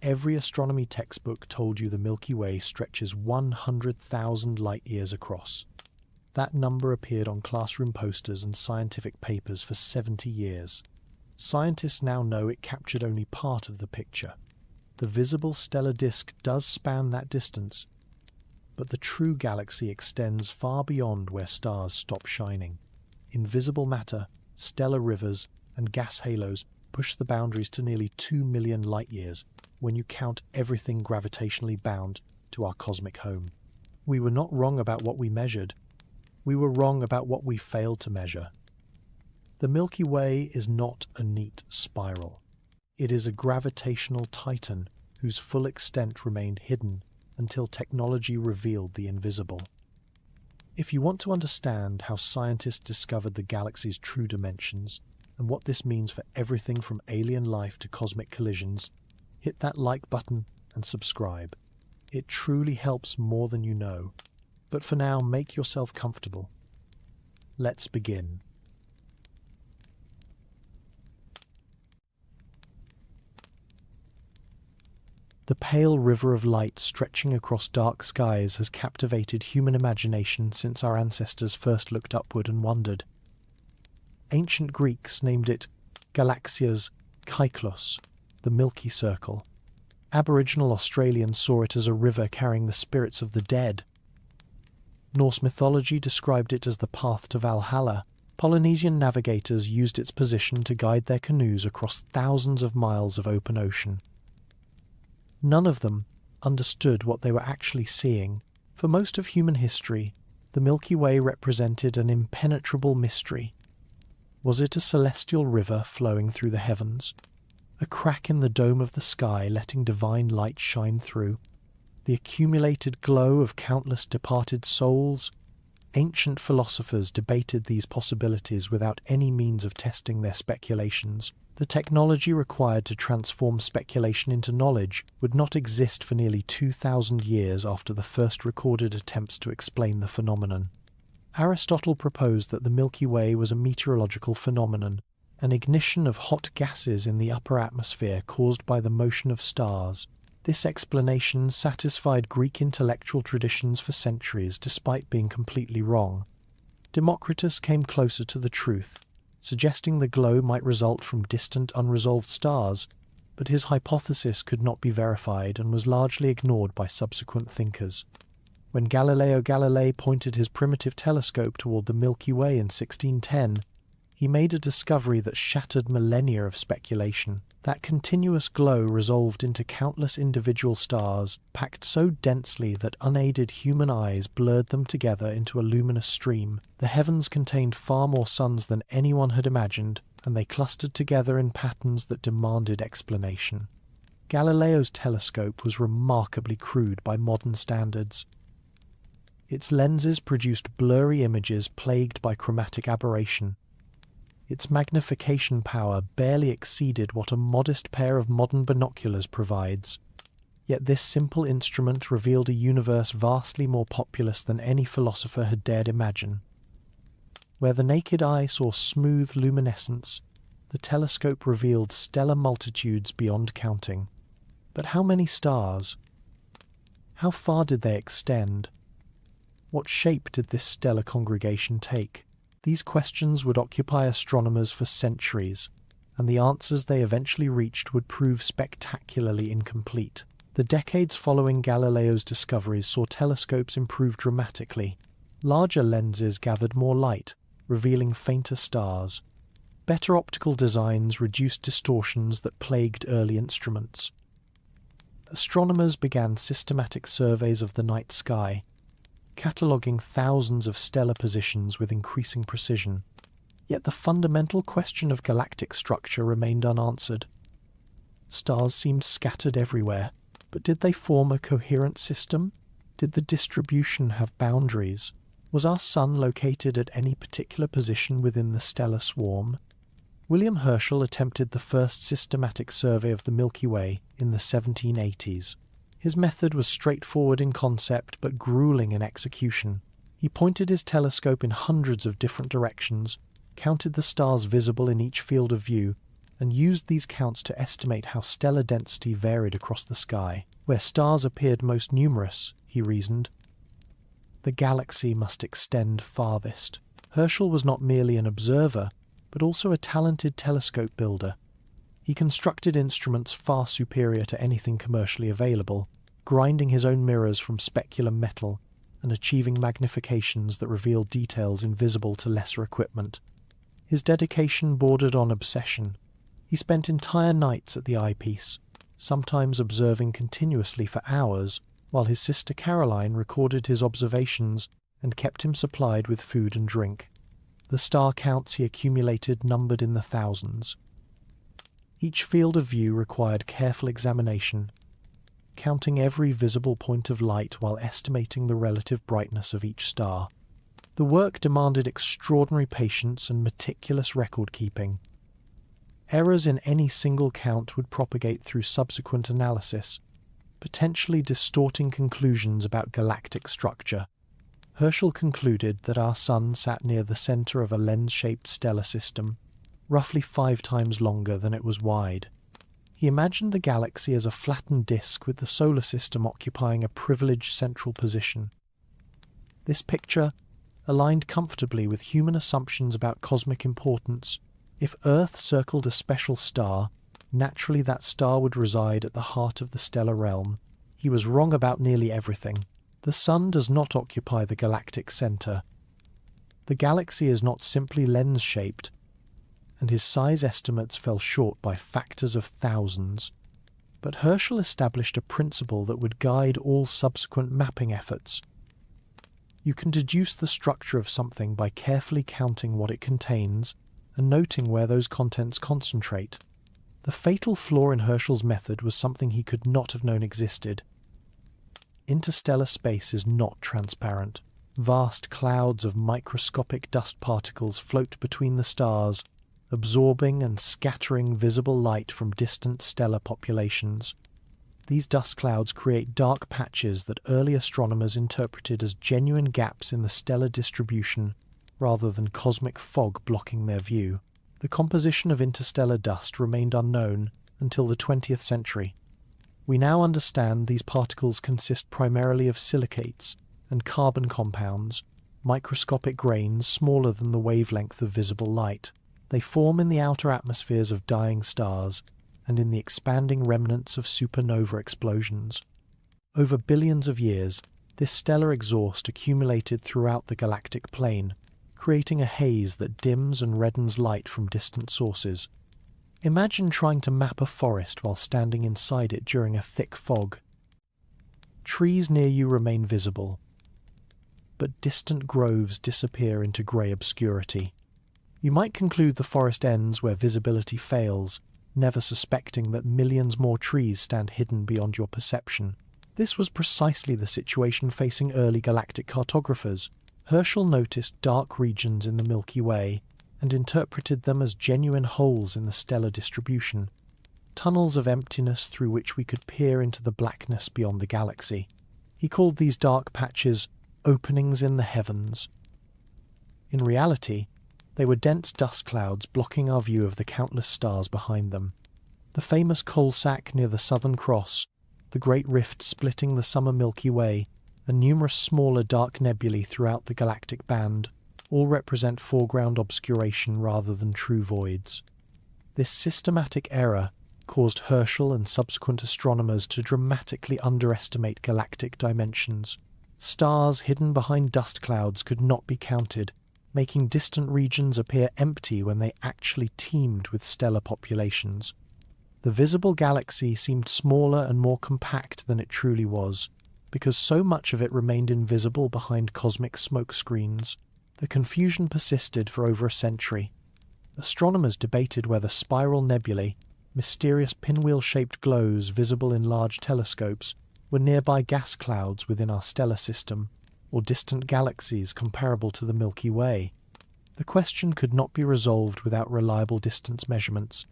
every astronomy textbook told you the Milky Way stretches 100,000 light-years across. That number appeared on classroom posters and scientific papers for 70 years. Scientists now know it captured only part of the picture. The visible stellar disk does span that distance, but the true galaxy extends far beyond where stars stop shining. Invisible matter, stellar rivers, and gas halos push the boundaries to nearly 2 million light-years when you count everything gravitationally bound to our cosmic home. We were not wrong about what we measured. We were wrong about what we failed to measure. The Milky Way is not a neat spiral. It is a gravitational titan whose full extent remained hidden until technology revealed the invisible. If you want to understand how scientists discovered the galaxy's true dimensions and what this means for everything from alien life to cosmic collisions, hit that like button and subscribe. It truly helps more than you know. But for now, make yourself comfortable. Let's begin. The pale river of light stretching across dark skies has captivated human imagination since our ancestors first looked upward and wondered. Ancient Greeks named it Galaxias Kyklos, the Milky Circle. Aboriginal Australians saw it as a river carrying the spirits of the dead. Norse mythology described it as the path to Valhalla. Polynesian navigators used its position to guide their canoes across thousands of miles of open ocean. None of them understood what they were actually seeing. For most of human history, the Milky Way represented an impenetrable mystery. Was it a celestial river flowing through the heavens? A crack in the dome of the sky letting divine light shine through? The accumulated glow of countless departed souls? Ancient philosophers debated these possibilities without any means of testing their speculations. The technology required to transform speculation into knowledge would not exist for nearly 2,000 years after the first recorded attempts to explain the phenomenon. Aristotle proposed that the Milky Way was a meteorological phenomenon, an ignition of hot gases in the upper atmosphere caused by the motion of stars. This explanation satisfied Greek intellectual traditions for centuries despite being completely wrong. Democritus came closer to the truth, suggesting the glow might result from distant unresolved stars, but his hypothesis could not be verified and was largely ignored by subsequent thinkers. When Galileo Galilei pointed his primitive telescope toward the Milky Way in 1610, he made a discovery that shattered millennia of speculation. That continuous glow resolved into countless individual stars, packed so densely that unaided human eyes blurred them together into a luminous stream. The heavens contained far more suns than anyone had imagined, and they clustered together in patterns that demanded explanation. Galileo's telescope was remarkably crude by modern standards. Its lenses produced blurry images plagued by chromatic aberration. Its magnification power barely exceeded what a modest pair of modern binoculars provides. Yet this simple instrument revealed a universe vastly more populous than any philosopher had dared imagine. Where the naked eye saw smooth luminescence, the telescope revealed stellar multitudes beyond counting. But how many stars? How far did they extend? What shape did this stellar congregation take? These questions would occupy astronomers for centuries, and the answers they eventually reached would prove spectacularly incomplete. The decades following Galileo's discoveries saw telescopes improve dramatically. Larger lenses gathered more light, revealing fainter stars. Better optical designs reduced distortions that plagued early instruments. Astronomers began systematic surveys of the night sky, cataloguing thousands of stellar positions with increasing precision. Yet the fundamental question of galactic structure remained unanswered. Stars seemed scattered everywhere, but did they form a coherent system? Did the distribution have boundaries? Was our Sun located at any particular position within the stellar swarm? William Herschel attempted the first systematic survey of the Milky Way in the 1780s. His method was straightforward in concept but grueling in execution. He pointed his telescope in hundreds of different directions, counted the stars visible in each field of view, and used these counts to estimate how stellar density varied across the sky. Where stars appeared most numerous, he reasoned, the galaxy must extend farthest. Herschel was not merely an observer, but also a talented telescope builder. He constructed instruments far superior to anything commercially available, grinding his own mirrors from speculum metal and achieving magnifications that revealed details invisible to lesser equipment. His dedication bordered on obsession. He spent entire nights at the eyepiece, sometimes observing continuously for hours, while his sister Caroline recorded his observations and kept him supplied with food and drink. The star counts he accumulated numbered in the thousands. Each field of view required careful examination, counting every visible point of light while estimating the relative brightness of each star. The work demanded extraordinary patience and meticulous record-keeping. Errors in any single count would propagate through subsequent analysis, potentially distorting conclusions about galactic structure. Herschel concluded that our Sun sat near the center of a lens-shaped stellar system, roughly 5 times longer than it was wide. He imagined the galaxy as a flattened disk with the solar system occupying a privileged central position. This picture aligned comfortably with human assumptions about cosmic importance. If Earth circled a special star, naturally that star would reside at the heart of the stellar realm. He was wrong about nearly everything. The Sun does not occupy the galactic center. The galaxy is not simply lens-shaped, and his size estimates fell short by factors of thousands. But Herschel established a principle that would guide all subsequent mapping efforts. You can deduce the structure of something by carefully counting what it contains and noting where those contents concentrate. The fatal flaw in Herschel's method was something he could not have known existed. Interstellar space is not transparent. Vast clouds of microscopic dust particles float between the stars, absorbing and scattering visible light from distant stellar populations. These dust clouds create dark patches that early astronomers interpreted as genuine gaps in the stellar distribution rather than cosmic fog blocking their view. The composition of interstellar dust remained unknown until the 20th century. We now understand these particles consist primarily of silicates and carbon compounds, microscopic grains smaller than the wavelength of visible light. They form in the outer atmospheres of dying stars and in the expanding remnants of supernova explosions. Over billions of years, this stellar exhaust accumulated throughout the galactic plane, creating a haze that dims and reddens light from distant sources. Imagine trying to map a forest while standing inside it during a thick fog. Trees near you remain visible, but distant groves disappear into grey obscurity. You might conclude the forest ends where visibility fails, never suspecting that millions more trees stand hidden beyond your perception. This was precisely the situation facing early galactic cartographers. Herschel noticed dark regions in the Milky Way and interpreted them as genuine holes in the stellar distribution, tunnels of emptiness through which we could peer into the blackness beyond the galaxy. He called these dark patches openings in the heavens. In reality, they were dense dust clouds blocking our view of the countless stars behind them. The famous coal sack near the Southern Cross, the Great Rift splitting the summer Milky Way, and numerous smaller dark nebulae throughout the galactic band all represent foreground obscuration rather than true voids. This systematic error caused Herschel and subsequent astronomers to dramatically underestimate galactic dimensions. Stars hidden behind dust clouds could not be counted, making distant regions appear empty when they actually teemed with stellar populations. The visible galaxy seemed smaller and more compact than it truly was, because so much of it remained invisible behind cosmic smoke screens. The confusion persisted for over a century. Astronomers debated whether spiral nebulae, mysterious pinwheel-shaped glows visible in large telescopes, were nearby gas clouds within our stellar system, or distant galaxies comparable to the Milky Way. The question could not be resolved without reliable distance measurements,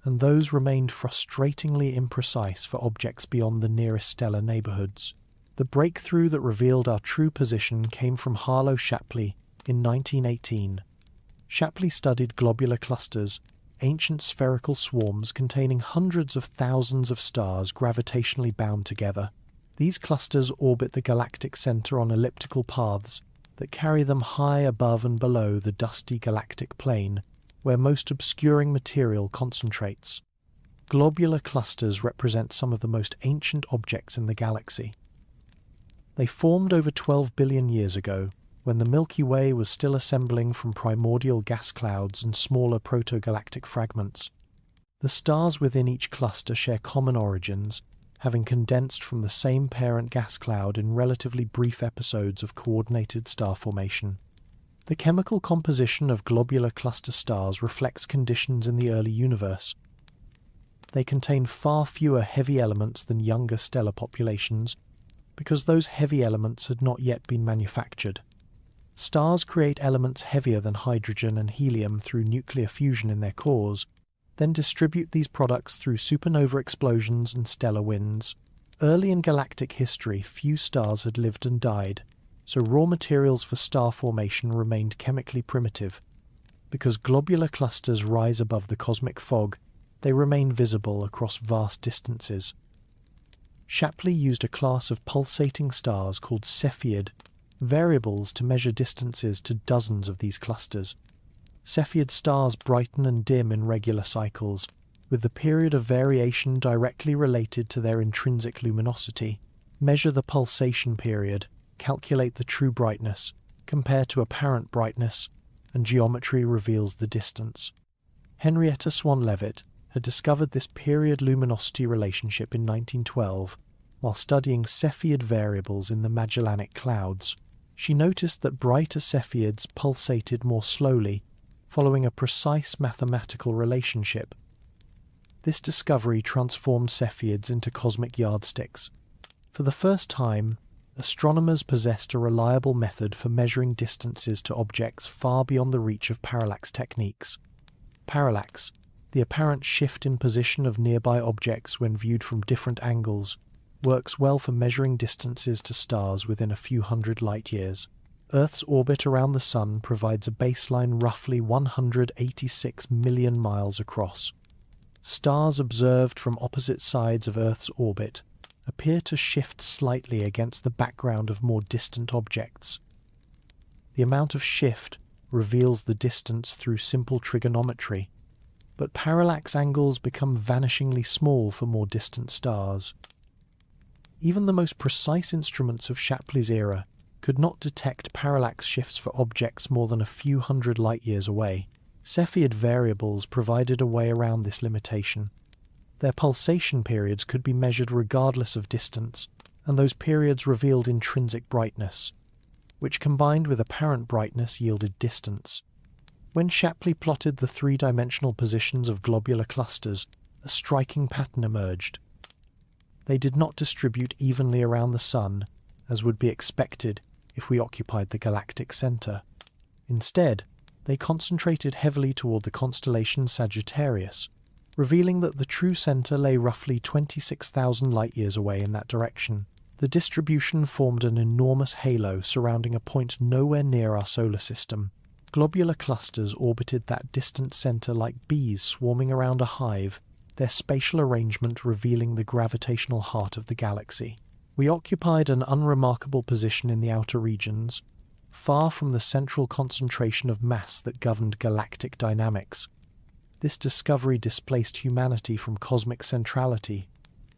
and those remained frustratingly imprecise for objects beyond the nearest stellar neighborhoods. The breakthrough that revealed our true position came from Harlow Shapley in 1918. Shapley studied globular clusters, ancient spherical swarms containing hundreds of thousands of stars gravitationally bound together. These clusters orbit the galactic center on elliptical paths that carry them high above and below the dusty galactic plane, where most obscuring material concentrates. Globular clusters represent some of the most ancient objects in the galaxy. They formed over 12 billion years ago, when the Milky Way was still assembling from primordial gas clouds and smaller protogalactic fragments. The stars within each cluster share common origins, having condensed from the same parent gas cloud in relatively brief episodes of coordinated star formation. The chemical composition of globular cluster stars reflects conditions in the early universe. They contain far fewer heavy elements than younger stellar populations, because those heavy elements had not yet been manufactured. Stars create elements heavier than hydrogen and helium through nuclear fusion in their cores, then distribute these products through supernova explosions and stellar winds. Early in galactic history, few stars had lived and died, so raw materials for star formation remained chemically primitive. Because globular clusters rise above the cosmic fog, they remain visible across vast distances. Shapley used a class of pulsating stars called Cepheid variables to measure distances to dozens of these clusters. Cepheid stars brighten and dim in regular cycles, with the period of variation directly related to their intrinsic luminosity. Measure the pulsation period, calculate the true brightness, compare to apparent brightness, and geometry reveals the distance. Henrietta Swan-Leavitt had discovered this period luminosity relationship in 1912 while studying Cepheid variables in the Magellanic Clouds. She noticed that brighter Cepheids pulsated more slowly, following a precise mathematical relationship. This discovery transformed Cepheids into cosmic yardsticks. For the first time, astronomers possessed a reliable method for measuring distances to objects far beyond the reach of parallax techniques. Parallax, the apparent shift in position of nearby objects when viewed from different angles, works well for measuring distances to stars within a few hundred light-years. Earth's orbit around the Sun provides a baseline roughly 186 million miles across. Stars observed from opposite sides of Earth's orbit appear to shift slightly against the background of more distant objects. The amount of shift reveals the distance through simple trigonometry, but parallax angles become vanishingly small for more distant stars. Even the most precise instruments of Shapley's era could not detect parallax shifts for objects more than a few hundred light-years away. Cepheid variables provided a way around this limitation. Their pulsation periods could be measured regardless of distance, and those periods revealed intrinsic brightness, which combined with apparent brightness yielded distance. When Shapley plotted the three-dimensional positions of globular clusters, a striking pattern emerged. They did not distribute evenly around the Sun, as would be expected if we occupied the galactic center. Instead, they concentrated heavily toward the constellation Sagittarius, revealing that the true center lay roughly 26,000 light-years away in that direction. The distribution formed an enormous halo surrounding a point nowhere near our solar system. Globular clusters orbited that distant center like bees swarming around a hive, their spatial arrangement revealing the gravitational heart of the galaxy. We occupied an unremarkable position in the outer regions, far from the central concentration of mass that governed galactic dynamics. This discovery displaced humanity from cosmic centrality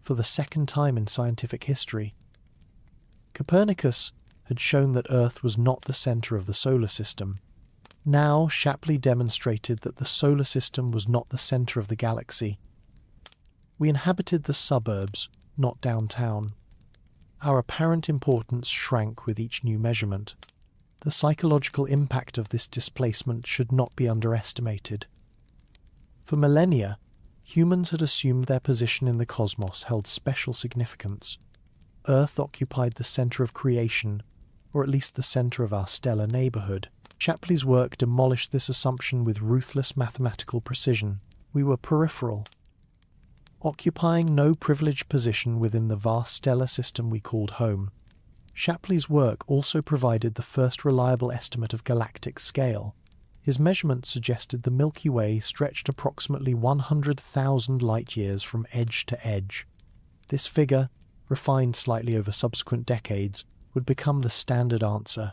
for the second time in scientific history. Copernicus had shown that Earth was not the center of the solar system. Now Shapley demonstrated that the solar system was not the center of the galaxy. We inhabited the suburbs, not downtown. Our apparent importance shrank with each new measurement. The psychological impact of this displacement should not be underestimated. For millennia, humans had assumed their position in the cosmos held special significance. Earth occupied the center of creation, or at least the center of our stellar neighborhood. Shapley's work demolished this assumption with ruthless mathematical precision. We were peripheral, occupying no privileged position within the vast stellar system we called home. Shapley's work also provided the first reliable estimate of galactic scale. His measurements suggested the Milky Way stretched approximately 100,000 light-years from edge to edge. This figure, refined slightly over subsequent decades, would become the standard answer,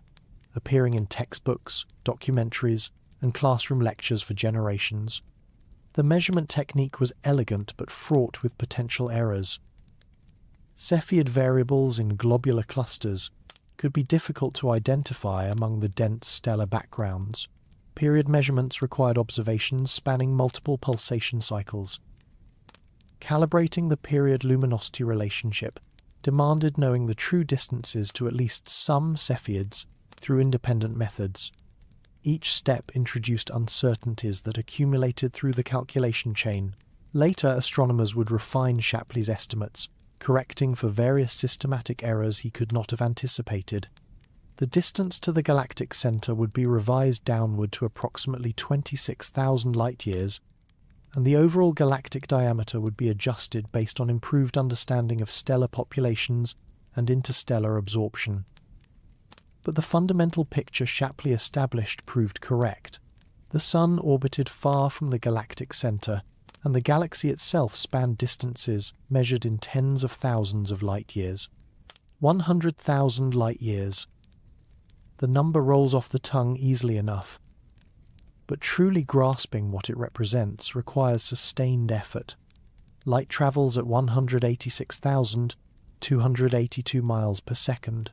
appearing in textbooks, documentaries, and classroom lectures for generations. The measurement technique was elegant but fraught with potential errors. Cepheid variables in globular clusters could be difficult to identify among the dense stellar backgrounds. Period measurements required observations spanning multiple pulsation cycles. Calibrating the period-luminosity relationship demanded knowing the true distances to at least some Cepheids through independent methods. Each step introduced uncertainties that accumulated through the calculation chain. Later, astronomers would refine Shapley's estimates, correcting for various systematic errors he could not have anticipated. The distance to the galactic center would be revised downward to approximately 26,000 light-years, and the overall galactic diameter would be adjusted based on improved understanding of stellar populations and interstellar absorption. But the fundamental picture Shapley established proved correct. The Sun orbited far from the galactic center, and the galaxy itself spanned distances measured in tens of thousands of light-years. 100,000 light-years. The number rolls off the tongue easily enough, but truly grasping what it represents requires sustained effort. Light travels at 186,282 miles per second.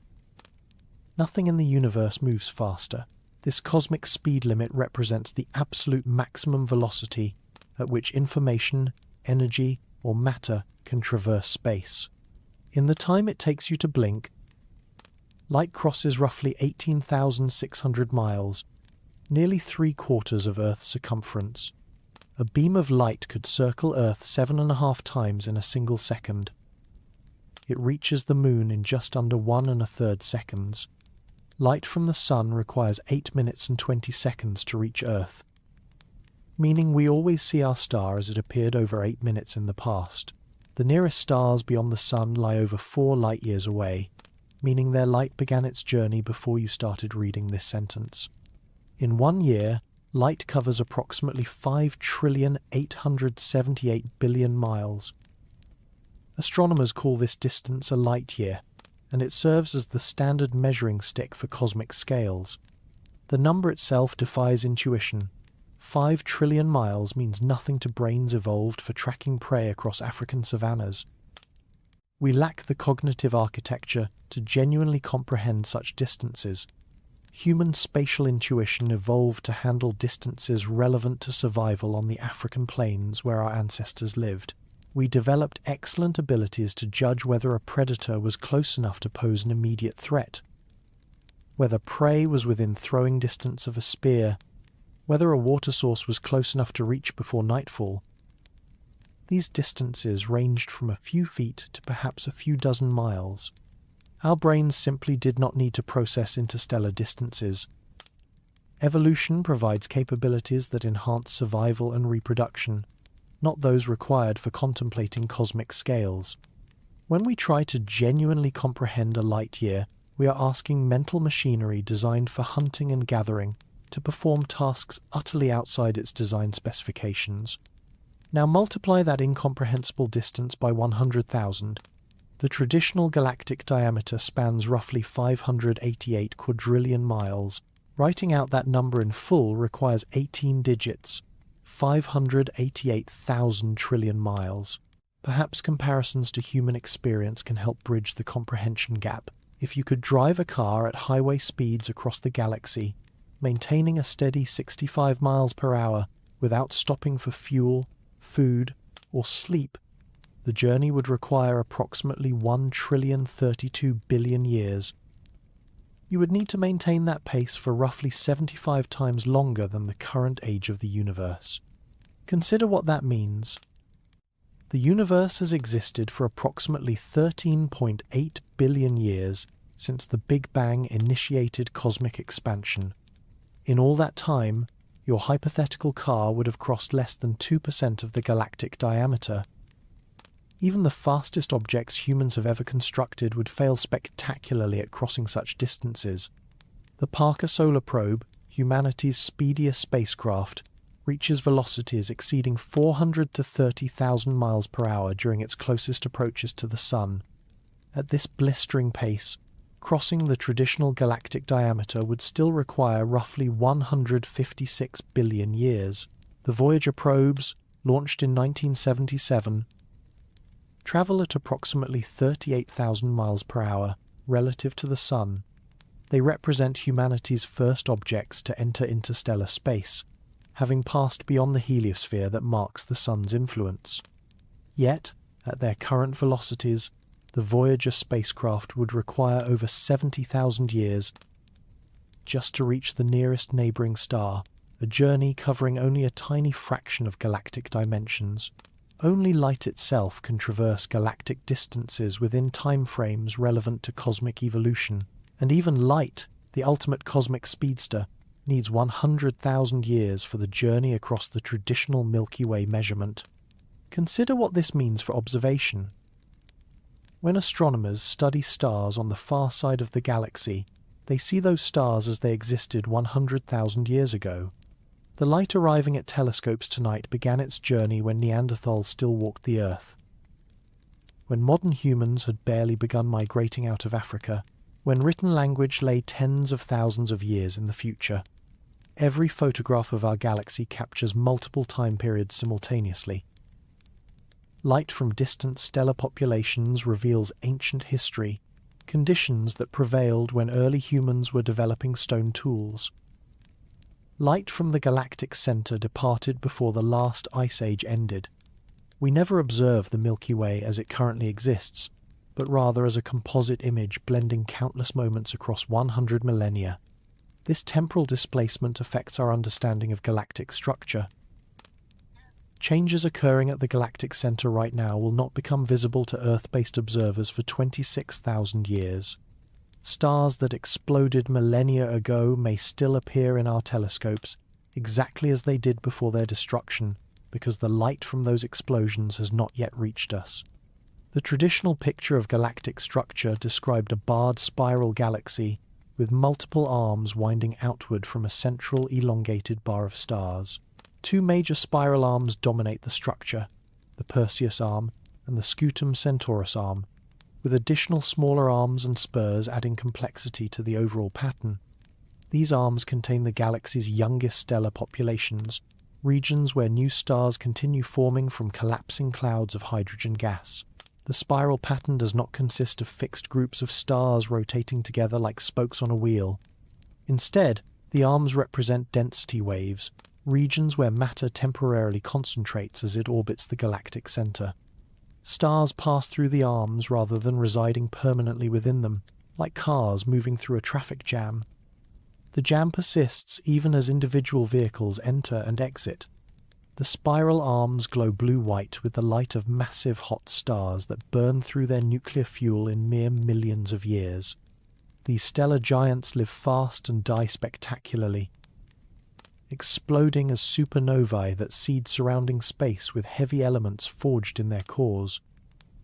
Nothing in the universe moves faster. This cosmic speed limit represents the absolute maximum velocity at which information, energy, or matter can traverse space. In the time it takes you to blink, light crosses roughly 18,600 miles, nearly 3/4 of Earth's circumference. A beam of light could circle Earth 7.5 times in a single second. It reaches the Moon in just under 1 1/3 seconds. Light from the Sun requires 8 minutes and 20 seconds to reach Earth, meaning we always see our star as it appeared over 8 minutes in the past. The nearest stars beyond the Sun lie over 4 light-years away, meaning their light began its journey before you started reading this sentence. In 1 year, light covers approximately 5,878,000,000,000 miles. Astronomers call this distance a light-year, and it serves as the standard measuring stick for cosmic scales. The number itself defies intuition. 5 trillion miles means nothing to brains evolved for tracking prey across African savannas. We lack the cognitive architecture to genuinely comprehend such distances. Human spatial intuition evolved to handle distances relevant to survival on the African plains where our ancestors lived. We developed excellent abilities to judge whether a predator was close enough to pose an immediate threat, whether prey was within throwing distance of a spear, whether a water source was close enough to reach before nightfall. These distances ranged from a few feet to perhaps a few dozen miles. Our brains simply did not need to process interstellar distances. Evolution provides capabilities that enhance survival and reproduction, not those required for contemplating cosmic scales. When we try to genuinely comprehend a light year, we are asking mental machinery designed for hunting and gathering to perform tasks utterly outside its design specifications. Now multiply that incomprehensible distance by 100,000. The traditional galactic diameter spans roughly 588 quadrillion miles. Writing out that number in full requires 18 digits, 588,000 trillion miles. Perhaps comparisons to human experience can help bridge the comprehension gap. If you could drive a car at highway speeds across the galaxy, maintaining a steady 65 miles per hour without stopping for fuel, food, or sleep, the journey would require approximately 1,032,000,000,000 years. You would need to maintain that pace for roughly 75 times longer than the current age of the universe. Consider what that means. The universe has existed for approximately 13.8 billion years since the Big Bang initiated cosmic expansion. In all that time, your hypothetical car would have crossed less than 2% of the galactic diameter. Even the fastest objects humans have ever constructed would fail spectacularly at crossing such distances. The Parker Solar Probe, humanity's speediest spacecraft, reaches velocities exceeding 400 to 30,000 miles per hour during its closest approaches to the Sun. At this blistering pace, crossing the traditional galactic diameter would still require roughly 156 billion years. The Voyager probes, launched in 1977, travel at approximately 38,000 miles per hour relative to the Sun. They represent humanity's first objects to enter interstellar space, having passed beyond the heliosphere that marks the Sun's influence. Yet, at their current velocities, the Voyager spacecraft would require over 70,000 years just to reach the nearest neighbouring star, a journey covering only a tiny fraction of galactic dimensions. Only light itself can traverse galactic distances within time frames relevant to cosmic evolution, and even light, the ultimate cosmic speedster, needs 100,000 years for the journey across the traditional Milky Way measurement. Consider what this means for observation. When astronomers study stars on the far side of the galaxy, they see those stars as they existed 100,000 years ago. The light arriving at telescopes tonight began its journey when Neanderthals still walked the Earth, when modern humans had barely begun migrating out of Africa, when written language lay tens of thousands of years in the future. Every photograph of our galaxy captures multiple time periods simultaneously. Light from distant stellar populations reveals ancient history, conditions that prevailed when early humans were developing stone tools. Light from the galactic center departed before the last ice age ended. We never observe the Milky Way as it currently exists, but rather as a composite image blending countless moments across 100 millennia. This temporal displacement affects our understanding of galactic structure. Changes occurring at the galactic center right now will not become visible to Earth-based observers for 26,000 years. Stars that exploded millennia ago may still appear in our telescopes exactly as they did before their destruction, because the light from those explosions has not yet reached us. The traditional picture of galactic structure described a barred spiral galaxy with multiple arms winding outward from a central elongated bar of stars. Two major spiral arms dominate the structure, the Perseus arm and the Scutum Centaurus arm, with additional smaller arms and spurs adding complexity to the overall pattern. These arms contain the galaxy's youngest stellar populations, regions where new stars continue forming from collapsing clouds of hydrogen gas. The spiral pattern does not consist of fixed groups of stars rotating together like spokes on a wheel. Instead, the arms represent density waves, regions where matter temporarily concentrates as it orbits the galactic center. Stars pass through the arms rather than residing permanently within them, like cars moving through a traffic jam. The jam persists even as individual vehicles enter and exit. The spiral arms glow blue-white with the light of massive hot stars that burn through their nuclear fuel in mere millions of years. These stellar giants live fast and die spectacularly, exploding as supernovae that seed surrounding space with heavy elements forged in their cores.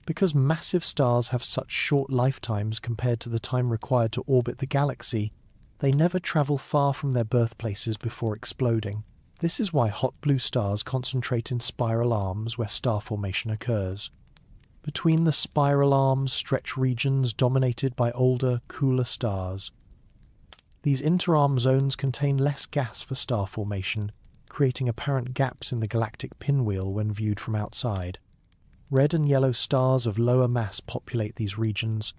Because massive stars have such short lifetimes compared to the time required to orbit the galaxy, they never travel far from their birthplaces before exploding. This is why hot blue stars concentrate in spiral arms where star formation occurs. Between the spiral arms stretch regions dominated by older, cooler stars. These interarm zones contain less gas for star formation, creating apparent gaps in the galactic pinwheel when viewed from outside. Red and yellow stars of lower mass populate these regions,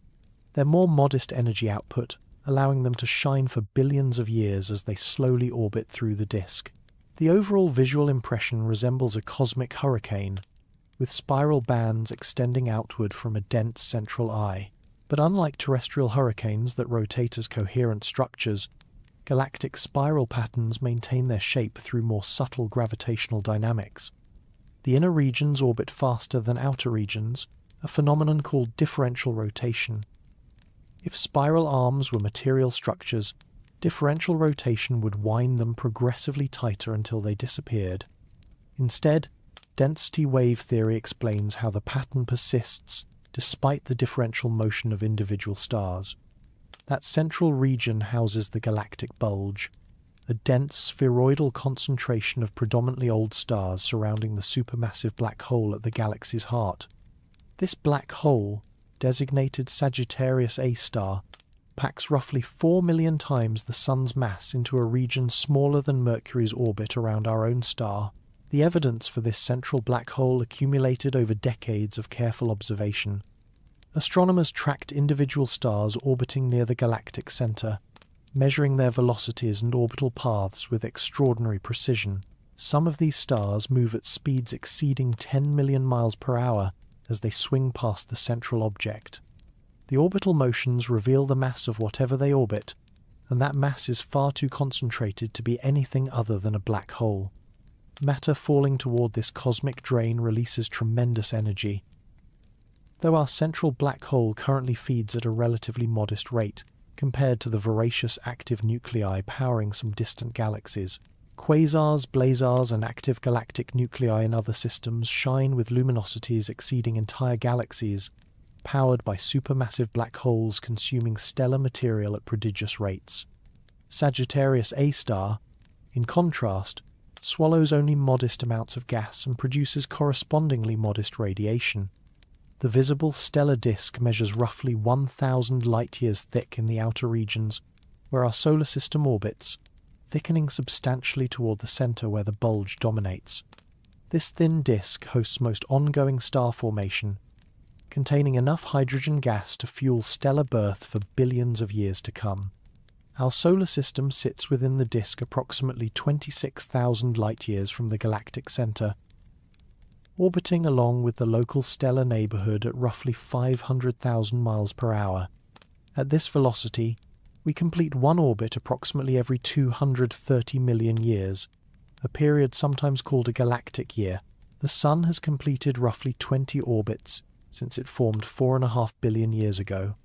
their more modest energy output allowing them to shine for billions of years as they slowly orbit through the disk. The overall visual impression resembles a cosmic hurricane, with spiral bands extending outward from a dense central eye. But unlike terrestrial hurricanes that rotate as coherent structures, galactic spiral patterns maintain their shape through more subtle gravitational dynamics. The inner regions orbit faster than outer regions, a phenomenon called differential rotation. If spiral arms were material structures, differential rotation would wind them progressively tighter until they disappeared. Instead, density wave theory explains how the pattern persists despite the differential motion of individual stars. That central region houses the galactic bulge. a dense spheroidal concentration of predominantly old stars surrounding the supermassive black hole at the galaxy's heart. This black hole, designated Sagittarius A star, packs roughly 4 million times the Sun's mass into a region smaller than Mercury's orbit around our own star. The evidence for this central black hole accumulated over decades of careful observation. Astronomers tracked individual stars orbiting near the galactic center, measuring their velocities and orbital paths with extraordinary precision. Some of these stars move at speeds exceeding 10 million miles per hour as they swing past the central object. The orbital motions reveal the mass of whatever they orbit, and that mass is far too concentrated to be anything other than a black hole. Matter falling toward this cosmic drain releases tremendous energy. Though our central black hole currently feeds at a relatively modest rate, compared to the voracious active nuclei powering some distant galaxies, quasars, blazars, and active galactic nuclei in other systems shine with luminosities exceeding entire galaxies, powered by supermassive black holes consuming stellar material at prodigious rates. Sagittarius A star, in contrast, swallows only modest amounts of gas and produces correspondingly modest radiation. The visible stellar disk measures roughly 1,000 light-years thick in the outer regions, where our solar system orbits, thickening substantially toward the center where the bulge dominates. This thin disk hosts most ongoing star formation, containing enough hydrogen gas to fuel stellar birth for billions of years to come. Our solar system sits within the disk approximately 26,000 light-years from the galactic center, orbiting along with the local stellar neighborhood at roughly 500,000 miles per hour. At this velocity, we complete one orbit approximately every 230 million years, a period sometimes called a galactic year. The Sun has completed roughly 20 orbits since it formed 4.5 billion years ago.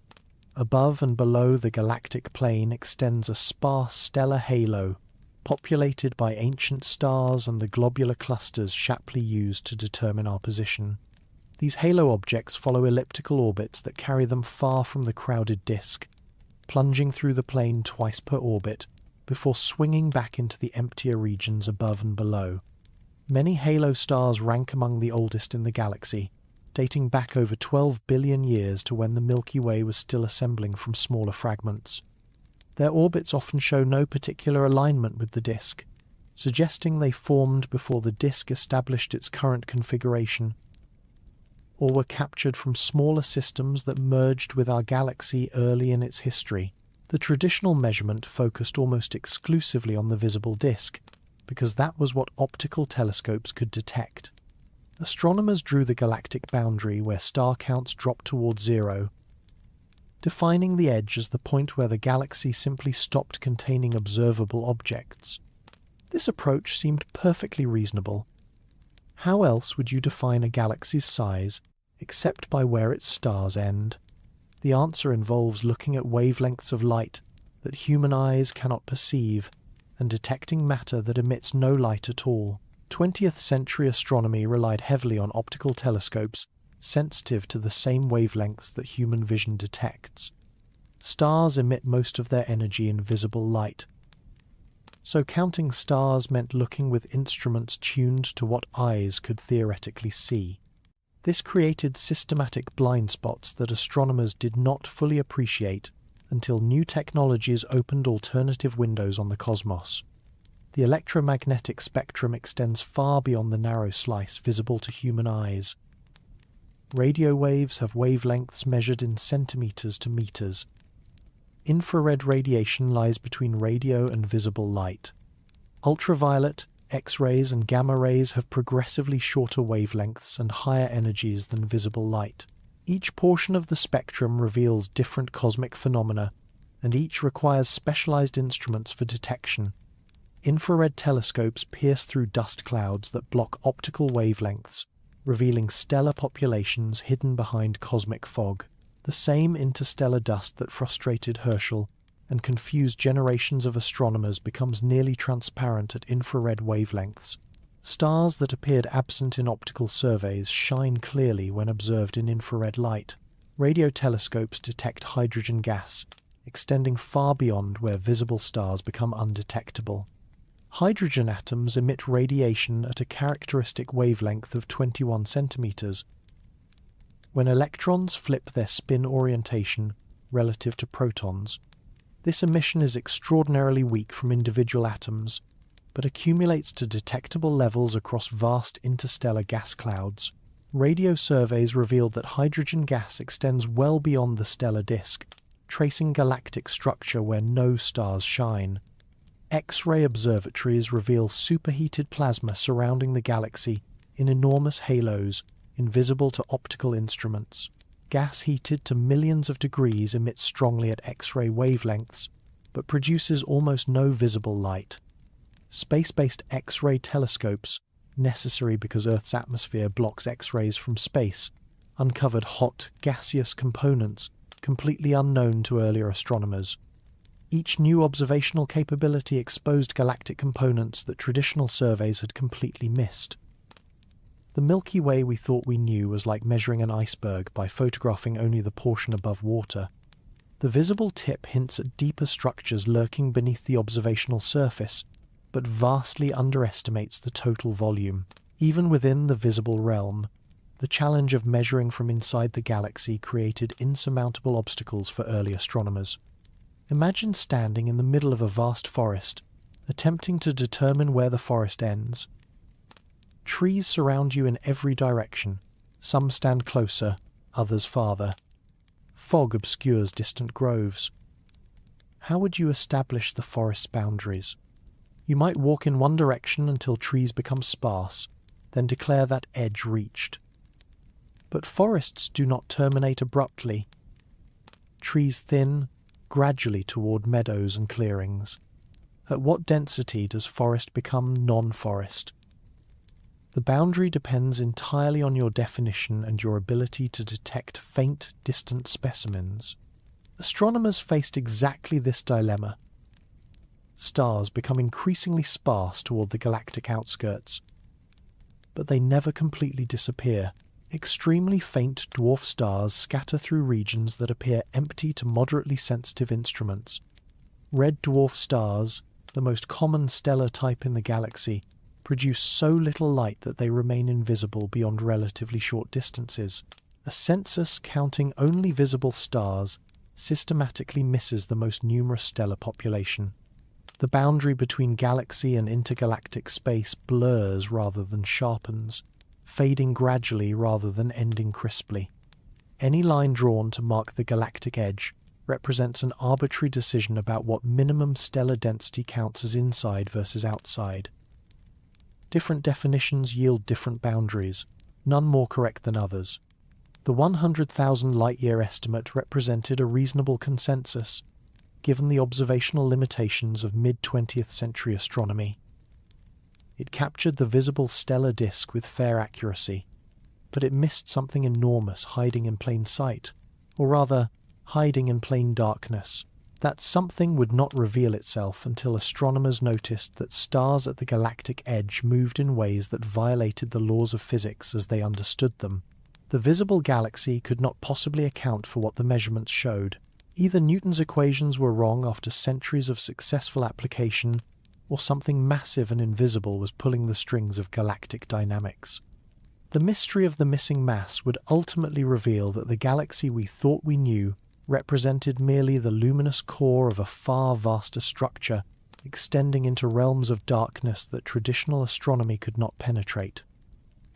Above and below the galactic plane extends a sparse stellar halo, populated by ancient stars and the globular clusters Shapley used to determine our position. These halo objects follow elliptical orbits that carry them far from the crowded disk, plunging through the plane twice per orbit before swinging back into the emptier regions above and below. Many halo stars rank among the oldest in the galaxy, dating back over 12 billion years to when the Milky Way was still assembling from smaller fragments. Their orbits often show no particular alignment with the disk, suggesting they formed before the disk established its current configuration, or were captured from smaller systems that merged with our galaxy early in its history. The traditional measurement focused almost exclusively on the visible disk, because that was what optical telescopes could detect. Astronomers drew the galactic boundary where star counts dropped toward zero, defining the edge as the point where the galaxy simply stopped containing observable objects. This approach seemed perfectly reasonable. How else would you define a galaxy's size except by where its stars end? The answer involves looking at wavelengths of light that human eyes cannot perceive and detecting matter that emits no light at all. 20th century astronomy relied heavily on optical telescopes sensitive to the same wavelengths that human vision detects. Stars emit most of their energy in visible light, so counting stars meant looking with instruments tuned to what eyes could theoretically see. This created systematic blind spots that astronomers did not fully appreciate until new technologies opened alternative windows on the cosmos. The electromagnetic spectrum extends far beyond the narrow slice visible to human eyes. Radio waves have wavelengths measured in centimeters to meters. Infrared radiation lies between radio and visible light. Ultraviolet, X-rays and gamma rays have progressively shorter wavelengths and higher energies than visible light. Each portion of the spectrum reveals different cosmic phenomena, and each requires specialized instruments for detection. Infrared telescopes pierce through dust clouds that block optical wavelengths, revealing stellar populations hidden behind cosmic fog. The same interstellar dust that frustrated Herschel and confused generations of astronomers becomes nearly transparent at infrared wavelengths. Stars that appeared absent in optical surveys shine clearly when observed in infrared light. Radio telescopes detect hydrogen gas, extending far beyond where visible stars become undetectable. Hydrogen atoms emit radiation at a characteristic wavelength of 21 centimeters. When electrons flip their spin orientation relative to protons, this emission is extraordinarily weak from individual atoms, but accumulates to detectable levels across vast interstellar gas clouds. Radio surveys revealed that hydrogen gas extends well beyond the stellar disk, tracing galactic structure where no stars shine. X-ray observatories reveal superheated plasma surrounding the galaxy in enormous halos, invisible to optical instruments. Gas heated to millions of degrees emits strongly at X-ray wavelengths, but produces almost no visible light. Space-based X-ray telescopes, necessary because Earth's atmosphere blocks X-rays from space, uncovered hot, gaseous components completely unknown to earlier astronomers. Each new observational capability exposed galactic components that traditional surveys had completely missed. The Milky Way we thought we knew was like measuring an iceberg by photographing only the portion above water. The visible tip hints at deeper structures lurking beneath the observational surface, but vastly underestimates the total volume. Even within the visible realm, the challenge of measuring from inside the galaxy created insurmountable obstacles for early astronomers. Imagine standing in the middle of a vast forest, attempting to determine where the forest ends. Trees surround you in every direction. Some stand closer, others farther. Fog obscures distant groves. How would you establish the forest's boundaries? You might walk in one direction until trees become sparse, then declare that edge reached. But forests do not terminate abruptly. Trees thin gradually toward meadows and clearings. At what density does forest become non-forest? The boundary depends entirely on your definition and your ability to detect faint, distant specimens. Astronomers faced exactly this dilemma. Stars become increasingly sparse toward the galactic outskirts, but they never completely disappear. Extremely faint dwarf stars scatter through regions that appear empty to moderately sensitive instruments. Red dwarf stars, the most common stellar type in the galaxy, produce so little light that they remain invisible beyond relatively short distances. A census counting only visible stars systematically misses the most numerous stellar population. The boundary between galaxy and intergalactic space blurs rather than sharpens, fading gradually rather than ending crisply. Any line drawn to mark the galactic edge represents an arbitrary decision about what minimum stellar density counts as inside versus outside. Different definitions yield different boundaries, none more correct than others. The 100,000 light-year estimate represented a reasonable consensus, given the observational limitations of mid-20th century astronomy. It captured the visible stellar disk with fair accuracy, but it missed something enormous hiding in plain sight, or rather, hiding in plain darkness. That something would not reveal itself until astronomers noticed that stars at the galactic edge moved in ways that violated the laws of physics as they understood them. The visible galaxy could not possibly account for what the measurements showed. Either Newton's equations were wrong after centuries of successful application, or something massive and invisible was pulling the strings of galactic dynamics. The mystery of the missing mass would ultimately reveal that the galaxy we thought we knew represented merely the luminous core of a far vaster structure, extending into realms of darkness that traditional astronomy could not penetrate.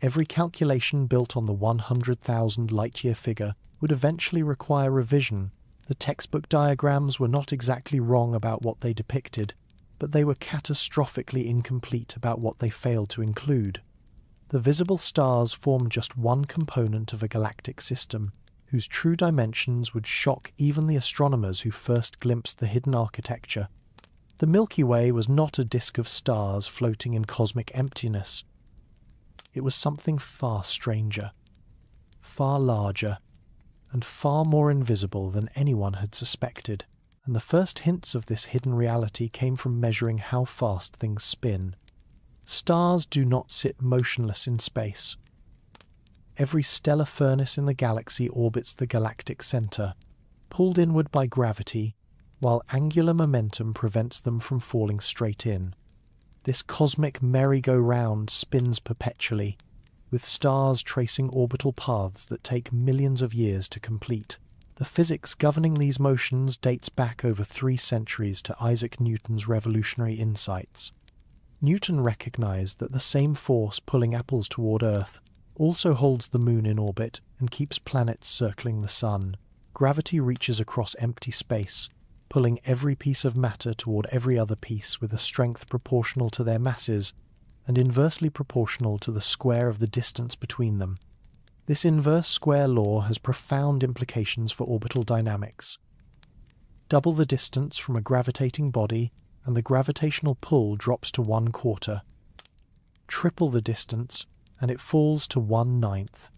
Every calculation built on the 100,000 light-year figure would eventually require revision. The textbook diagrams were not exactly wrong about what they depicted, but they were catastrophically incomplete about what they failed to include. The visible stars formed just one component of a galactic system, whose true dimensions would shock even the astronomers who first glimpsed the hidden architecture. The Milky Way was not a disk of stars floating in cosmic emptiness. It was something far stranger, far larger, and far more invisible than anyone had suspected. And the first hints of this hidden reality came from measuring how fast things spin. Stars do not sit motionless in space. Every stellar furnace in the galaxy orbits the galactic center, pulled inward by gravity, while angular momentum prevents them from falling straight in. This cosmic merry-go-round spins perpetually, with stars tracing orbital paths that take millions of years to complete. The physics governing these motions dates back over 3 centuries to Isaac Newton's revolutionary insights. Newton recognized that the same force pulling apples toward Earth also holds the Moon in orbit and keeps planets circling the Sun. Gravity reaches across empty space, pulling every piece of matter toward every other piece with a strength proportional to their masses and inversely proportional to the square of the distance between them. This inverse square law has profound implications for orbital dynamics. Double the distance from a gravitating body, and the gravitational pull drops to 1/4. Triple the distance, and it falls to 1/9.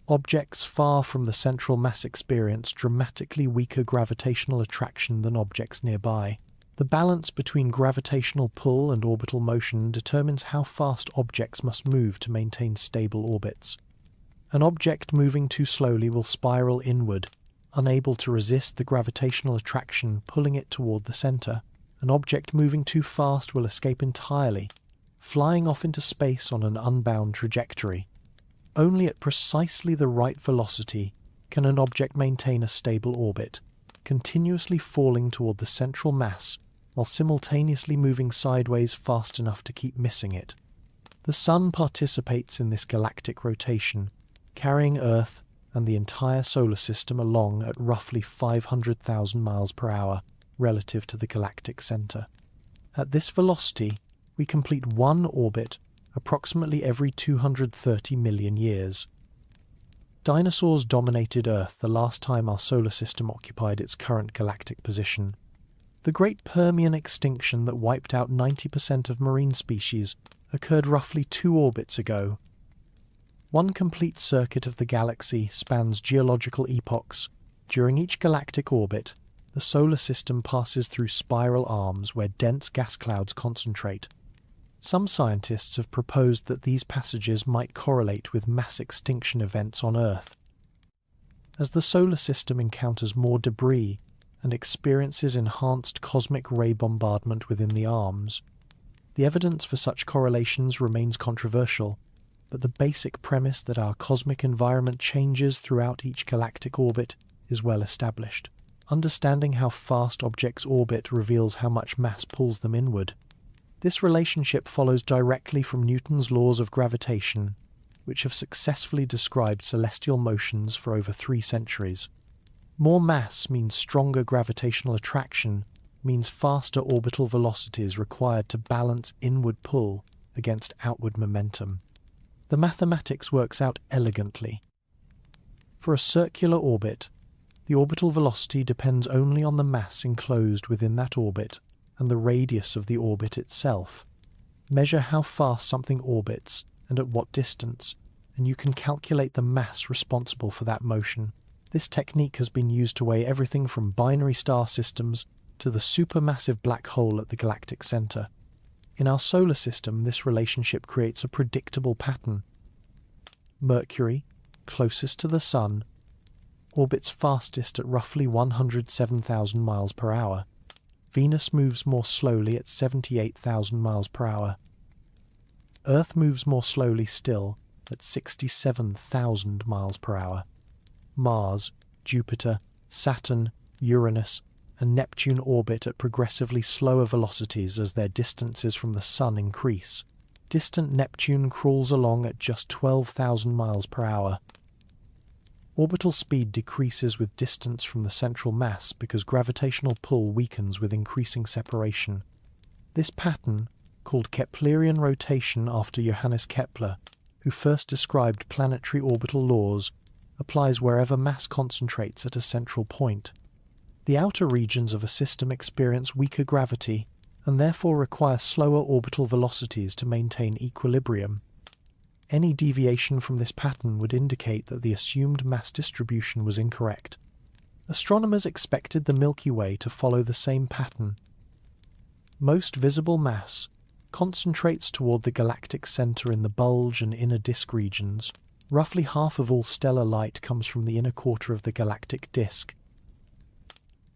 Objects far from the central mass experience dramatically weaker gravitational attraction than objects nearby. The balance between gravitational pull and orbital motion determines how fast objects must move to maintain stable orbits. An object moving too slowly will spiral inward, unable to resist the gravitational attraction pulling it toward the center. An object moving too fast will escape entirely, flying off into space on an unbound trajectory. Only at precisely the right velocity can an object maintain a stable orbit, continuously falling toward the central mass while simultaneously moving sideways fast enough to keep missing it. The Sun participates in this galactic rotation, carrying Earth and the entire solar system along at roughly 500,000 miles per hour relative to the galactic center. At this velocity, we complete one orbit approximately every 230 million years. Dinosaurs dominated Earth the last time our solar system occupied its current galactic position. The Great Permian extinction that wiped out 90% of marine species occurred roughly 2 orbits ago. One complete circuit of the galaxy spans geological epochs. During each galactic orbit, the solar system passes through spiral arms where dense gas clouds concentrate. Some scientists have proposed that these passages might correlate with mass extinction events on Earth. As the solar system encounters more debris and experiences enhanced cosmic ray bombardment within the arms, the evidence for such correlations remains controversial, but the basic premise that our cosmic environment changes throughout each galactic orbit is well established. Understanding how fast objects orbit reveals how much mass pulls them inward. This relationship follows directly from Newton's laws of gravitation, which have successfully described celestial motions for over 3 centuries. More mass means stronger gravitational attraction, means faster orbital velocities required to balance inward pull against outward momentum. The mathematics works out elegantly. For a circular orbit, the orbital velocity depends only on the mass enclosed within that orbit and the radius of the orbit itself. Measure how fast something orbits and at what distance, and you can calculate the mass responsible for that motion. This technique has been used to weigh everything from binary star systems to the supermassive black hole at the galactic center. In our solar system, this relationship creates a predictable pattern. Mercury, closest to the Sun, orbits fastest at roughly 107,000 miles per hour. Venus moves more slowly at 78,000 miles per hour. Earth moves more slowly still at 67,000 miles per hour. Mars, Jupiter, Saturn, Uranus, and Neptune orbit at progressively slower velocities as their distances from the Sun increase. Distant Neptune crawls along at just 12,000 miles per hour. Orbital speed decreases with distance from the central mass because gravitational pull weakens with increasing separation. This pattern, called Keplerian rotation after Johannes Kepler, who first described planetary orbital laws, applies wherever mass concentrates at a central point. The outer regions of a system experience weaker gravity and therefore require slower orbital velocities to maintain equilibrium. Any deviation from this pattern would indicate that the assumed mass distribution was incorrect. Astronomers expected the Milky Way to follow the same pattern. Most visible mass concentrates toward the galactic center in the bulge and inner disk regions. Roughly half of all stellar light comes from the inner quarter of the galactic disk.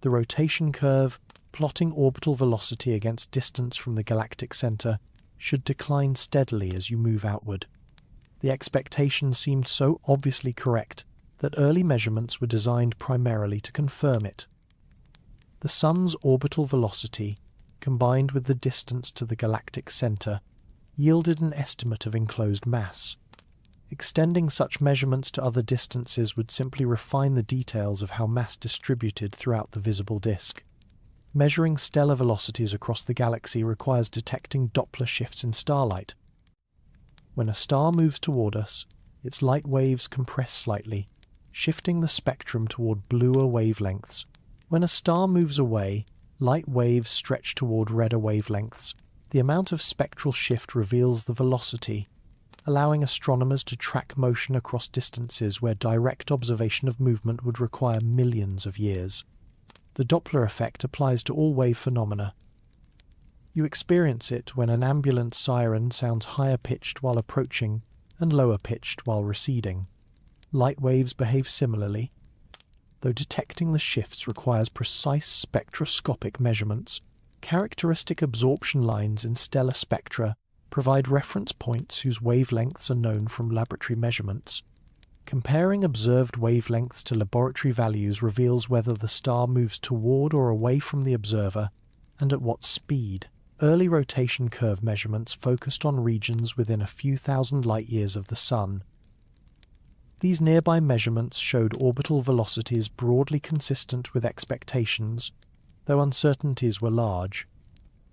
The rotation curve, plotting orbital velocity against distance from the galactic center, should decline steadily as you move outward. The expectation seemed so obviously correct that early measurements were designed primarily to confirm it. The Sun's orbital velocity, combined with the distance to the galactic center, yielded an estimate of enclosed mass. Extending such measurements to other distances would simply refine the details of how mass distributed throughout the visible disk. Measuring stellar velocities across the galaxy requires detecting Doppler shifts in starlight. When a star moves toward us, its light waves compress slightly, shifting the spectrum toward bluer wavelengths. When a star moves away, light waves stretch toward redder wavelengths. The amount of spectral shift reveals the velocity, allowing astronomers to track motion across distances where direct observation of movement would require millions of years. The Doppler effect applies to all wave phenomena. You experience it when an ambulance siren sounds higher-pitched while approaching and lower-pitched while receding. Light waves behave similarly, though detecting the shifts requires precise spectroscopic measurements. Characteristic absorption lines in stellar spectra provide reference points whose wavelengths are known from laboratory measurements. Comparing observed wavelengths to laboratory values reveals whether the star moves toward or away from the observer, and at what speed. Early rotation curve measurements focused on regions within a few thousand light-years of the Sun. These nearby measurements showed orbital velocities broadly consistent with expectations, though uncertainties were large.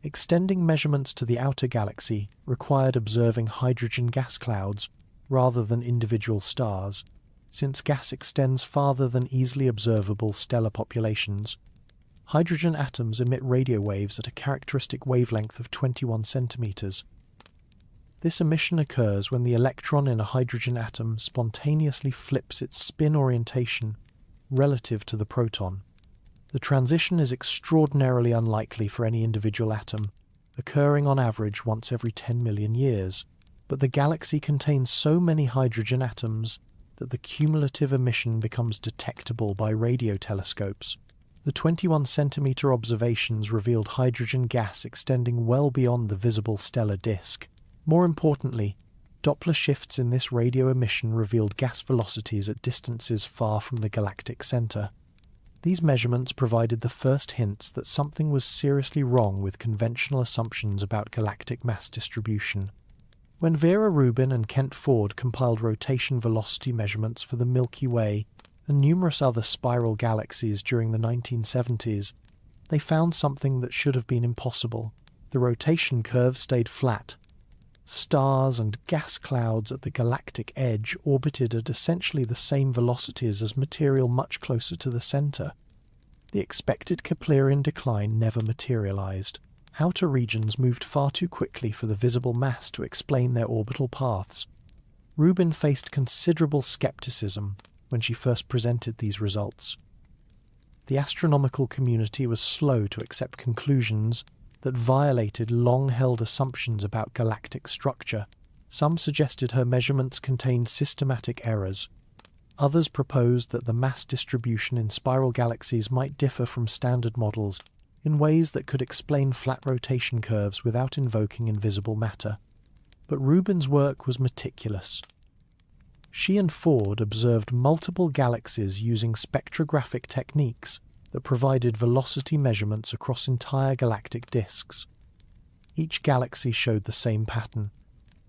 Extending measurements to the outer galaxy required observing hydrogen gas clouds rather than individual stars, since gas extends farther than easily observable stellar populations. Hydrogen atoms emit radio waves at a characteristic wavelength of 21 centimeters. This emission occurs when the electron in a hydrogen atom spontaneously flips its spin orientation relative to the proton. The transition is extraordinarily unlikely for any individual atom, occurring on average once every 10 million years. But the galaxy contains so many hydrogen atoms that the cumulative emission becomes detectable by radio telescopes. The 21-centimeter observations revealed hydrogen gas extending well beyond the visible stellar disk. More importantly, Doppler shifts in this radio emission revealed gas velocities at distances far from the galactic center. These measurements provided the first hints that something was seriously wrong with conventional assumptions about galactic mass distribution. When Vera Rubin and Kent Ford compiled rotation velocity measurements for the Milky Way and numerous other spiral galaxies during the 1970s, they found something that should have been impossible. The rotation curve stayed flat. Stars and gas clouds at the galactic edge orbited at essentially the same velocities as material much closer to the center. The expected Keplerian decline never materialized. Outer regions moved far too quickly for the visible mass to explain their orbital paths. Rubin faced considerable skepticism when she first presented these results. The astronomical community was slow to accept conclusions that violated long-held assumptions about galactic structure. Some suggested her measurements contained systematic errors. Others proposed that the mass distribution in spiral galaxies might differ from standard models in ways that could explain flat rotation curves without invoking invisible matter. But Rubin's work was meticulous. She and Ford observed multiple galaxies using spectrographic techniques that provided velocity measurements across entire galactic disks. Each galaxy showed the same pattern.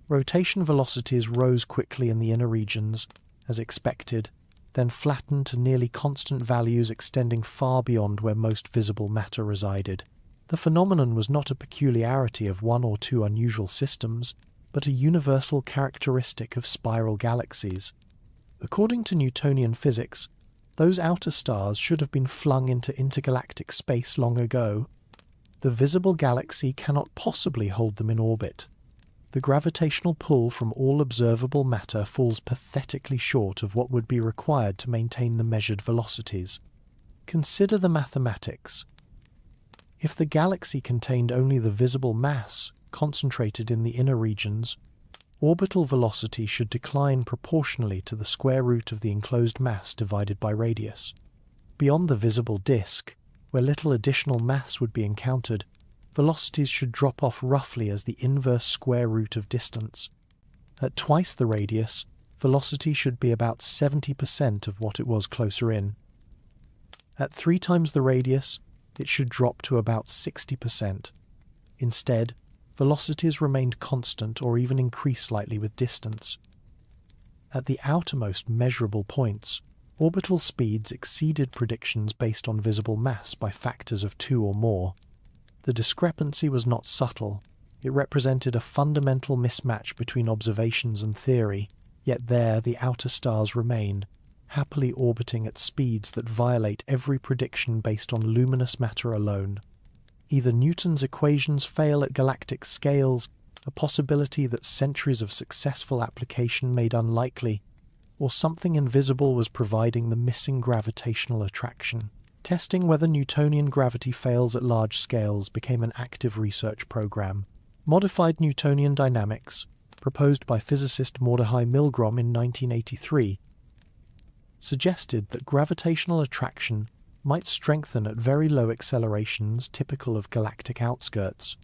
Rotation velocities rose quickly in the inner regions, as expected, then flattened to nearly constant values extending far beyond where most visible matter resided. The phenomenon was not a peculiarity of one or two unusual systems, but a universal characteristic of spiral galaxies. According to Newtonian physics, those outer stars should have been flung into intergalactic space long ago. The visible galaxy cannot possibly hold them in orbit. The gravitational pull from all observable matter falls pathetically short of what would be required to maintain the measured velocities. Consider the mathematics. If the galaxy contained only the visible mass, concentrated in the inner regions, orbital velocity should decline proportionally to the square root of the enclosed mass divided by radius. Beyond the visible disk, where little additional mass would be encountered, velocities should drop off roughly as the inverse square root of distance. At twice the radius, velocity should be about 70% of what it was closer in. At 3 times the radius, it should drop to about 60%. Instead, velocities remained constant or even increased slightly with distance. At the outermost measurable points, orbital speeds exceeded predictions based on visible mass by factors of 2 or more. The discrepancy was not subtle. It represented a fundamental mismatch between observations and theory, yet there the outer stars remain, happily orbiting at speeds that violate every prediction based on luminous matter alone. Either Newton's equations fail at galactic scales, a possibility that centuries of successful application made unlikely, or something invisible was providing the missing gravitational attraction. Testing whether Newtonian gravity fails at large scales became an active research program. Modified Newtonian dynamics, proposed by physicist Mordechai Milgrom in 1983, suggested that gravitational attraction might strengthen at very low accelerations typical of galactic outskirts.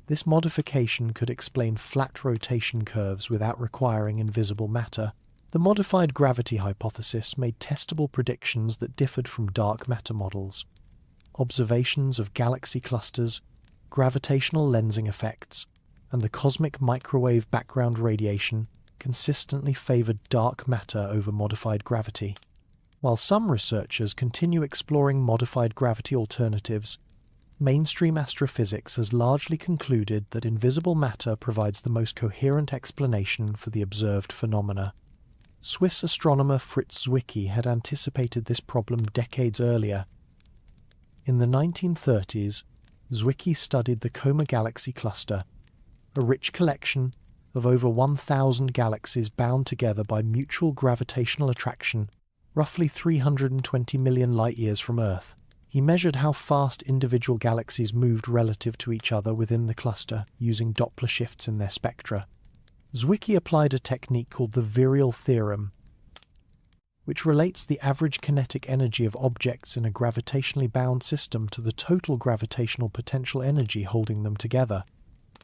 This modification could explain flat rotation curves without requiring invisible matter. The modified gravity hypothesis made testable predictions that differed from dark matter models. Observations of galaxy clusters, gravitational lensing effects, and the cosmic microwave background radiation consistently favored dark matter over modified gravity. While some researchers continue exploring modified gravity alternatives, mainstream astrophysics has largely concluded that invisible matter provides the most coherent explanation for the observed phenomena. Swiss astronomer Fritz Zwicky had anticipated this problem decades earlier. In the 1930s, Zwicky studied the Coma Galaxy Cluster, a rich collection of over 1,000 galaxies bound together by mutual gravitational attraction, roughly 320 million light-years from Earth. He measured how fast individual galaxies moved relative to each other within the cluster using Doppler shifts in their spectra. Zwicky applied a technique called the virial theorem, which relates the average kinetic energy of objects in a gravitationally bound system to the total gravitational potential energy holding them together.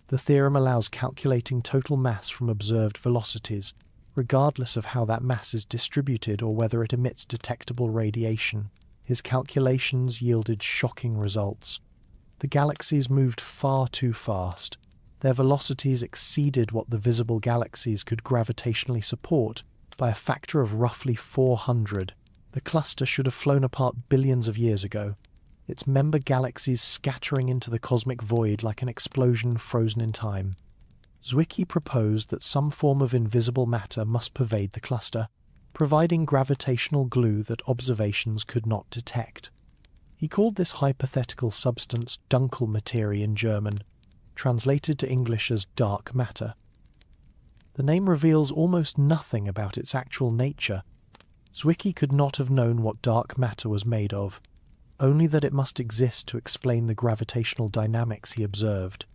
The theorem allows calculating total mass from observed velocities, regardless of how that mass is distributed or whether it emits detectable radiation. His calculations yielded shocking results. The galaxies moved far too fast. Their velocities exceeded what the visible galaxies could gravitationally support by a factor of roughly 400. The cluster should have flown apart billions of years ago, its member galaxies scattering into the cosmic void like an explosion frozen in time. Zwicky proposed that some form of invisible matter must pervade the cluster, providing gravitational glue that observations could not detect. He called this hypothetical substance Dunkelmaterie in German, translated to English as dark matter. The name reveals almost nothing about its actual nature. Zwicky could not have known what dark matter was made of, only that it must exist to explain the gravitational dynamics he observed.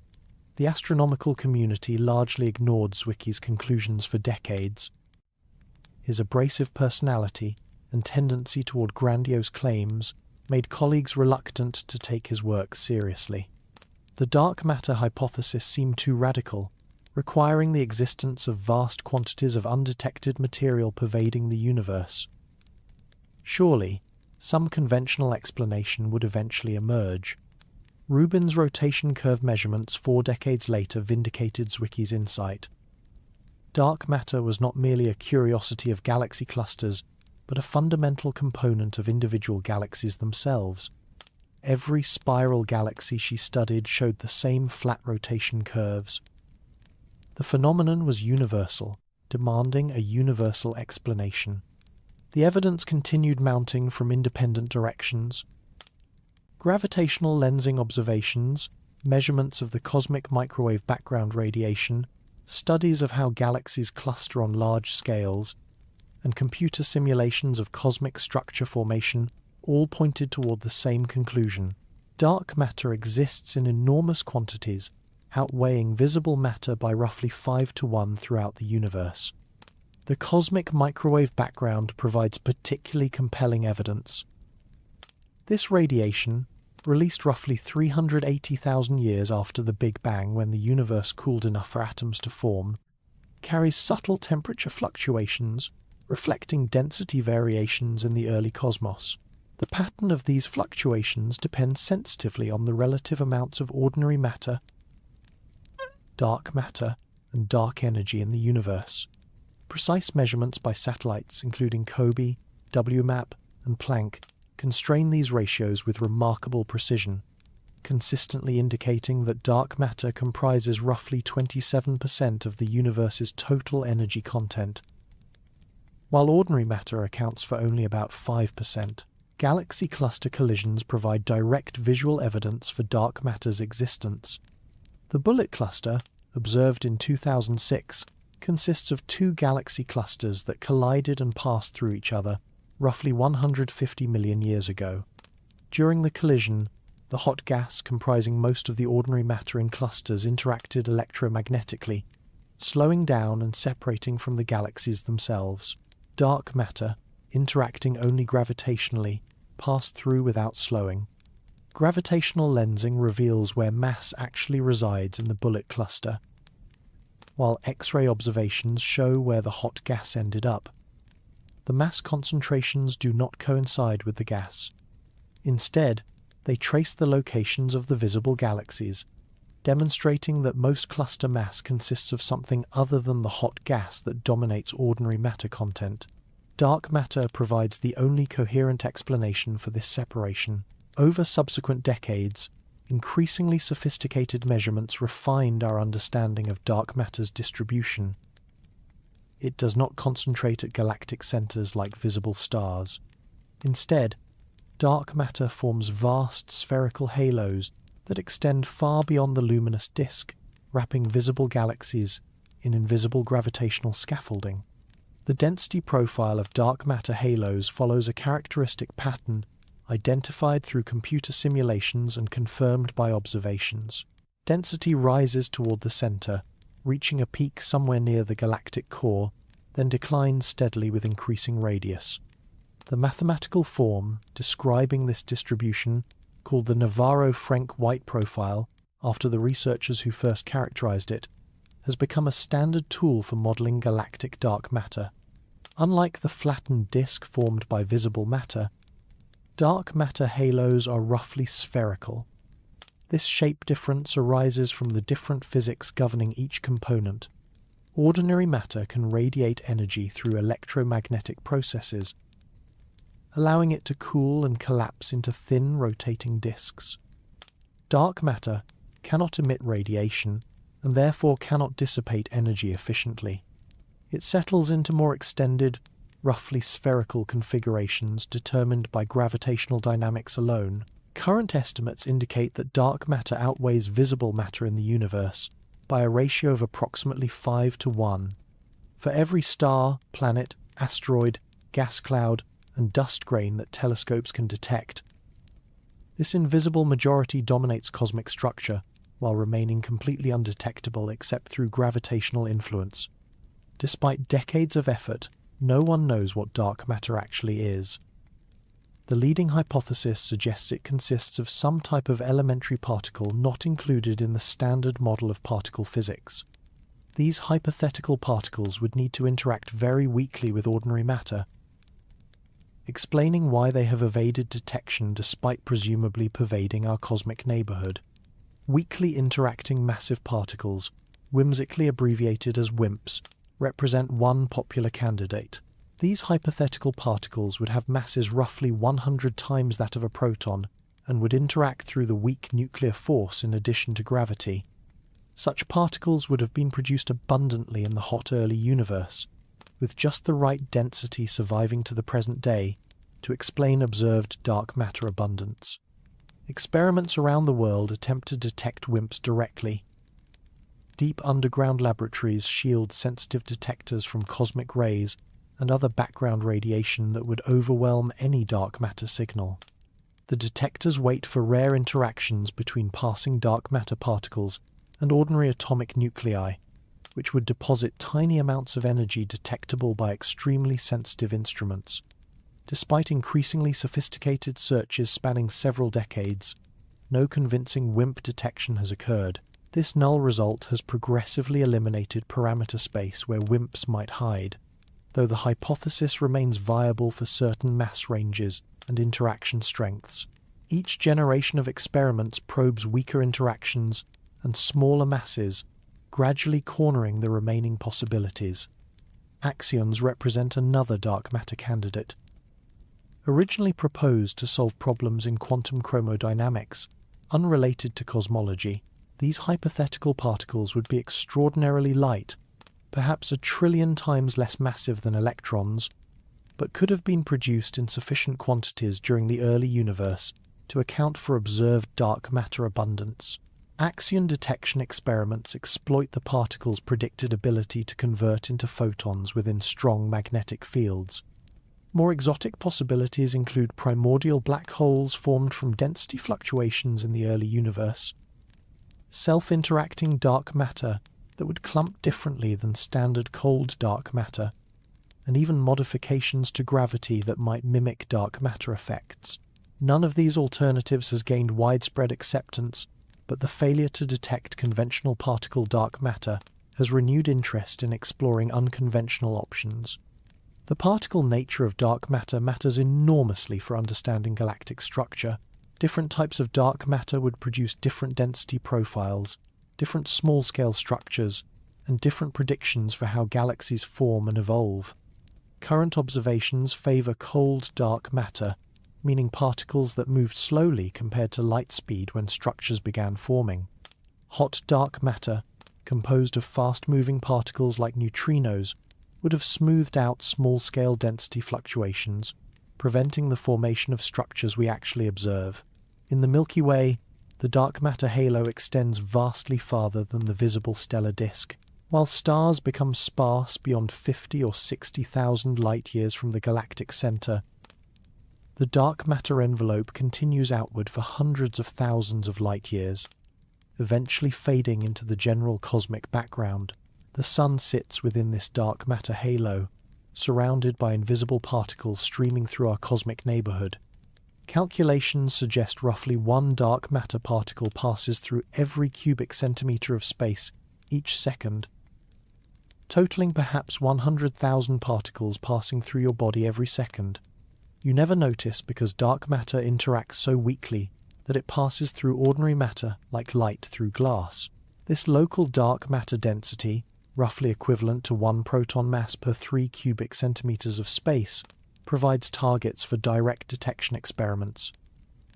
The astronomical community largely ignored Zwicky's conclusions for decades. His abrasive personality and tendency toward grandiose claims made colleagues reluctant to take his work seriously. The dark matter hypothesis seemed too radical, requiring the existence of vast quantities of undetected material pervading the universe. Surely, some conventional explanation would eventually emerge. Rubin's rotation curve measurements 4 decades later vindicated Zwicky's insight. Dark matter was not merely a curiosity of galaxy clusters, but a fundamental component of individual galaxies themselves. Every spiral galaxy she studied showed the same flat rotation curves. The phenomenon was universal, demanding a universal explanation. The evidence continued mounting from independent directions. Gravitational lensing observations, measurements of the cosmic microwave background radiation, studies of how galaxies cluster on large scales, and computer simulations of cosmic structure formation all pointed toward the same conclusion. Dark matter exists in enormous quantities, outweighing visible matter by roughly 5 to 1 throughout the universe. The cosmic microwave background provides particularly compelling evidence. This radiation, released roughly 380,000 years after the Big Bang when the universe cooled enough for atoms to form, carries subtle temperature fluctuations, reflecting density variations in the early cosmos. The pattern of these fluctuations depends sensitively on the relative amounts of ordinary matter, dark matter, and dark energy in the universe. Precise measurements by satellites, including COBE, WMAP, and Planck, constrain these ratios with remarkable precision, consistently indicating that dark matter comprises roughly 27% of the universe's total energy content, while ordinary matter accounts for only about 5%. Galaxy cluster collisions provide direct visual evidence for dark matter's existence. The Bullet cluster, observed in 2006, consists of two galaxy clusters that collided and passed through each other roughly 150 million years ago. During the collision, the hot gas comprising most of the ordinary matter in clusters interacted electromagnetically, slowing down and separating from the galaxies themselves. Dark matter, interacting only gravitationally, passed through without slowing. Gravitational lensing reveals where mass actually resides in the Bullet cluster, while X-ray observations show where the hot gas ended up. The mass concentrations do not coincide with the gas. Instead, they trace the locations of the visible galaxies, demonstrating that most cluster mass consists of something other than the hot gas that dominates ordinary matter content. Dark matter provides the only coherent explanation for this separation. Over subsequent decades, increasingly sophisticated measurements refined our understanding of dark matter's distribution. It does not concentrate at galactic centers like visible stars. Instead, dark matter forms vast spherical halos that extend far beyond the luminous disk, wrapping visible galaxies in invisible gravitational scaffolding. The density profile of dark matter halos follows a characteristic pattern identified through computer simulations and confirmed by observations. Density rises toward the center, reaching a peak somewhere near the galactic core, then declines steadily with increasing radius. The mathematical form describing this distribution, called the Navarro-Frenk-White profile, after the researchers who first characterized it, has become a standard tool for modeling galactic dark matter. Unlike the flattened disk formed by visible matter, dark matter halos are roughly spherical. This shape difference arises from the different physics governing each component. Ordinary matter can radiate energy through electromagnetic processes, allowing it to cool and collapse into thin rotating disks. Dark matter cannot emit radiation and therefore cannot dissipate energy efficiently. It settles into more extended, roughly spherical configurations determined by gravitational dynamics alone. Current estimates indicate that dark matter outweighs visible matter in the universe by a ratio of approximately 5:1. For every star, planet, asteroid, gas cloud, and dust grain that telescopes can detect, this invisible majority dominates cosmic structure while remaining completely undetectable except through gravitational influence. Despite decades of effort, no one knows what dark matter actually is. The leading hypothesis suggests it consists of some type of elementary particle not included in the standard model of particle physics. These hypothetical particles would need to interact very weakly with ordinary matter, explaining why they have evaded detection despite presumably pervading our cosmic neighborhood. Weakly interacting massive particles, whimsically abbreviated as WIMPs, represent one popular candidate. These hypothetical particles would have masses roughly 100 times that of a proton and would interact through the weak nuclear force in addition to gravity. Such particles would have been produced abundantly in the hot early universe, with just the right density surviving to the present day to explain observed dark matter abundance. Experiments around the world attempt to detect WIMPs directly. Deep underground laboratories shield sensitive detectors from cosmic rays and other background radiation that would overwhelm any dark matter signal. The detectors wait for rare interactions between passing dark matter particles and ordinary atomic nuclei, which would deposit tiny amounts of energy detectable by extremely sensitive instruments. Despite increasingly sophisticated searches spanning several decades, no convincing WIMP detection has occurred. This null result has progressively eliminated parameter space where WIMPs might hide, though the hypothesis remains viable for certain mass ranges and interaction strengths. Each generation of experiments probes weaker interactions and smaller masses, gradually cornering the remaining possibilities. Axions represent another dark matter candidate. Originally proposed to solve problems in quantum chromodynamics, unrelated to cosmology, these hypothetical particles would be extraordinarily light, perhaps 1 trillion times less massive than electrons, but could have been produced in sufficient quantities during the early universe to account for observed dark matter abundance. Axion detection experiments exploit the particle's predicted ability to convert into photons within strong magnetic fields. More exotic possibilities include primordial black holes formed from density fluctuations in the early universe, self-interacting dark matter that would clump differently than standard cold dark matter, and even modifications to gravity that might mimic dark matter effects. None of these alternatives has gained widespread acceptance, but the failure to detect conventional particle dark matter has renewed interest in exploring unconventional options. The particle nature of dark matter matters enormously for understanding galactic structure. Different types of dark matter would produce different density profiles, different small-scale structures, and different predictions for how galaxies form and evolve. Current observations favor cold dark matter, meaning particles that moved slowly compared to light speed when structures began forming. Hot dark matter, composed of fast-moving particles like neutrinos, would have smoothed out small-scale density fluctuations, preventing the formation of structures we actually observe. In the Milky Way, the dark matter halo extends vastly farther than the visible stellar disk. While stars become sparse beyond 50 or 60,000 light-years from the galactic center, the dark matter envelope continues outward for hundreds of thousands of light-years, eventually fading into the general cosmic background. The Sun sits within this dark matter halo, surrounded by invisible particles streaming through our cosmic neighborhood. Calculations suggest roughly 1 dark matter particle passes through every cubic centimeter of space each second, totaling perhaps 100,000 particles passing through your body every second. You never notice because dark matter interacts so weakly that it passes through ordinary matter like light through glass. This local dark matter density, roughly equivalent to 1 proton mass per 3 cubic centimeters of space, provides targets for direct detection experiments.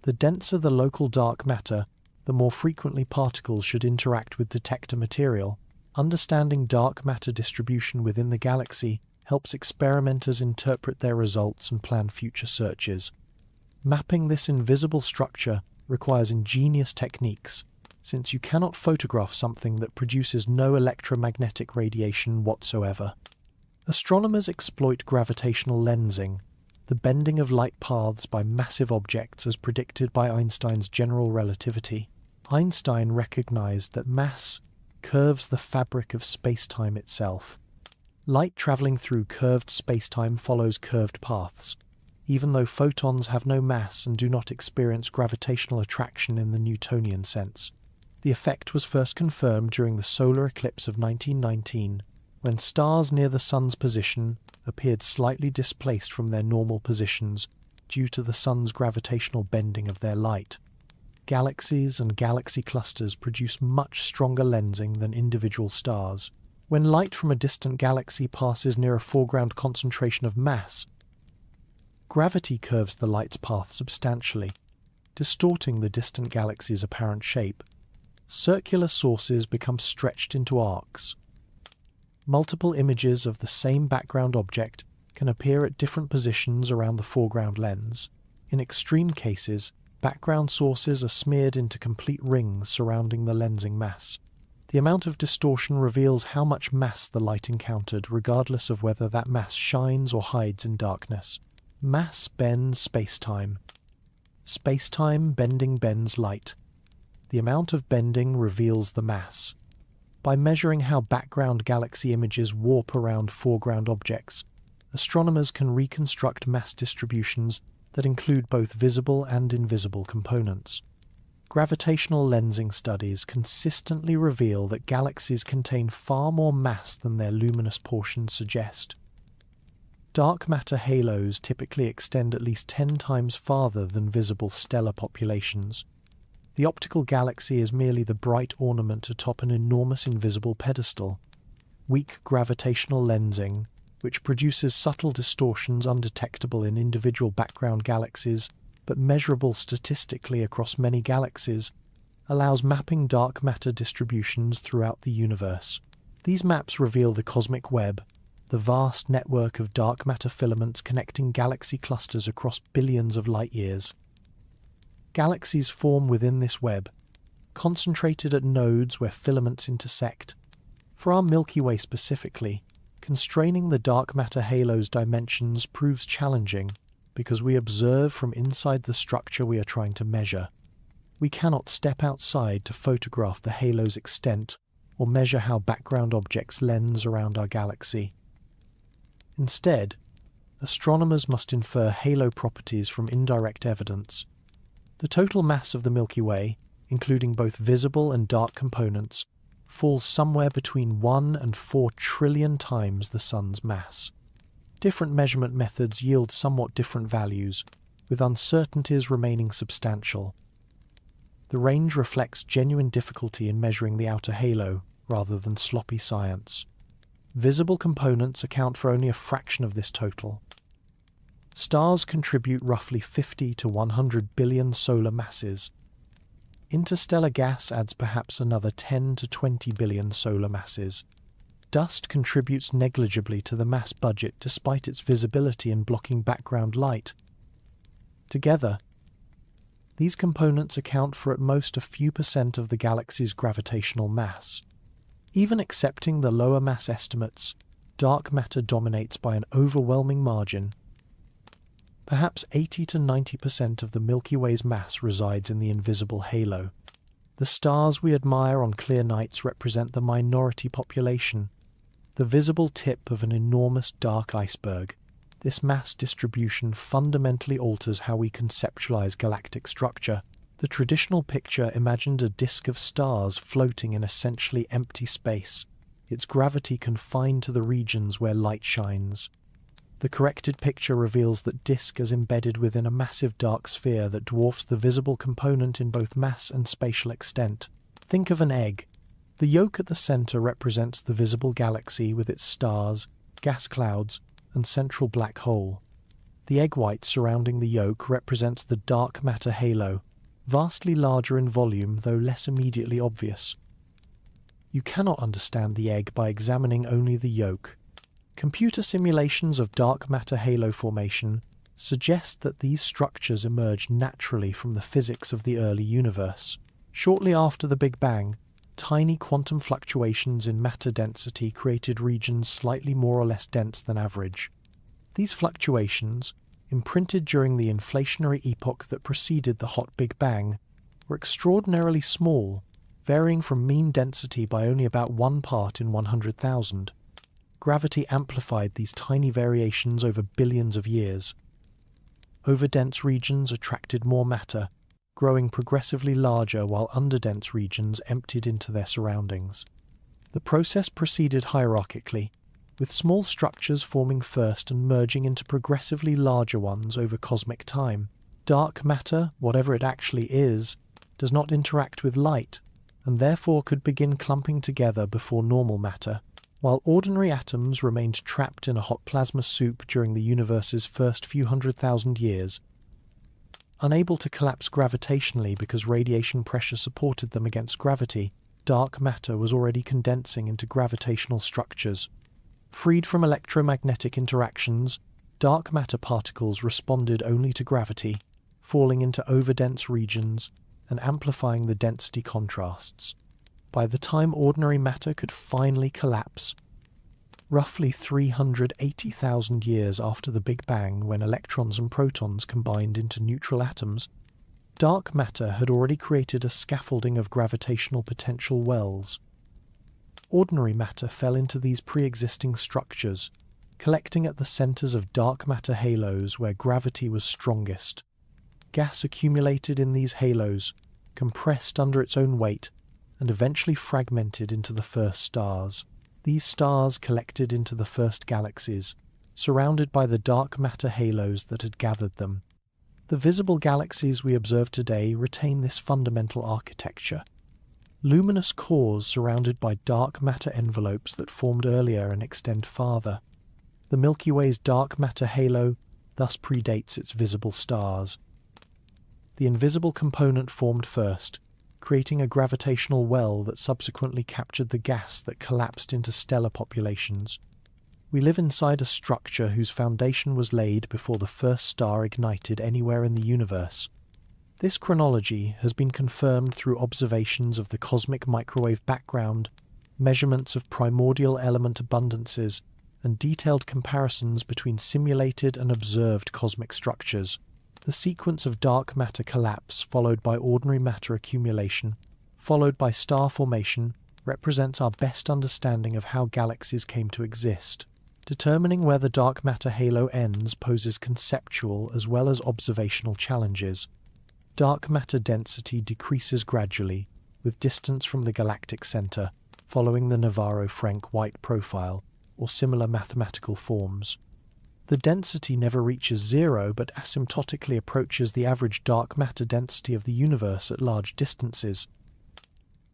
The denser the local dark matter, the more frequently particles should interact with detector material. Understanding dark matter distribution within the galaxy helps experimenters interpret their results and plan future searches. Mapping this invisible structure requires ingenious techniques, since you cannot photograph something that produces no electromagnetic radiation whatsoever. Astronomers exploit gravitational lensing, the bending of light paths by massive objects as predicted by Einstein's general relativity. Einstein recognized that mass curves the fabric of space-time itself. Light traveling through curved space-time follows curved paths, even though photons have no mass and do not experience gravitational attraction in the Newtonian sense. The effect was first confirmed during the solar eclipse of 1919, when stars near the Sun's position appeared slightly displaced from their normal positions due to the Sun's gravitational bending of their light. Galaxies and galaxy clusters produce much stronger lensing than individual stars. When light from a distant galaxy passes near a foreground concentration of mass, gravity curves the light's path substantially, distorting the distant galaxy's apparent shape. Circular sources become stretched into arcs. Multiple images of the same background object can appear at different positions around the foreground lens. In extreme cases, background sources are smeared into complete rings surrounding the lensing mass. The amount of distortion reveals how much mass the light encountered, regardless of whether that mass shines or hides in darkness. Mass bends space-time. Space-time bending bends light. The amount of bending reveals the mass. By measuring how background galaxy images warp around foreground objects, astronomers can reconstruct mass distributions that include both visible and invisible components. Gravitational lensing studies consistently reveal that galaxies contain far more mass than their luminous portions suggest. Dark matter halos typically extend at least 10 times farther than visible stellar populations. The optical galaxy is merely the bright ornament atop an enormous invisible pedestal. Weak gravitational lensing, which produces subtle distortions undetectable in individual background galaxies, but measurable statistically across many galaxies, allows mapping dark matter distributions throughout the universe. These maps reveal the cosmic web, the vast network of dark matter filaments connecting galaxy clusters across billions of light-years. Galaxies form within this web, concentrated at nodes where filaments intersect. For our Milky Way specifically, constraining the dark matter halo's dimensions proves challenging because we observe from inside the structure we are trying to measure. We cannot step outside to photograph the halo's extent or measure how background objects lens around our galaxy. Instead, astronomers must infer halo properties from indirect evidence. The total mass of the Milky Way, including both visible and dark components, falls somewhere between 1 and 4 trillion times the Sun's mass. Different measurement methods yield somewhat different values, with uncertainties remaining substantial. The range reflects genuine difficulty in measuring the outer halo, rather than sloppy science. Visible components account for only a fraction of this total. Stars contribute roughly 50 to 100 billion solar masses. Interstellar gas adds perhaps another 10 to 20 billion solar masses. Dust contributes negligibly to the mass budget despite its visibility in blocking background light. Together, these components account for at most a few percent of the galaxy's gravitational mass. Even accepting the lower mass estimates, dark matter dominates by an overwhelming margin. Perhaps 80 to 90% of the Milky Way's mass resides in the invisible halo. The stars we admire on clear nights represent the minority population, the visible tip of an enormous dark iceberg. This mass distribution fundamentally alters how we conceptualize galactic structure. The traditional picture imagined a disk of stars floating in essentially empty space, its gravity confined to the regions where light shines. The corrected picture reveals that disk is embedded within a massive dark sphere that dwarfs the visible component in both mass and spatial extent. Think of an egg. The yolk at the center represents the visible galaxy with its stars, gas clouds, and central black hole. The egg white surrounding the yolk represents the dark matter halo, vastly larger in volume though less immediately obvious. You cannot understand the egg by examining only the yolk. Computer simulations of dark matter halo formation suggest that these structures emerged naturally from the physics of the early universe. Shortly after the Big Bang, tiny quantum fluctuations in matter density created regions slightly more or less dense than average. These fluctuations, imprinted during the inflationary epoch that preceded the hot Big Bang, were extraordinarily small, varying from mean density by only about 1 part in 100,000. Gravity amplified these tiny variations over billions of years. Overdense regions attracted more matter, growing progressively larger while underdense regions emptied into their surroundings. The process proceeded hierarchically, with small structures forming first and merging into progressively larger ones over cosmic time. Dark matter, whatever it actually is, does not interact with light, and therefore could begin clumping together before normal matter, while ordinary atoms remained trapped in a hot plasma soup during the universe's first few 100,000 years. Unable to collapse gravitationally because radiation pressure supported them against gravity, dark matter was already condensing into gravitational structures. Freed from electromagnetic interactions, dark matter particles responded only to gravity, falling into overdense regions and amplifying the density contrasts. By the time ordinary matter could finally collapse, roughly 380,000 years after the Big Bang, when electrons and protons combined into neutral atoms, dark matter had already created a scaffolding of gravitational potential wells. Ordinary matter fell into these pre-existing structures, collecting at the centers of dark matter halos where gravity was strongest. Gas accumulated in these halos, compressed under its own weight, and eventually fragmented into the first stars. These stars collected into the first galaxies, surrounded by the dark matter halos that had gathered them. The visible galaxies we observe today retain this fundamental architecture. Luminous cores surrounded by dark matter envelopes that formed earlier and extend farther. The Milky Way's dark matter halo thus predates its visible stars. The invisible component formed first, creating a gravitational well that subsequently captured the gas that collapsed into stellar populations. We live inside a structure whose foundation was laid before the first star ignited anywhere in the universe. This chronology has been confirmed through observations of the cosmic microwave background, measurements of primordial element abundances, and detailed comparisons between simulated and observed cosmic structures. The sequence of dark matter collapse followed by ordinary matter accumulation, followed by star formation, represents our best understanding of how galaxies came to exist. Determining where the dark matter halo ends poses conceptual as well as observational challenges. Dark matter density decreases gradually, with distance from the galactic center, following the Navarro-Frank-White profile, or similar mathematical forms. The density never reaches zero, but asymptotically approaches the average dark matter density of the universe at large distances.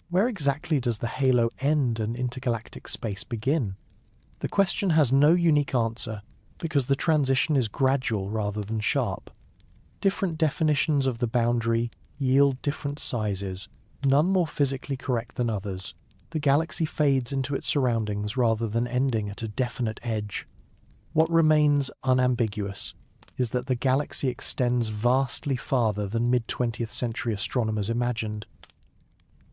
Where exactly does the halo end and intergalactic space begin? The question has no unique answer, because the transition is gradual rather than sharp. Different definitions of the boundary yield different sizes, none more physically correct than others. The galaxy fades into its surroundings rather than ending at a definite edge. What remains unambiguous is that the galaxy extends vastly farther than mid-20th century astronomers imagined.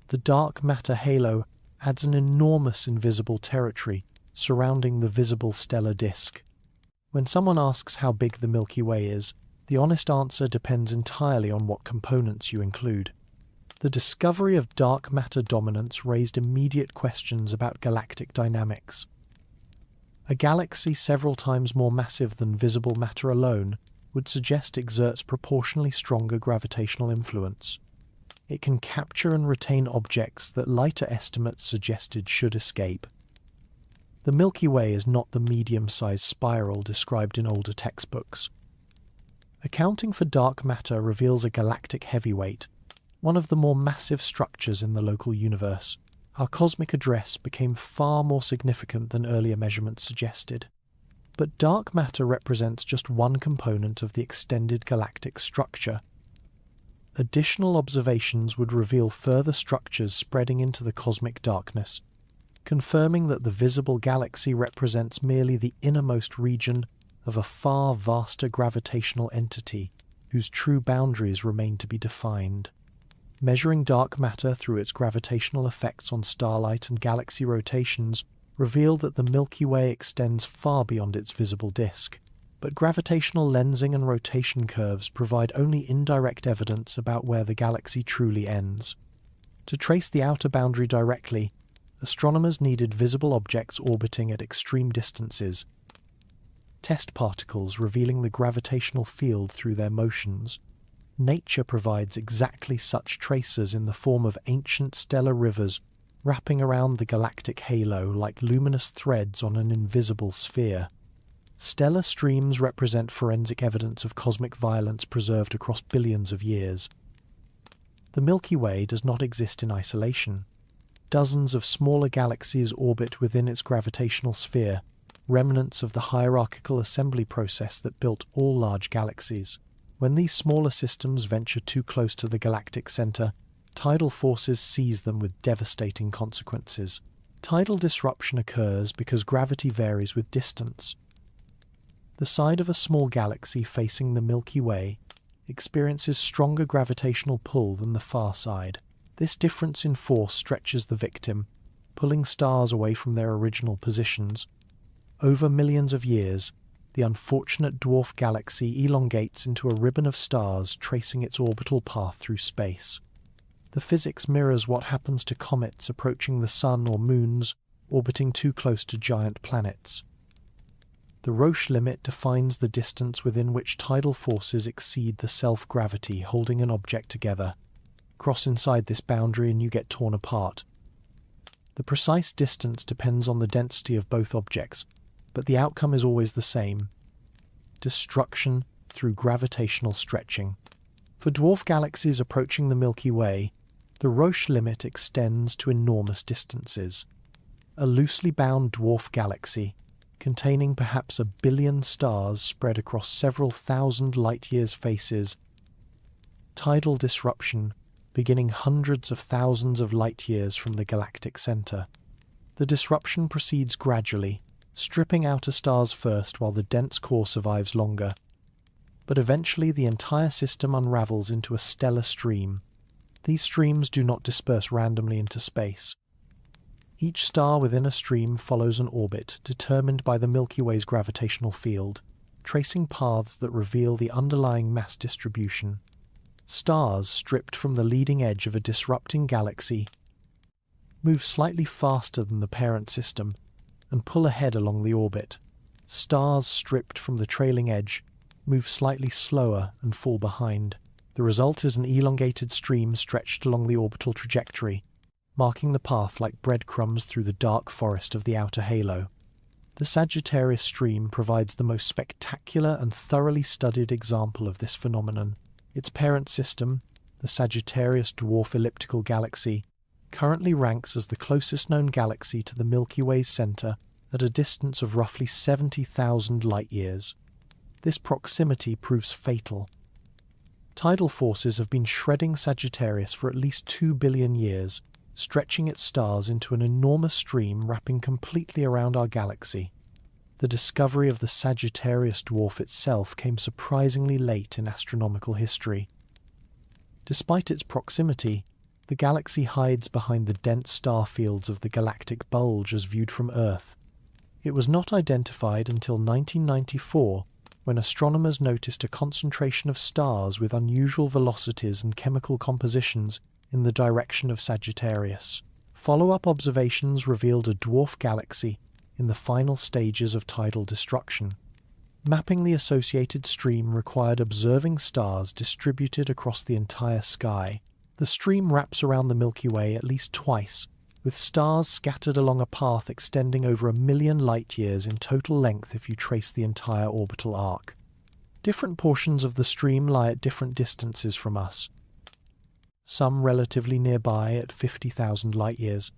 The dark matter halo adds an enormous invisible territory surrounding the visible stellar disk. When someone asks how big the Milky Way is, the honest answer depends entirely on what components you include. The discovery of dark matter dominance raised immediate questions about galactic dynamics. A galaxy several times more massive than visible matter alone would suggest exerts proportionally stronger gravitational influence. It can capture and retain objects that lighter estimates suggested should escape. The Milky Way is not the medium-sized spiral described in older textbooks. Accounting for dark matter reveals a galactic heavyweight, one of the more massive structures in the local universe. Our cosmic address became far more significant than earlier measurements suggested. But dark matter represents just one component of the extended galactic structure. Additional observations would reveal further structures spreading into the cosmic darkness, confirming that the visible galaxy represents merely the innermost region of a far vaster gravitational entity whose true boundaries remain to be defined. Measuring dark matter through its gravitational effects on starlight and galaxy rotations reveal that the Milky Way extends far beyond its visible disk. But gravitational lensing and rotation curves provide only indirect evidence about where the galaxy truly ends. To trace the outer boundary directly, astronomers needed visible objects orbiting at extreme distances, test particles revealing the gravitational field through their motions. Nature provides exactly such traces in the form of ancient stellar rivers wrapping around the galactic halo like luminous threads on an invisible sphere. Stellar streams represent forensic evidence of cosmic violence preserved across billions of years. The Milky Way does not exist in isolation. Dozens of smaller galaxies orbit within its gravitational sphere, remnants of the hierarchical assembly process that built all large galaxies. When these smaller systems venture too close to the galactic center, tidal forces seize them with devastating consequences. Tidal disruption occurs because gravity varies with distance. The side of a small galaxy facing the Milky Way experiences stronger gravitational pull than the far side. This difference in force stretches the victim, pulling stars away from their original positions. Over millions of years, the unfortunate dwarf galaxy elongates into a ribbon of stars tracing its orbital path through space. The physics mirrors what happens to comets approaching the Sun or moons orbiting too close to giant planets. The Roche limit defines the distance within which tidal forces exceed the self-gravity holding an object together. Cross inside this boundary and you get torn apart. The precise distance depends on the density of both objects, but the outcome is always the same: destruction through gravitational stretching. For dwarf galaxies approaching the Milky Way, the Roche limit extends to enormous distances. A loosely bound dwarf galaxy, containing perhaps 1 billion stars spread across several thousand light-years, faces tidal disruption beginning hundreds of thousands of light-years from the galactic center. The disruption proceeds gradually, stripping outer stars first while the dense core survives longer. But eventually the entire system unravels into a stellar stream. These streams do not disperse randomly into space. Each star within a stream follows an orbit determined by the Milky Way's gravitational field, tracing paths that reveal the underlying mass distribution. Stars stripped from the leading edge of a disrupting galaxy move slightly faster than the parent system and pull ahead along the orbit. Stars stripped from the trailing edge move slightly slower and fall behind. The result is an elongated stream stretched along the orbital trajectory, marking the path like breadcrumbs through the dark forest of the outer halo. The Sagittarius stream provides the most spectacular and thoroughly studied example of this phenomenon. Its parent system, the Sagittarius dwarf elliptical galaxy, currently ranks as the closest known galaxy to the Milky Way's center at a distance of roughly 70,000 light-years. This proximity proves fatal. Tidal forces have been shredding Sagittarius for at least 2 billion years, stretching its stars into an enormous stream wrapping completely around our galaxy. The discovery of the Sagittarius dwarf itself came surprisingly late in astronomical history. Despite its proximity, the galaxy hides behind the dense star fields of the galactic bulge as viewed from Earth. It was not identified until 1994, when astronomers noticed a concentration of stars with unusual velocities and chemical compositions in the direction of Sagittarius. Follow-up observations revealed a dwarf galaxy in the final stages of tidal destruction. Mapping the associated stream required observing stars distributed across the entire sky. The stream wraps around the Milky Way at least twice, with stars scattered along a path extending over 1 million light-years in total length if you trace the entire orbital arc. Different portions of the stream lie at different distances from us, some relatively nearby at 50,000 light-years,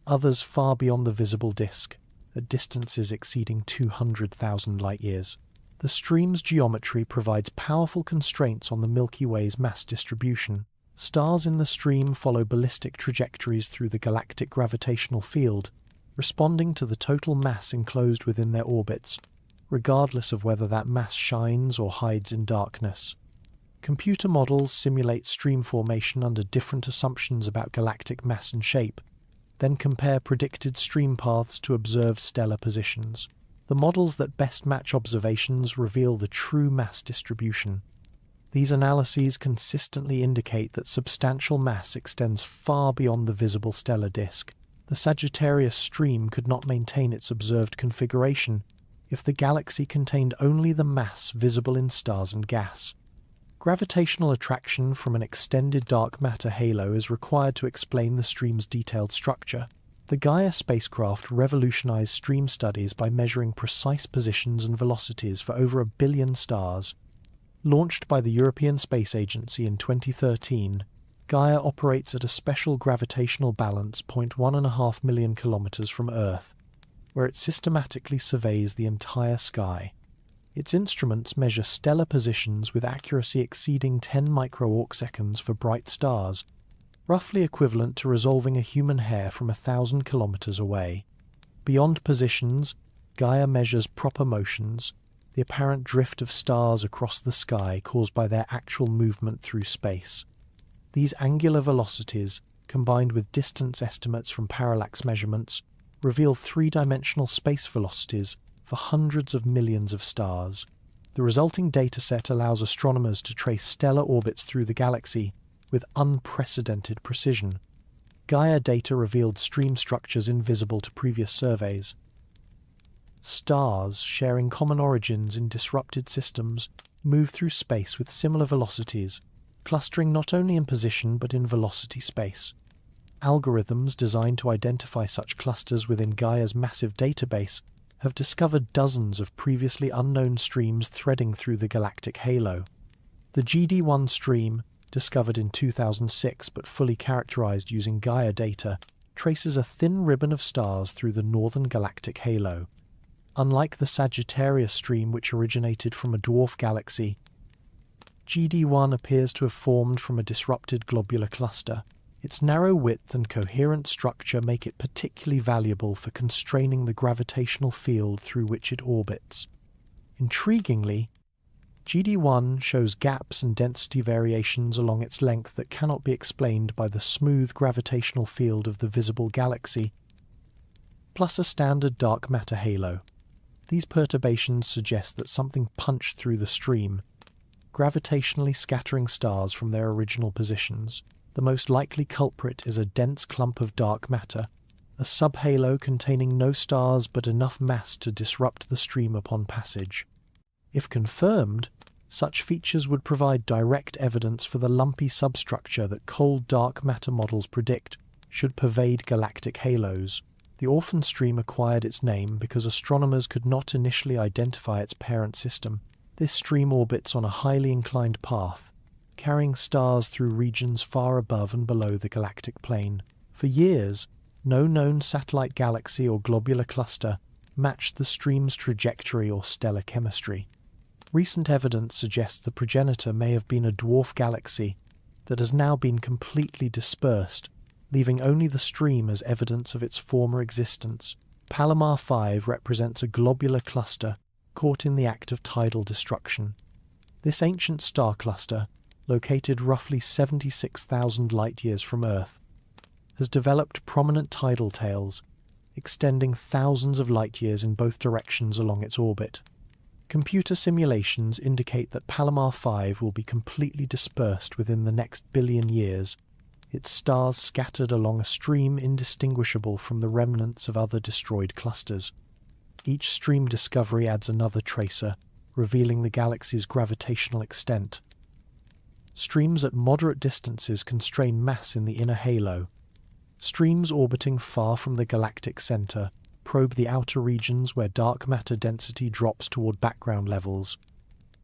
others far beyond the visible disk, at distances exceeding 200,000 light-years. The stream's geometry provides powerful constraints on the Milky Way's mass distribution. Stars in the stream follow ballistic trajectories through the galactic gravitational field, responding to the total mass enclosed within their orbits, regardless of whether that mass shines or hides in darkness. Computer models simulate stream formation under different assumptions about galactic mass and shape, then compare predicted stream paths to observed stellar positions. The models that best match observations reveal the true mass distribution. These analyses consistently indicate that substantial mass extends far beyond the visible stellar disk. The Sagittarius stream could not maintain its observed configuration if the galaxy contained only the mass visible in stars and gas. Gravitational attraction from an extended dark matter halo is required to explain the stream's detailed structure. The Gaia spacecraft revolutionized stream studies by measuring precise positions and velocities for over 1 billion stars. Launched by the European Space Agency in 2013, Gaia operates at a special gravitational balance 1.5 million kilometers from Earth, where it systematically surveys the entire sky. Its instruments measure stellar positions with accuracy exceeding 10 micro-arcseconds for bright stars, roughly equivalent to resolving a human hair from 1,000 kilometers away. Beyond positions, Gaia measures proper motions, the apparent drift of stars across the sky caused by their actual movement through space. These angular velocities, combined with distance estimates from parallax measurements, reveal three-dimensional space velocities for hundreds of millions of stars. The resulting dataset allows astronomers to trace stellar orbits through the galaxy with unprecedented precision. Gaia data revealed stream structures invisible to previous surveys. Stars, sharing common origins in disrupted systems, move through space with similar velocities, clustering not only in position but in velocity space. Algorithms designed to identify such clusters within Gaia's massive database have discovered dozens of previously unknown streams threading through the galactic halo. The GD1 stream, discovered in 2006 but fully characterized using Gaia data, traces a thin ribbon of stars through the northern galactic halo. Unlike the Sagittarius stream, which originated from a dwarf galaxy, GD1 appears to have formed from a disrupted globular cluster. Its narrow width and coherent structure make it particularly valuable for constraining the gravitational field through which it orbits. Intriguingly, GD1 shows gaps and density variations along its length that cannot be explained by the smooth gravitational field of the visible galaxy, plus a standard dark matter halo. These perturbations suggest that something punched through the stream, gravitationally scattering stars from their original positions. The most likely culprit is a dense clump of dark matter, a subhalo containing no stars but enough mass to disrupt the stream upon passage. If confirmed, such features would provide direct evidence for the lumpy substructure that cold dark matter models predict should pervade galactic halos. The orphan stream acquired its name because astronomers could not initially identify its parent system. This stream orbits on a highly inclined path, carrying stars through regions far above and below the galactic plane. For years, no known satellite galaxy or globular cluster matched the stream's trajectory or stellar chemistry. Recent evidence suggests the progenitor may have been a dwarf galaxy that has now been completely dispersed, leaving only the stream as evidence of its former existence. Palomar 5 represents a globular cluster caught in the act of tidal destruction. This ancient star cluster, located roughly 76,000 light-years from Earth, has developed prominent tidal tails, extending thousands of light-years in both directions along its orbit. Computer simulations indicate that Palomar 5 will be completely dispersed within the next billion years, its stars scattered along a stream indistinguishable from the remnants of other destroyed clusters. Each stream discovery adds another tracer, revealing the galaxy's gravitational extent. Streams at moderate distances constrain mass in the inner halo. Streams orbiting far from the galactic center probe the outer regions where dark matter density drops toward background levels.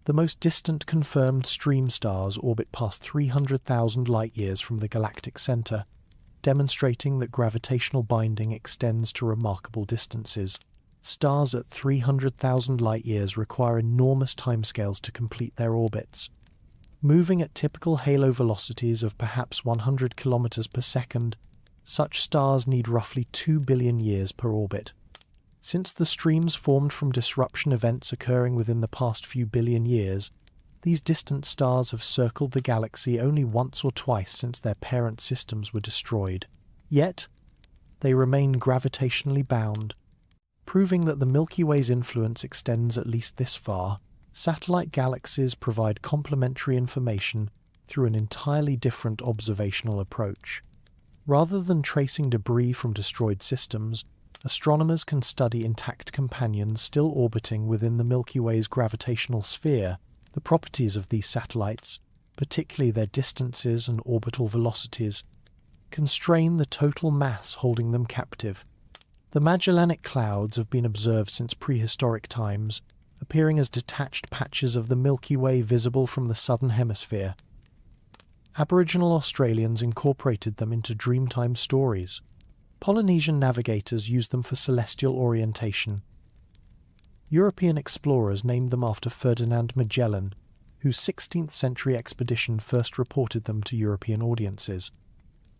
The most distant confirmed stream stars orbit past 300,000 light-years from the galactic center, demonstrating that gravitational binding extends to remarkable distances. Stars at 300,000 light-years require enormous timescales to complete their orbits. Moving at typical halo velocities of perhaps 100 kilometers per second, such stars need roughly 2 billion years per orbit. Since the streams formed from disruption events occurring within the past few billion years, these distant stars have circled the galaxy only once or twice since their parent systems were destroyed. Yet, they remain gravitationally bound, proving that the Milky Way's influence extends at least this far. Satellite galaxies provide complementary information through an entirely different observational approach. Rather than tracing debris from destroyed systems, astronomers can study intact companions still orbiting within the Milky Way's gravitational sphere. The properties of these satellites, particularly their distances and orbital velocities, constrain the total mass holding them captive. The Magellanic Clouds have been observed since prehistoric times, appearing as detached patches of the Milky Way visible from the southern hemisphere. Aboriginal Australians incorporated them into Dreamtime stories. Polynesian navigators used them for celestial orientation. European explorers named them after Ferdinand Magellan, whose 16th century expedition first reported them to European audiences.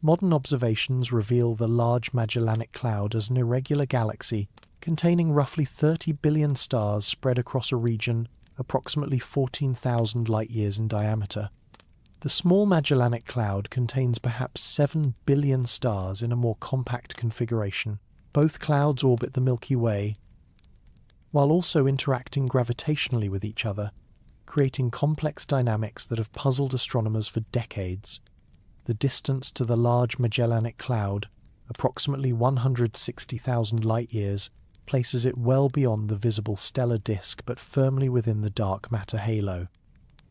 Modern observations reveal the Large Magellanic Cloud as an irregular galaxy containing roughly 30 billion stars spread across a region approximately 14,000 light-years in diameter. The Small Magellanic Cloud contains perhaps 7 billion stars in a more compact configuration. Both clouds orbit the Milky Way, while also interacting gravitationally with each other, creating complex dynamics that have puzzled astronomers for decades. The distance to the Large Magellanic Cloud, approximately 160,000 light-years, places it well beyond the visible stellar disk but firmly within the dark matter halo.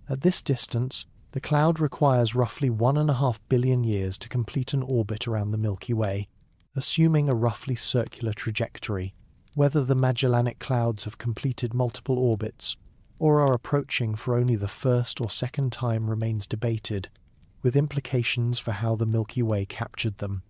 At this distance, The cloud requires roughly 1.5 billion years to complete an orbit around the Milky Way, assuming a roughly circular trajectory. Whether the Magellanic Clouds have completed multiple orbits or are approaching for only the first or second time remains debated, with implications for how the Milky Way captured them.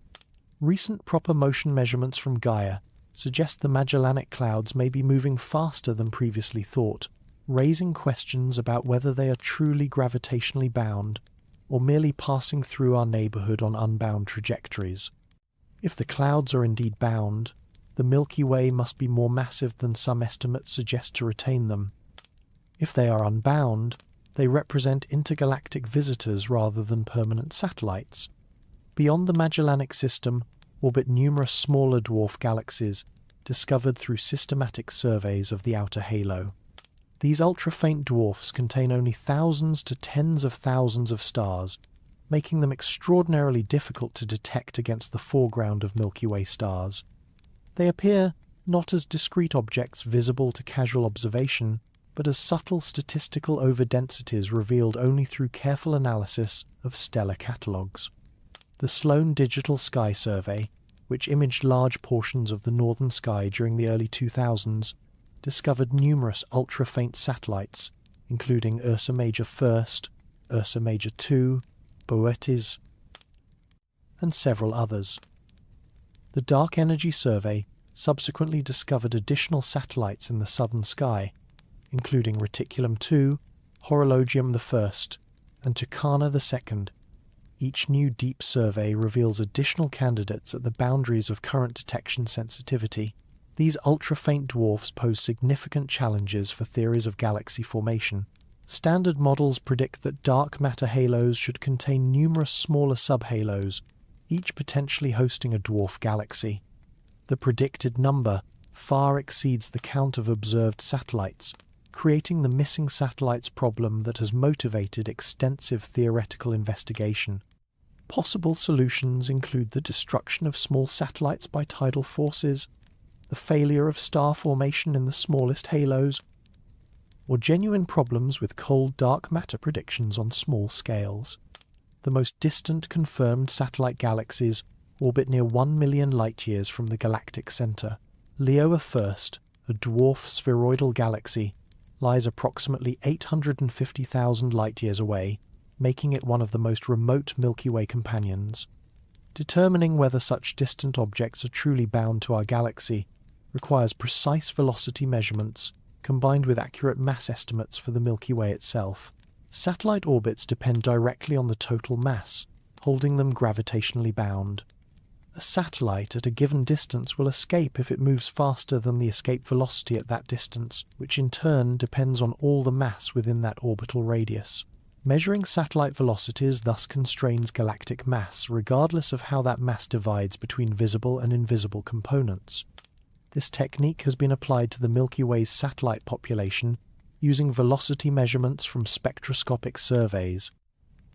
Recent proper motion measurements from Gaia suggest the Magellanic Clouds may be moving faster than previously thought, raising questions about whether they are truly gravitationally bound or merely passing through our neighbourhood on unbound trajectories. If the clouds are indeed bound, the Milky Way must be more massive than some estimates suggest to retain them. If they are unbound, they represent intergalactic visitors rather than permanent satellites. Beyond the Magellanic System orbit numerous smaller dwarf galaxies discovered through systematic surveys of the outer halo. These ultra-faint dwarfs contain only thousands to tens of thousands of stars, making them extraordinarily difficult to detect against the foreground of Milky Way stars. They appear not as discrete objects visible to casual observation, but as subtle statistical overdensities revealed only through careful analysis of stellar catalogues. The Sloan Digital Sky Survey, which imaged large portions of the northern sky during the early 2000s, discovered numerous ultra-faint satellites, including Ursa Major I, Ursa Major II, Boötes, and several others. The Dark Energy Survey subsequently discovered additional satellites in the southern sky, including Reticulum II, Horologium I, and Tucana II. Each new deep survey reveals additional candidates at the boundaries of current detection sensitivity. These ultra-faint dwarfs pose significant challenges for theories of galaxy formation. Standard models predict that dark matter halos should contain numerous smaller subhalos, each potentially hosting a dwarf galaxy. The predicted number far exceeds the count of observed satellites, creating the missing satellites problem that has motivated extensive theoretical investigation. Possible solutions include the destruction of small satellites by tidal forces, the failure of star formation in the smallest halos, or genuine problems with cold dark matter predictions on small scales. The most distant confirmed satellite galaxies orbit near 1 million light-years from the galactic centre. Leo I, a dwarf spheroidal galaxy, lies approximately 850,000 light-years away, making it one of the most remote Milky Way companions. Determining whether such distant objects are truly bound to our galaxy requires precise velocity measurements combined with accurate mass estimates for the Milky Way itself. Satellite orbits depend directly on the total mass, holding them gravitationally bound. A satellite at a given distance will escape if it moves faster than the escape velocity at that distance, which in turn depends on all the mass within that orbital radius. Measuring satellite velocities thus constrains galactic mass, regardless of how that mass divides between visible and invisible components. This technique has been applied to the Milky Way's satellite population using velocity measurements from spectroscopic surveys.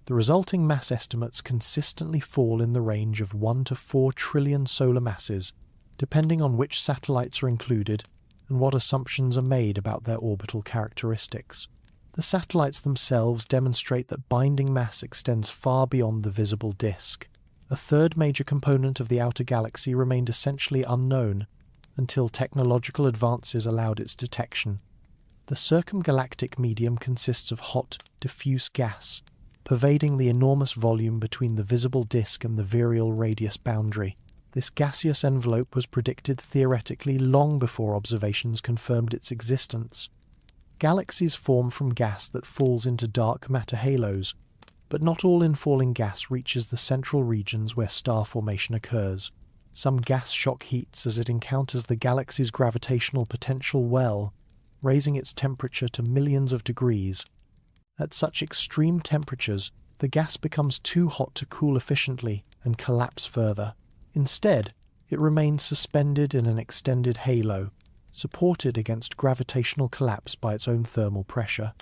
The resulting mass estimates consistently fall in the range of 1 to 4 trillion solar masses, depending on which satellites are included and what assumptions are made about their orbital characteristics. The satellites themselves demonstrate that binding mass extends far beyond the visible disk. A third major component of the outer galaxy remained essentially unknown until technological advances allowed its detection. The circumgalactic medium consists of hot, diffuse gas, pervading the enormous volume between the visible disk and the virial radius boundary. This gaseous envelope was predicted theoretically long before observations confirmed its existence. Galaxies form from gas that falls into dark matter halos, but not all infalling gas reaches the central regions where star formation occurs. Some gas shock heats as it encounters the galaxy's gravitational potential well, raising its temperature to millions of degrees. At such extreme temperatures, the gas becomes too hot to cool efficiently and collapse further. Instead, it remains suspended in an extended halo, supported against gravitational collapse by its own thermal pressure.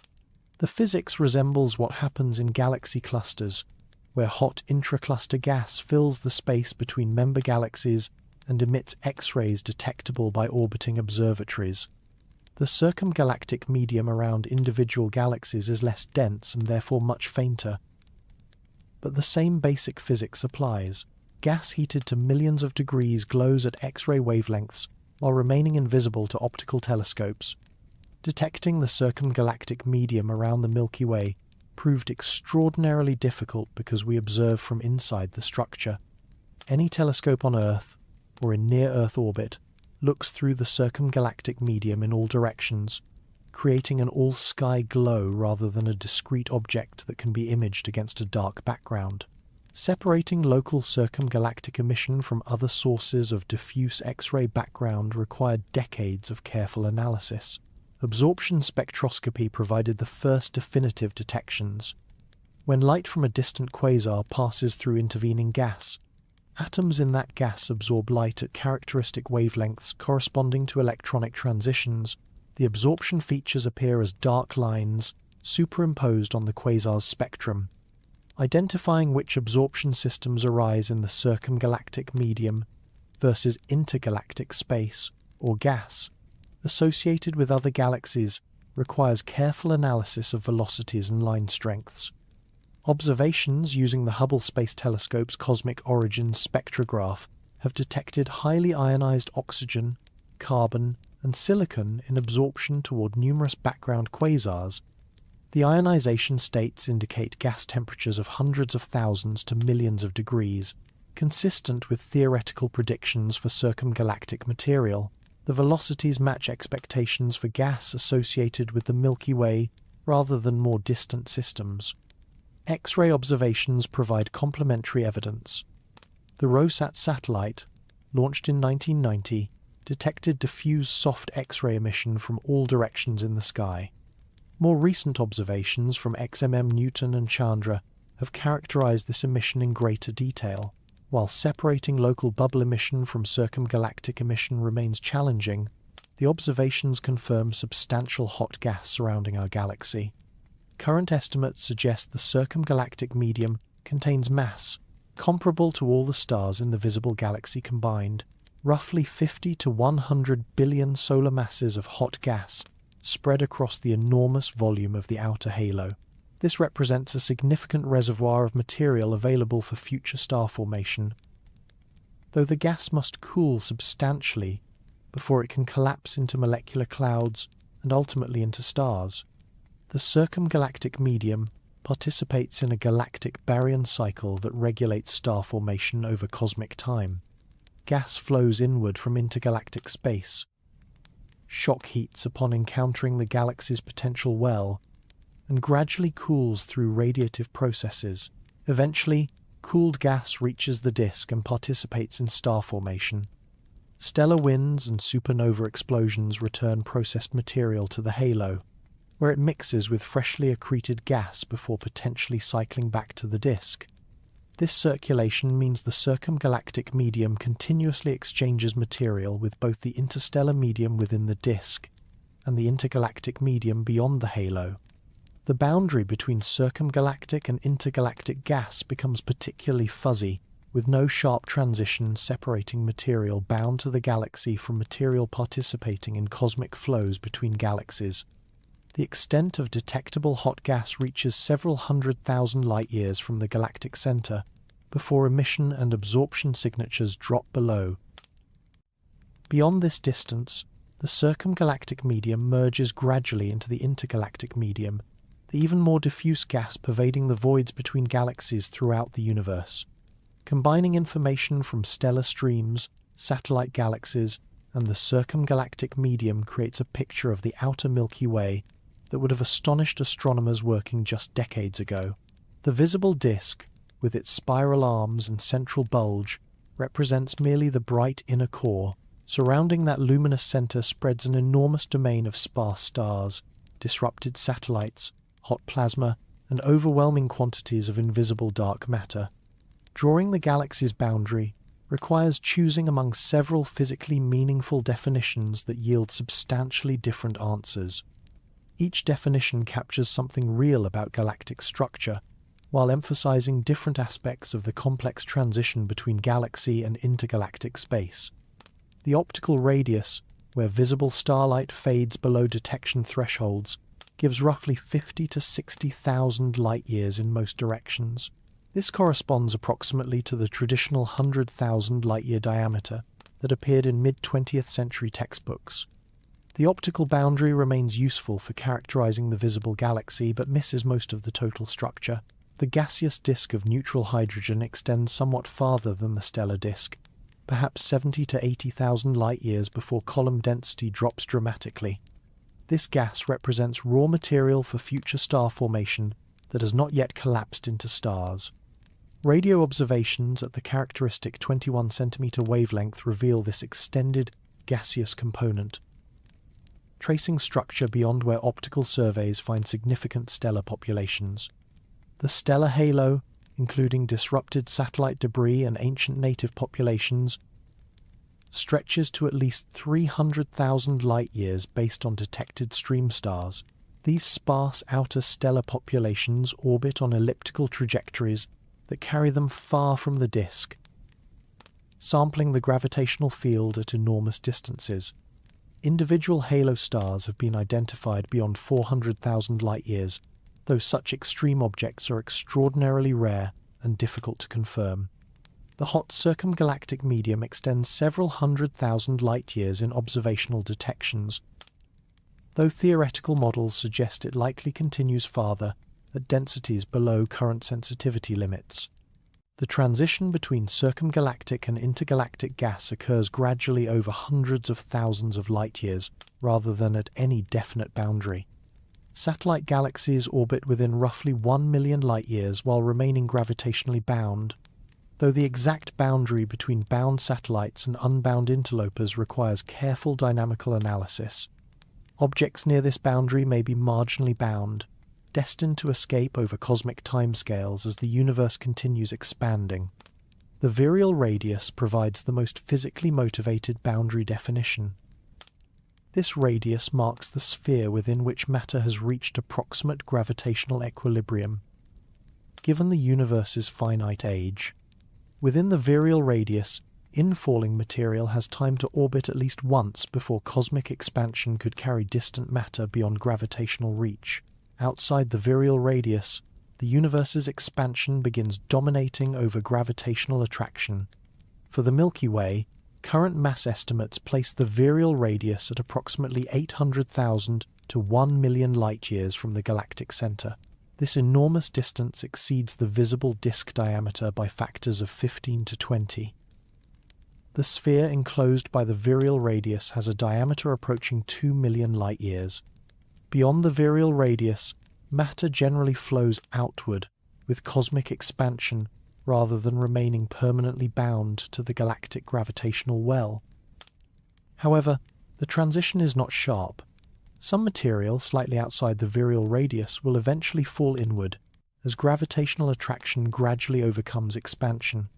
The physics resembles what happens in galaxy clusters, where hot intracluster gas fills the space between member galaxies and emits X-rays detectable by orbiting observatories. The circumgalactic medium around individual galaxies is less dense and therefore much fainter. But the same basic physics applies. Gas heated to millions of degrees glows at X-ray wavelengths while remaining invisible to optical telescopes. Detecting the circumgalactic medium around the Milky Way proved extraordinarily difficult because we observe from inside the structure. Any telescope on Earth, or in near-Earth orbit, looks through the circumgalactic medium in all directions, creating an all-sky glow rather than a discrete object that can be imaged against a dark background. Separating local circumgalactic emission from other sources of diffuse X-ray background required decades of careful analysis. Absorption spectroscopy provided the first definitive detections. When light from a distant quasar passes through intervening gas, atoms in that gas absorb light at characteristic wavelengths corresponding to electronic transitions. The absorption features appear as dark lines superimposed on the quasar's spectrum. Identifying which absorption systems arise in the circumgalactic medium versus intergalactic space, or gas, associated with other galaxies requires careful analysis of velocities and line strengths. Observations using the Hubble Space Telescope's Cosmic Origins spectrograph have detected highly ionized oxygen, carbon, and silicon in absorption toward numerous background quasars. The ionization states indicate gas temperatures of hundreds of thousands to millions of degrees, consistent with theoretical predictions for circumgalactic material. The velocities match expectations for gas associated with the Milky Way rather than more distant systems. X-ray observations provide complementary evidence. The ROSAT satellite, launched in 1990, detected diffuse soft X-ray emission from all directions in the sky. More recent observations from XMM Newton and Chandra have characterized this emission in greater detail. While separating local bubble emission from circumgalactic emission remains challenging, the observations confirm substantial hot gas surrounding our galaxy. Current estimates suggest the circumgalactic medium contains mass comparable to all the stars in the visible galaxy combined, roughly 50 to 100 billion solar masses of hot gas spread across the enormous volume of the outer halo. This represents a significant reservoir of material available for future star formation, though the gas must cool substantially before it can collapse into molecular clouds and ultimately into stars. The circumgalactic medium participates in a galactic baryon cycle that regulates star formation over cosmic time. Gas flows inward from intergalactic space, shock heats upon encountering the galaxy's potential well, and gradually cools through radiative processes. Eventually, cooled gas reaches the disk and participates in star formation. Stellar winds and supernova explosions return processed material to the halo, where it mixes with freshly accreted gas before potentially cycling back to the disk. This circulation means the circumgalactic medium continuously exchanges material with both the interstellar medium within the disk and the intergalactic medium beyond the halo. The boundary between circumgalactic and intergalactic gas becomes particularly fuzzy, with no sharp transition separating material bound to the galaxy from material participating in cosmic flows between galaxies. The extent of detectable hot gas reaches several 100,000 light-years from the galactic center, before emission and absorption signatures drop below. Beyond this distance, the circumgalactic medium merges gradually into the intergalactic medium, the even more diffuse gas pervading the voids between galaxies throughout the universe. Combining information from stellar streams, satellite galaxies, and the circumgalactic medium creates a picture of the outer Milky Way that would have astonished astronomers working just decades ago. The visible disk, with its spiral arms and central bulge, represents merely the bright inner core. Surrounding that luminous center spreads an enormous domain of sparse stars, disrupted satellites, hot plasma, and overwhelming quantities of invisible dark matter. Drawing the galaxy's boundary requires choosing among several physically meaningful definitions that yield substantially different answers. Each definition captures something real about galactic structure, while emphasizing different aspects of the complex transition between galaxy and intergalactic space. The optical radius, where visible starlight fades below detection thresholds, gives roughly 50 to 60,000 light-years in most directions. This corresponds approximately to the traditional 100,000 light-year diameter that appeared in mid-20th century textbooks. The optical boundary remains useful for characterizing the visible galaxy, but misses most of the total structure. The gaseous disk of neutral hydrogen extends somewhat farther than the stellar disk, perhaps 70 to 80,000 light-years before column density drops dramatically. This gas represents raw material for future star formation that has not yet collapsed into stars. Radio observations at the characteristic 21 centimeter wavelength reveal this extended gaseous component, tracing structure beyond where optical surveys find significant stellar populations. The stellar halo, including disrupted satellite debris and ancient native populations, stretches to at least 300,000 light-years based on detected stream stars. These sparse outer stellar populations orbit on elliptical trajectories that carry them far from the disk, sampling the gravitational field at enormous distances. Individual halo stars have been identified beyond 400,000 light-years, though such extreme objects are extraordinarily rare and difficult to confirm. The hot circumgalactic medium extends several 100,000 light-years in observational detections, though theoretical models suggest it likely continues farther at densities below current sensitivity limits. The transition between circumgalactic and intergalactic gas occurs gradually over hundreds of thousands of light-years, rather than at any definite boundary. Satellite galaxies orbit within roughly 1 million light-years while remaining gravitationally bound, though the exact boundary between bound satellites and unbound interlopers requires careful dynamical analysis. Objects near this boundary may be marginally bound, destined to escape over cosmic timescales as the universe continues expanding. The virial radius provides the most physically motivated boundary definition. This radius marks the sphere within which matter has reached approximate gravitational equilibrium. Given the universe's finite age, within the virial radius, infalling material has time to orbit at least once before cosmic expansion could carry distant matter beyond gravitational reach. Outside the virial radius, the universe's expansion begins dominating over gravitational attraction. For the Milky Way, current mass estimates place the virial radius at approximately 800,000 to 1 million light-years from the galactic center. This enormous distance exceeds the visible disk diameter by factors of 15 to 20. The sphere enclosed by the virial radius has a diameter approaching 2 million light-years. Beyond the virial radius, matter generally flows outward with cosmic expansion rather than remaining permanently bound to the galactic gravitational well. However, the transition is not sharp. Some material slightly outside the virial radius will eventually fall inward as gravitational attraction gradually overcomes expansion.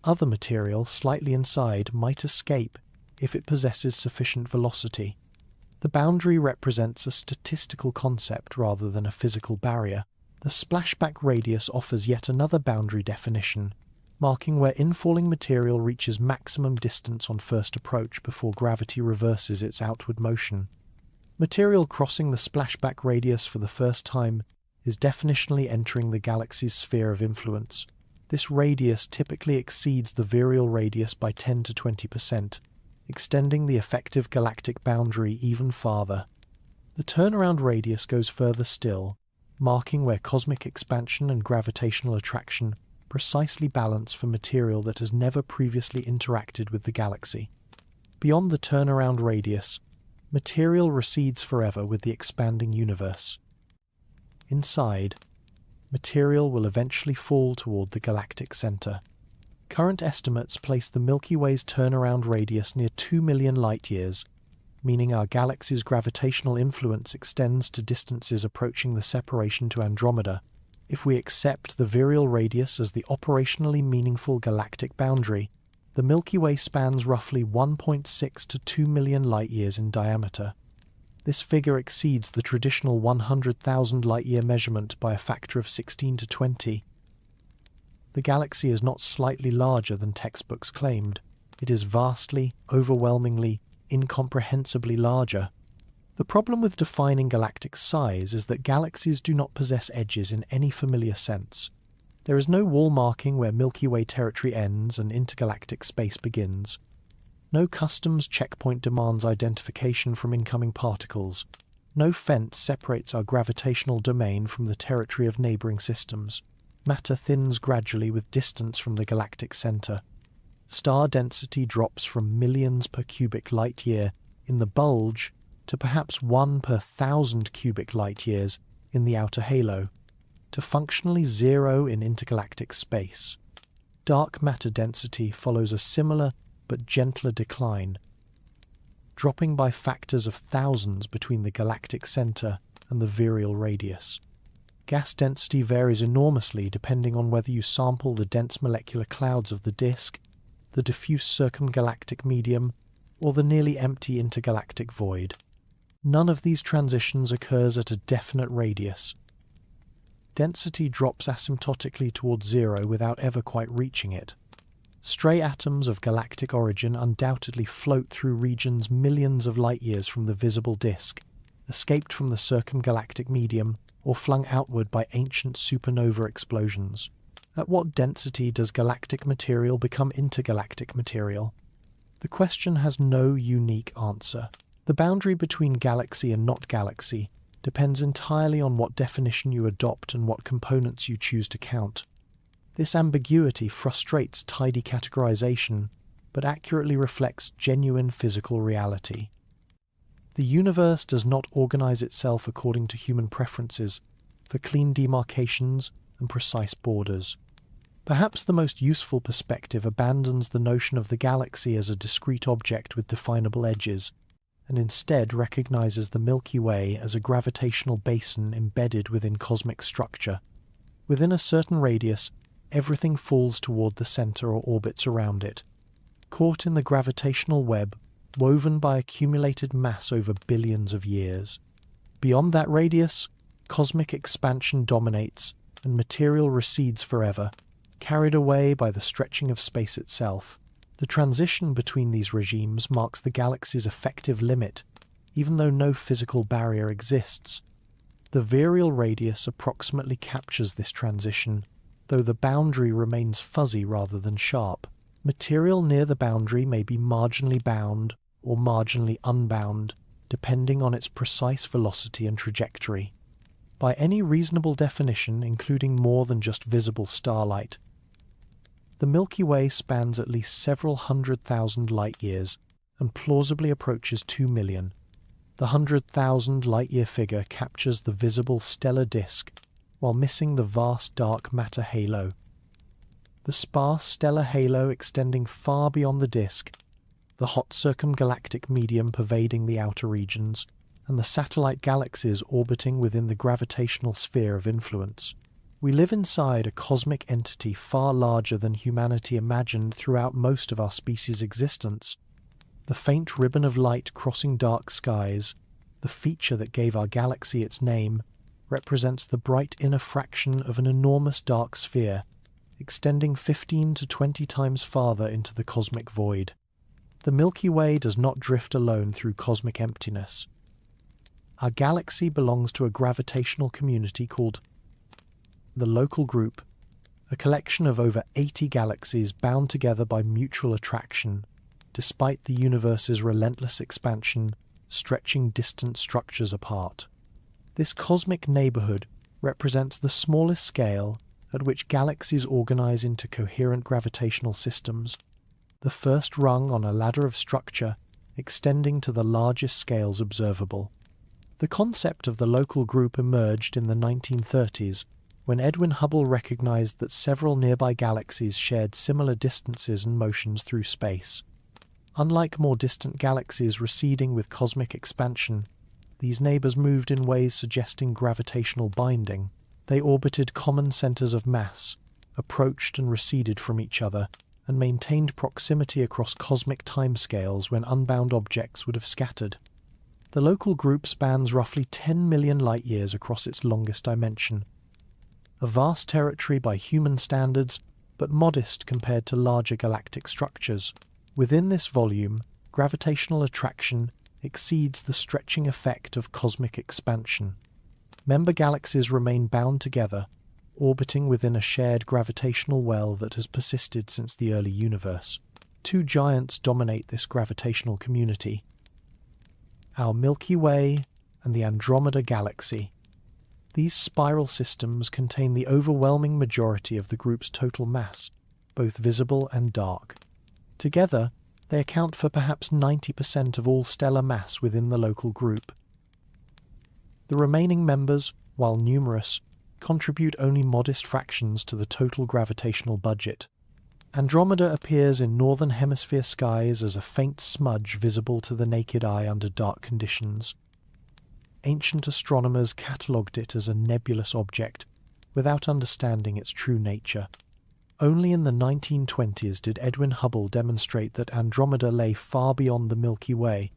Other material slightly inside might escape if it possesses sufficient velocity. The boundary represents a statistical concept rather than a physical barrier. The splashback radius offers yet another boundary definition, marking where infalling material reaches maximum distance on first approach before gravity reverses its outward motion. Material crossing the splashback radius for the first time is definitionally entering the galaxy's sphere of influence. This radius typically exceeds the virial radius by 10 to 20%, extending the effective galactic boundary even farther. The turnaround radius goes further still, marking where cosmic expansion and gravitational attraction precisely balance for material that has never previously interacted with the galaxy. Beyond the turnaround radius, material recedes forever with the expanding universe. Inside, material will eventually fall toward the galactic center. Current estimates place the Milky Way's turnaround radius near 2 million light-years, meaning our galaxy's gravitational influence extends to distances approaching the separation to Andromeda. If we accept the virial radius as the operationally meaningful galactic boundary, the Milky Way spans roughly 1.6 to 2 million light-years in diameter. This figure exceeds the traditional 100,000 light-year measurement by a factor of 16 to 20. The galaxy is not slightly larger than textbooks claimed. It is vastly, overwhelmingly, incomprehensibly larger. The problem with defining galactic size is that galaxies do not possess edges in any familiar sense. There is no wall marking where Milky Way territory ends and intergalactic space begins. No customs checkpoint demands identification from incoming particles. No fence separates our gravitational domain from the territory of neighboring systems. Matter thins gradually with distance from the galactic center. Star density drops from millions per cubic light year in the bulge to perhaps 1 per 1,000 cubic light years in the outer halo, to functionally zero in intergalactic space. Dark matter density follows a similar but gentler decline, dropping by factors of thousands between the galactic center and the virial radius. Gas density varies enormously depending on whether you sample the dense molecular clouds of the disk, the diffuse circumgalactic medium, or the nearly empty intergalactic void. None of these transitions occurs at a definite radius. Density drops asymptotically towards zero without ever quite reaching it. Stray atoms of galactic origin undoubtedly float through regions millions of light-years from the visible disk, escaped from the circumgalactic medium, or flung outward by ancient supernova explosions. At what density does galactic material become intergalactic material? The question has no unique answer. The boundary between galaxy and not galaxy depends entirely on what definition you adopt and what components you choose to count. This ambiguity frustrates tidy categorization, but accurately reflects genuine physical reality. The universe does not organize itself according to human preferences for clean demarcations and precise borders. Perhaps the most useful perspective abandons the notion of the galaxy as a discrete object with definable edges, and instead recognizes the Milky Way as a gravitational basin embedded within cosmic structure. Within a certain radius, everything falls toward the center or orbits around it, caught in the gravitational web woven by accumulated mass over billions of years. Beyond that radius, cosmic expansion dominates and material recedes forever, carried away by the stretching of space itself. The transition between these regimes marks the galaxy's effective limit, even though no physical barrier exists. The virial radius approximately captures this transition, though the boundary remains fuzzy rather than sharp. Material near the boundary may be marginally bound or marginally unbound, depending on its precise velocity and trajectory. By any reasonable definition, including more than just visible starlight, the Milky Way spans at least several 100,000 light-years and plausibly approaches 2 million. The 100,000 light-year figure captures the visible stellar disk while missing the vast dark matter halo. The sparse stellar halo extending far beyond the disk, the hot circumgalactic medium pervading the outer regions, and the satellite galaxies orbiting within the gravitational sphere of influence. We live inside a cosmic entity far larger than humanity imagined throughout most of our species' existence. The faint ribbon of light crossing dark skies, the feature that gave our galaxy its name, represents the bright inner fraction of an enormous dark sphere, extending 15 to 20 times farther into the cosmic void. The Milky Way does not drift alone through cosmic emptiness. Our galaxy belongs to a gravitational community called the Local Group, a collection of over 80 galaxies bound together by mutual attraction, despite the universe's relentless expansion, stretching distant structures apart. This cosmic neighborhood represents the smallest scale at which galaxies organize into coherent gravitational systems, the first rung on a ladder of structure extending to the largest scales observable. The concept of the local group emerged in the 1930s when Edwin Hubble recognized that several nearby galaxies shared similar distances and motions through space. Unlike more distant galaxies receding with cosmic expansion, these neighbors moved in ways suggesting gravitational binding. They orbited common centers of mass, approached and receded from each other, and maintained proximity across cosmic timescales when unbound objects would have scattered. The local group spans roughly 10 million light-years across its longest dimension, a vast territory by human standards, but modest compared to larger galactic structures. Within this volume, gravitational attraction exceeds the stretching effect of cosmic expansion. Member galaxies remain bound together, orbiting within a shared gravitational well that has persisted since the early universe. Two giants dominate this gravitational community: our Milky Way and the Andromeda Galaxy. These spiral systems contain the overwhelming majority of the group's total mass, both visible and dark. Together, they account for perhaps 90% of all stellar mass within the local group. The remaining members, while numerous, contribute only modest fractions to the total gravitational budget. Andromeda appears in northern hemisphere skies as a faint smudge visible to the naked eye under dark conditions. Ancient astronomers catalogued it as a nebulous object, without understanding its true nature. Only in the 1920s did Edwin Hubble demonstrate that Andromeda lay far beyond the Milky Way,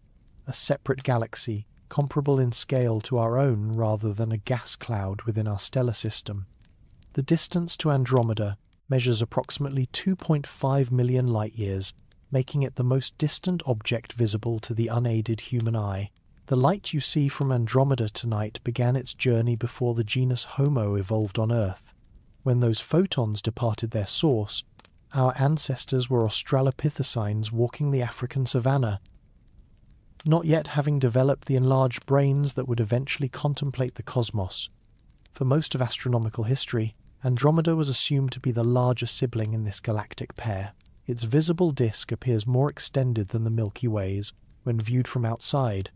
a separate galaxy comparable in scale to our own rather than a gas cloud within our stellar system. The distance to Andromeda measures approximately 2.5 million light-years, making it the most distant object visible to the unaided human eye. The light you see from Andromeda tonight began its journey before the genus Homo evolved on Earth. When those photons departed their source, our ancestors were Australopithecines walking the African savanna, not yet having developed the enlarged brains that would eventually contemplate the cosmos. For most of astronomical history, Andromeda was assumed to be the larger sibling in this galactic pair. Its visible disk appears more extended than the Milky Way's when viewed from outside,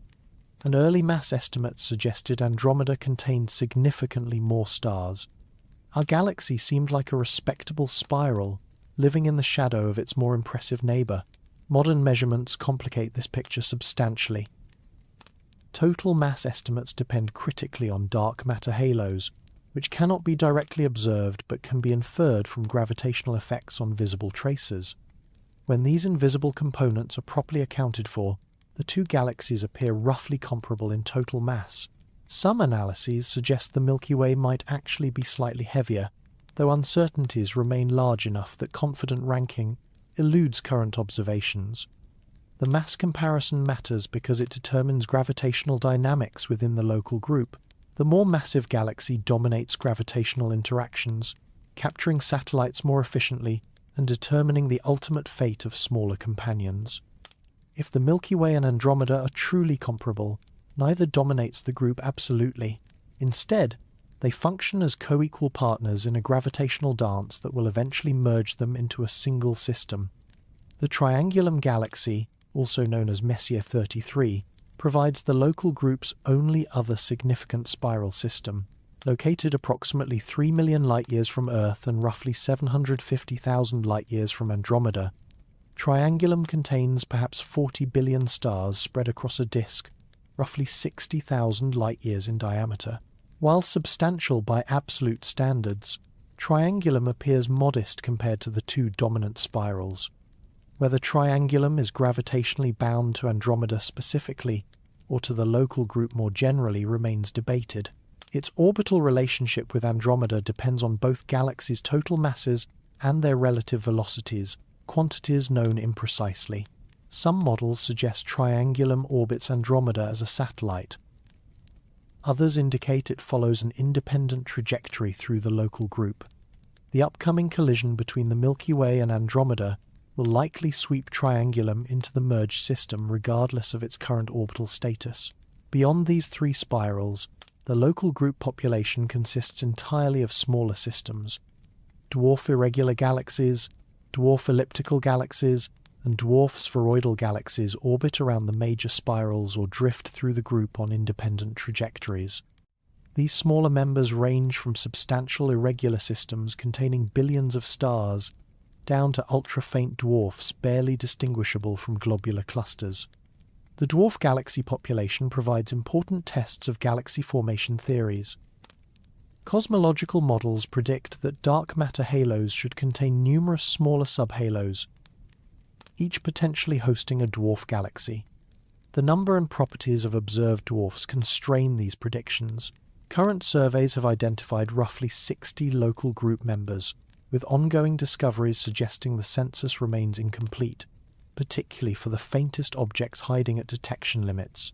and early mass estimates suggested Andromeda contained significantly more stars. Our galaxy seemed like a respectable spiral, living in the shadow of its more impressive neighbour. Modern measurements complicate this picture substantially. Total mass estimates depend critically on dark matter halos, which cannot be directly observed but can be inferred from gravitational effects on visible tracers. When these invisible components are properly accounted for, the two galaxies appear roughly comparable in total mass. Some analyses suggest the Milky Way might actually be slightly heavier, though uncertainties remain large enough that confident ranking eludes current observations. The mass comparison matters because it determines gravitational dynamics within the local group. The more massive galaxy dominates gravitational interactions, capturing satellites more efficiently and determining the ultimate fate of smaller companions. If the Milky Way and Andromeda are truly comparable, neither dominates the group absolutely. Instead, they function as co-equal partners in a gravitational dance that will eventually merge them into a single system. The Triangulum galaxy, also known as Messier 33, provides the local group's only other significant spiral system. Located approximately 3 million light-years from Earth and roughly 750,000 light-years from Andromeda, Triangulum contains perhaps 40 billion stars spread across a disk, roughly 60,000 light-years in diameter. While substantial by absolute standards, Triangulum appears modest compared to the two dominant spirals. Whether Triangulum is gravitationally bound to Andromeda specifically, or to the local group more generally, remains debated. Its orbital relationship with Andromeda depends on both galaxies' total masses and their relative velocities, quantities known imprecisely. Some models suggest Triangulum orbits Andromeda as a satellite. Others indicate it follows an independent trajectory through the local group. The upcoming collision between the Milky Way and Andromeda will likely sweep Triangulum into the merged system regardless of its current orbital status. Beyond these three spirals, the local group population consists entirely of smaller systems. Dwarf irregular galaxies, dwarf elliptical galaxies, and dwarf spheroidal galaxies orbit around the major spirals or drift through the group on independent trajectories. These smaller members range from substantial irregular systems containing billions of stars down to ultra-faint dwarfs barely distinguishable from globular clusters. The dwarf galaxy population provides important tests of galaxy formation theories. Cosmological models predict that dark matter halos should contain numerous smaller subhalos, each potentially hosting a dwarf galaxy. The number and properties of observed dwarfs constrain these predictions. Current surveys have identified roughly 60 local group members, with ongoing discoveries suggesting the census remains incomplete. particularly for the faintest objects hiding at detection limits.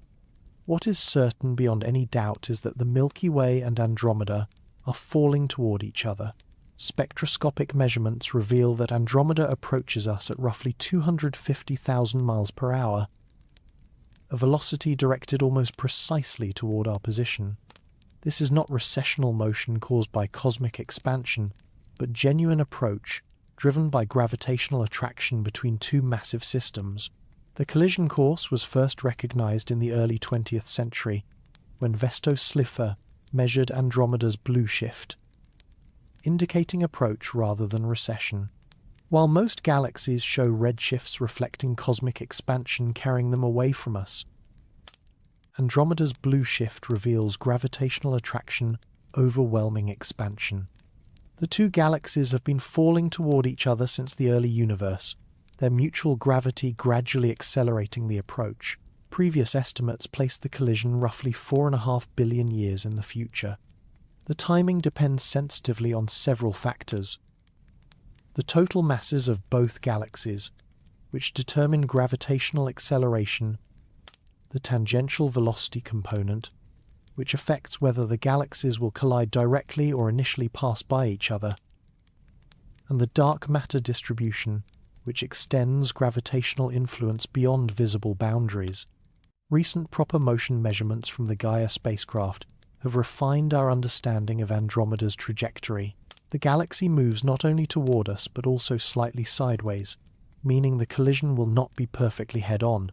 What is certain beyond any doubt is that the Milky Way and Andromeda are falling toward each other. Spectroscopic measurements reveal that Andromeda approaches us at roughly 250,000 miles per hour, a velocity directed almost precisely toward our position. This is not recessional motion caused by cosmic expansion, but genuine approach driven by gravitational attraction between two massive systems. The collision course was first recognized in the early 20th century, when vastUsing measured Andromeda's blue shift, indicating approach rather than recession. While most galaxies show redshifts reflecting cosmic expansion carrying them away from us, Andromeda's blue shift reveals gravitational attraction overwhelming expansion. The two galaxies have been falling toward each other since the early universe, their mutual gravity gradually accelerating the approach. Previous estimates placed the collision roughly 4.5 billion years in the future. The timing depends sensitively on several factors. The total masses of both galaxies, which determine gravitational acceleration, the tangential velocity component, which affects whether the galaxies will collide directly or initially pass by each other, and the dark matter distribution, which extends gravitational influence beyond visible boundaries. Recent proper motion measurements from the Gaia spacecraft have refined our understanding of Andromeda's trajectory. The galaxy moves not only toward us but also slightly sideways, meaning the collision will not be perfectly head-on.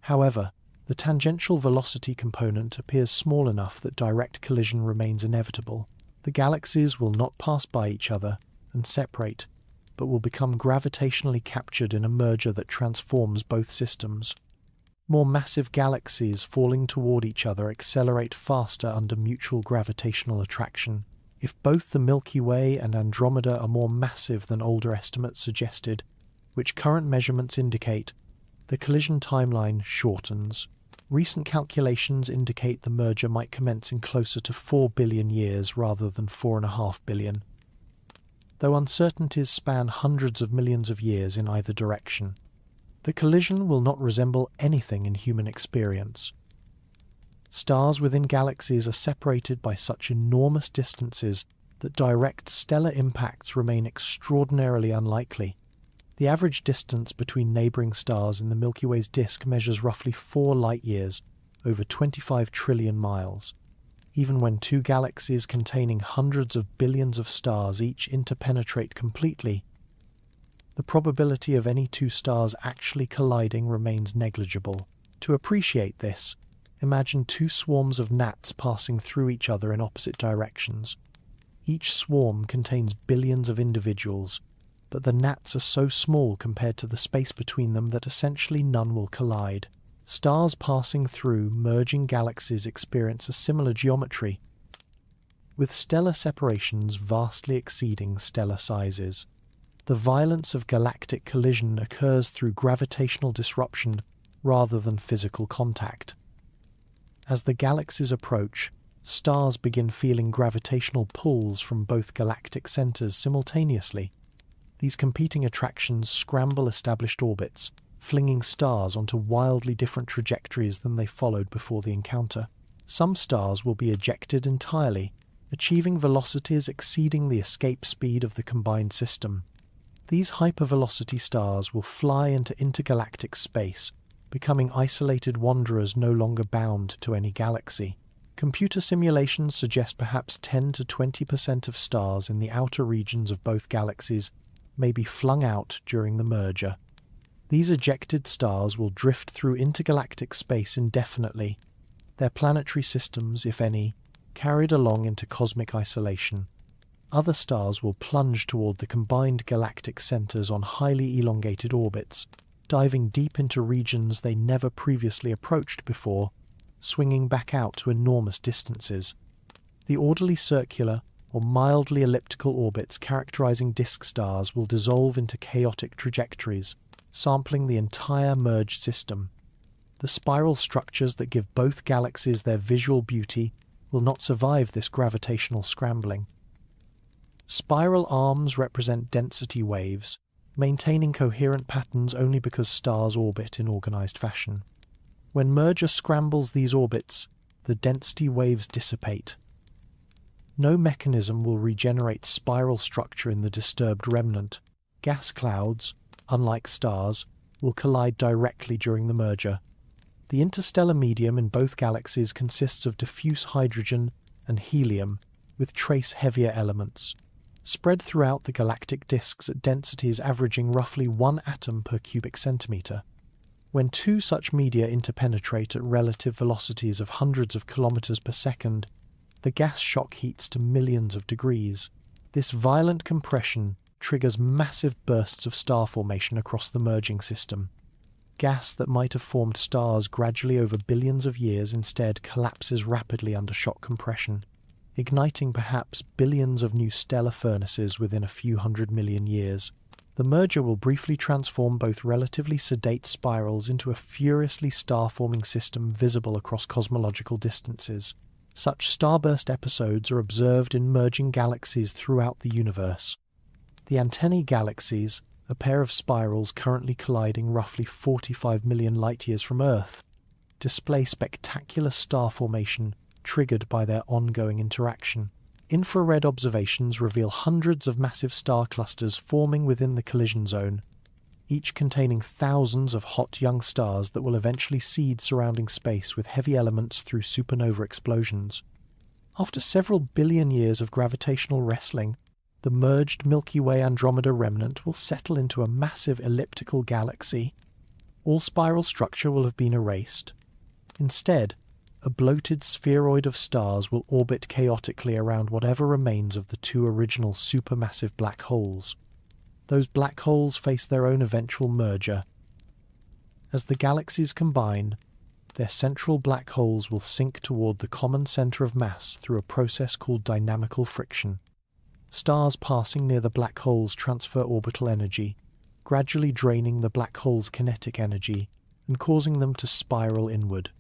However, the tangential velocity component appears small enough that direct collision remains inevitable. The galaxies will not pass by each other and separate, but will become gravitationally captured in a merger that transforms both systems. More massive galaxies falling toward each other accelerate faster under mutual gravitational attraction. If both the Milky Way and Andromeda are more massive than older estimates suggested, which current measurements indicate, the collision timeline shortens. Recent calculations indicate the merger might commence in closer to 4 billion years rather than 4.5 billion. Though uncertainties span hundreds of millions of years in either direction, the collision will not resemble anything in human experience. Stars within galaxies are separated by such enormous distances that direct stellar impacts remain extraordinarily unlikely. The average distance between neighboring stars in the Milky Way's disk measures roughly 4 light-years, over 25 trillion miles. Even when two galaxies containing hundreds of billions of stars each interpenetrate completely, the probability of any two stars actually colliding remains negligible. To appreciate this, imagine two swarms of gnats passing through each other in opposite directions. Each swarm contains billions of individuals, but the gnats are so small compared to the space between them that essentially none will collide. Stars passing through merging galaxies experience a similar geometry, with stellar separations vastly exceeding stellar sizes. The violence of galactic collision occurs through gravitational disruption rather than physical contact. As the galaxies approach, stars begin feeling gravitational pulls from both galactic centers simultaneously. These competing attractions scramble established orbits, flinging stars onto wildly different trajectories than they followed before the encounter. Some stars will be ejected entirely, achieving velocities exceeding the escape speed of the combined system. These hypervelocity stars will fly into intergalactic space, becoming isolated wanderers no longer bound to any galaxy. Computer simulations suggest perhaps 10 to 20% of stars in the outer regions of both galaxies may be flung out during the merger. These ejected stars will drift through intergalactic space indefinitely, their planetary systems, if any, carried along into cosmic isolation. Other stars will plunge toward the combined galactic centers on highly elongated orbits, diving deep into regions they never previously approached before, swinging back out to enormous distances. The orderly circular or mildly elliptical orbits characterizing disk stars will dissolve into chaotic trajectories, sampling the entire merged system. The spiral structures that give both galaxies their visual beauty will not survive this gravitational scrambling. Spiral arms represent density waves, maintaining coherent patterns only because stars orbit in organized fashion. When merger scrambles these orbits, the density waves dissipate. No mechanism will regenerate spiral structure in the disturbed remnant. Gas clouds, unlike stars, will collide directly during the merger. The interstellar medium in both galaxies consists of diffuse hydrogen and helium with trace heavier elements, spread throughout the galactic disks at densities averaging roughly 1 atom per cubic centimeter. When two such media interpenetrate at relative velocities of hundreds of kilometers per second, the gas shock heats to millions of degrees. This violent compression triggers massive bursts of star formation across the merging system. Gas that might have formed stars gradually over billions of years instead collapses rapidly under shock compression, igniting perhaps billions of new stellar furnaces within a few 100 million years. The merger will briefly transform both relatively sedate spirals into a furiously star-forming system visible across cosmological distances. Such starburst episodes are observed in merging galaxies throughout the universe. The Antennae galaxies, a pair of spirals currently colliding roughly 45 million light-years from Earth, display spectacular star formation triggered by their ongoing interaction. Infrared observations reveal hundreds of massive star clusters forming within the collision zone, each containing thousands of hot young stars that will eventually seed surrounding space with heavy elements through supernova explosions. After several billion years of gravitational wrestling, the merged Milky Way Andromeda remnant will settle into a massive elliptical galaxy. All spiral structure will have been erased. Instead, a bloated spheroid of stars will orbit chaotically around whatever remains of the two original supermassive black holes. Those black holes face their own eventual merger. As the galaxies combine, their central black holes will sink toward the common center of mass through a process called dynamical friction. Stars passing near the black holes transfer orbital energy, gradually draining the black hole's kinetic energy and causing them to spiral inward.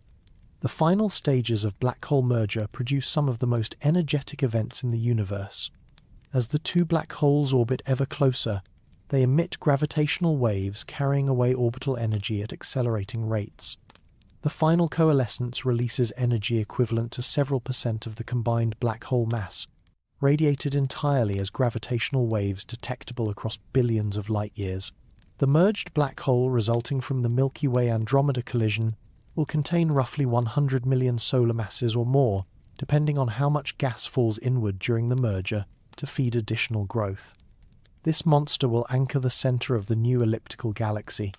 The final stages of black hole merger produce some of the most energetic events in the universe. As the two black holes orbit ever closer, they emit gravitational waves carrying away orbital energy at accelerating rates. The final coalescence releases energy equivalent to several percent of the combined black hole mass, radiated entirely as gravitational waves detectable across billions of light-years. The merged black hole resulting from the Milky Way Andromeda collision will contain roughly 100 million solar masses or more, depending on how much gas falls inward during the merger to feed additional growth. This monster will anchor the center of the new elliptical galaxy,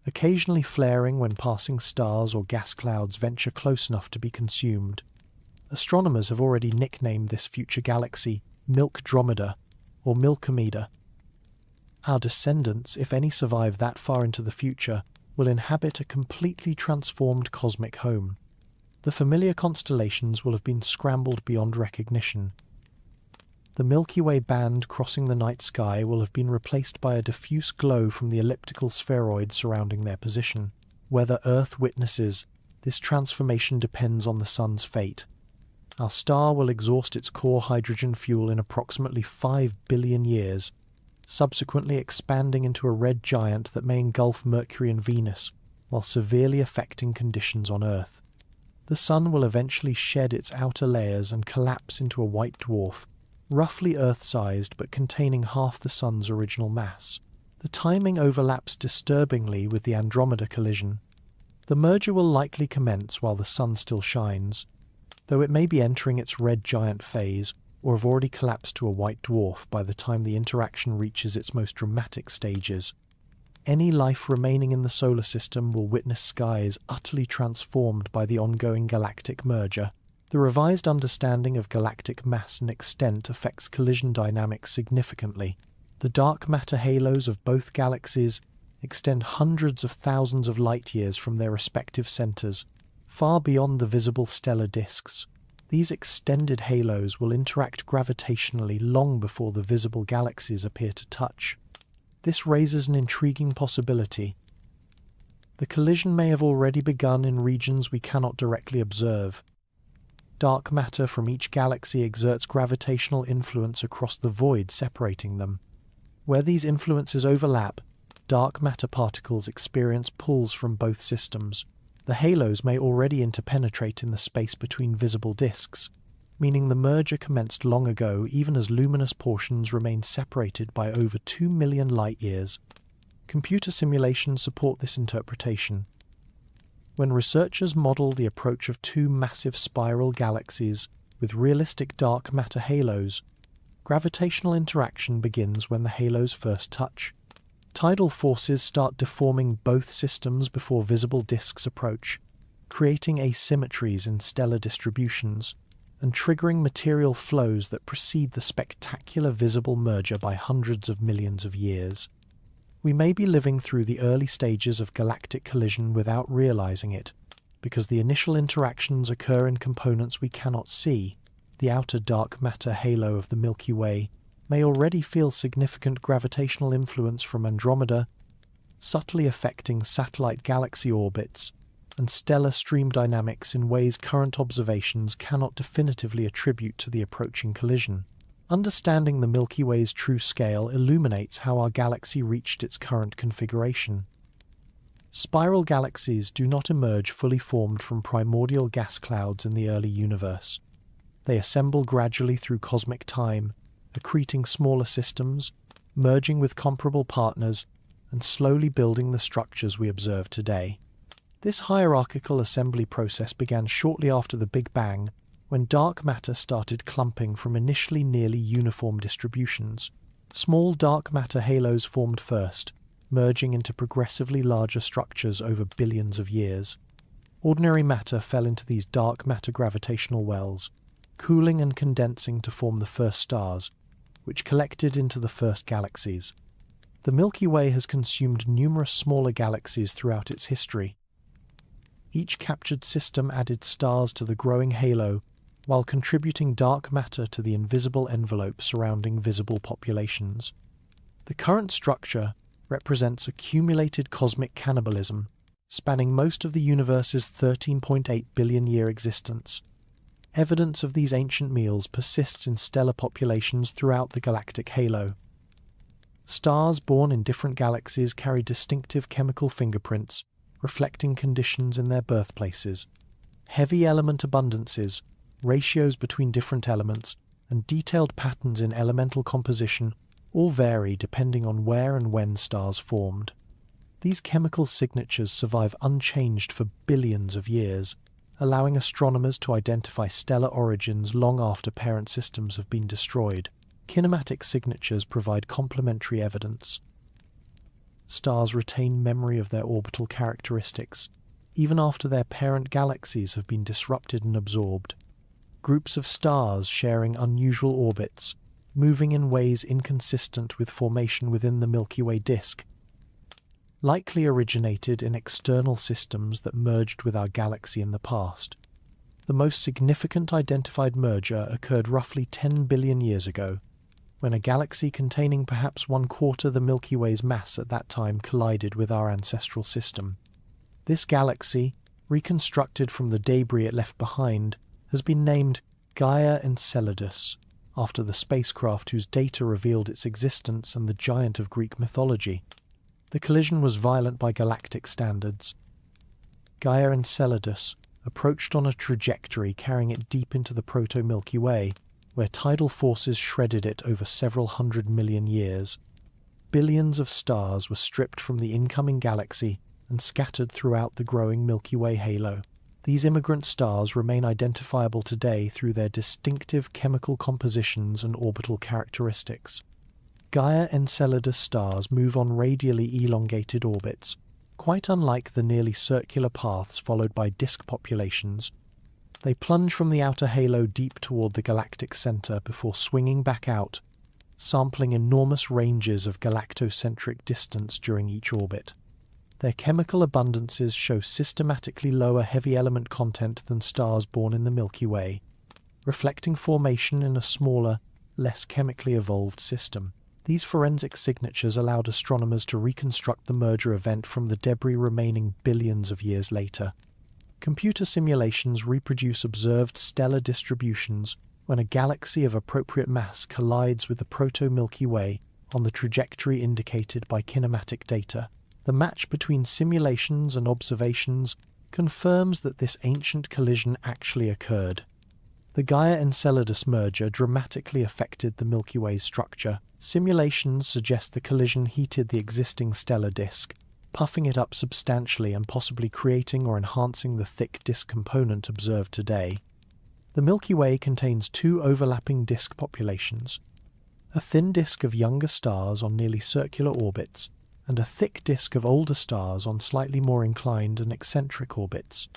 occasionally flaring when passing stars or gas clouds venture close enough to be consumed. Astronomers have already nicknamed this future galaxy Milkdromeda or Milkomeda. Our descendants, if any survive that far into the future, will inhabit a completely transformed cosmic home. The familiar constellations will have been scrambled beyond recognition. The Milky Way band crossing the night sky will have been replaced by a diffuse glow from the elliptical spheroid surrounding their position. Whether Earth witnesses, this transformation depends on the Sun's fate. Our star will exhaust its core hydrogen fuel in approximately 5 billion years, subsequently expanding into a red giant that may engulf Mercury and Venus, while severely affecting conditions on Earth. The Sun will eventually shed its outer layers and collapse into a white dwarf, roughly Earth-sized but containing half the Sun's original mass. The timing overlaps disturbingly with the Andromeda collision. The merger will likely commence while the Sun still shines, though it may be entering its red giant phase, or have already collapsed to a white dwarf by the time the interaction reaches its most dramatic stages. Any life remaining in the solar system will witness skies utterly transformed by the ongoing galactic merger. The revised understanding of galactic mass and extent affects collision dynamics significantly. The dark matter halos of both galaxies extend hundreds of thousands of light-years from their respective centers, far beyond the visible stellar disks. These extended halos will interact gravitationally long before the visible galaxies appear to touch. This raises an intriguing possibility. The collision may have already begun in regions we cannot directly observe. Dark matter from each galaxy exerts gravitational influence across the void separating them. Where these influences overlap, dark matter particles experience pulls from both systems. The halos may already interpenetrate in the space between visible disks, meaning the merger commenced long ago even as luminous portions remain separated by over 2 million light-years. Computer simulations support this interpretation. When researchers model the approach of two massive spiral galaxies with realistic dark matter halos, gravitational interaction begins when the halos first touch. Tidal forces start deforming both systems before visible disks approach, creating asymmetries in stellar distributions, and triggering material flows that precede the spectacular visible merger by hundreds of millions of years. We may be living through the early stages of galactic collision without realizing it, because the initial interactions occur in components we cannot see. The outer dark matter halo of the Milky Way may already feel significant gravitational influence from Andromeda, subtly affecting satellite galaxy orbits and stellar stream dynamics in ways current observations cannot definitively attribute to the approaching collision. Understanding the Milky Way's true scale illuminates how our galaxy reached its current configuration. Spiral galaxies do not emerge fully formed from primordial gas clouds in the early universe. They assemble gradually through cosmic time, accreting smaller systems, merging with comparable partners, and slowly building the structures we observe today. This hierarchical assembly process began shortly after the Big Bang, when dark matter started clumping from initially nearly uniform distributions. Small dark matter halos formed first, merging into progressively larger structures over billions of years. Ordinary matter fell into these dark matter gravitational wells, cooling and condensing to form the first stars, which collected into the first galaxies. The Milky Way has consumed numerous smaller galaxies throughout its history. Each captured system added stars to the growing halo, while contributing dark matter to the invisible envelope surrounding visible populations. The current structure represents accumulated cosmic cannibalism, spanning most of the universe's 13.8 billion-year existence. Evidence of these ancient meals persists in stellar populations throughout the galactic halo. Stars born in different galaxies carry distinctive chemical fingerprints, reflecting conditions in their birthplaces. Heavy element abundances, ratios between different elements, and detailed patterns in elemental composition all vary depending on where and when stars formed. These chemical signatures survive unchanged for billions of years, allowing astronomers to identify stellar origins long after parent systems have been destroyed. Kinematic signatures provide complementary evidence. Stars retain memory of their orbital characteristics, even after their parent galaxies have been disrupted and absorbed. Groups of stars sharing unusual orbits, moving in ways inconsistent with formation within the Milky Way disk, likely originated in external systems that merged with our galaxy in the past. The most significant identified merger occurred roughly 10 billion years ago, when a galaxy containing perhaps 1/4 the Milky Way's mass at that time collided with our ancestral system. This galaxy, reconstructed from the debris it left behind, has been named Gaia Enceladus, after the spacecraft whose data revealed its existence and the giant of Greek mythology. The collision was violent by galactic standards. Gaia Enceladus approached on a trajectory carrying it deep into the proto-Milky Way, where tidal forces shredded it over several 100 million years. Billions of stars were stripped from the incoming galaxy and scattered throughout the growing Milky Way halo. These immigrant stars remain identifiable today through their distinctive chemical compositions and orbital characteristics. Gaia Enceladus stars move on radially elongated orbits, quite unlike the nearly circular paths followed by disk populations. They plunge from the outer halo deep toward the galactic center before swinging back out, sampling enormous ranges of galactocentric distance during each orbit. Their chemical abundances show systematically lower heavy element content than stars born in the Milky Way, reflecting formation in a smaller, less chemically evolved system. These forensic signatures allowed astronomers to reconstruct the merger event from the debris remaining billions of years later. Computer simulations reproduce observed stellar distributions when a galaxy of appropriate mass collides with the proto-Milky Way on the trajectory indicated by kinematic data. The match between simulations and observations confirms that this ancient collision actually occurred. The Gaia-Enceladus merger dramatically affected the Milky Way's structure. Simulations suggest the collision heated the existing stellar disk, puffing it up substantially and possibly creating or enhancing the thick disk component observed today. The Milky Way contains two overlapping disk populations: a thin disk of younger stars on nearly circular orbits, and a thick disk of older stars on slightly more inclined and eccentric orbits.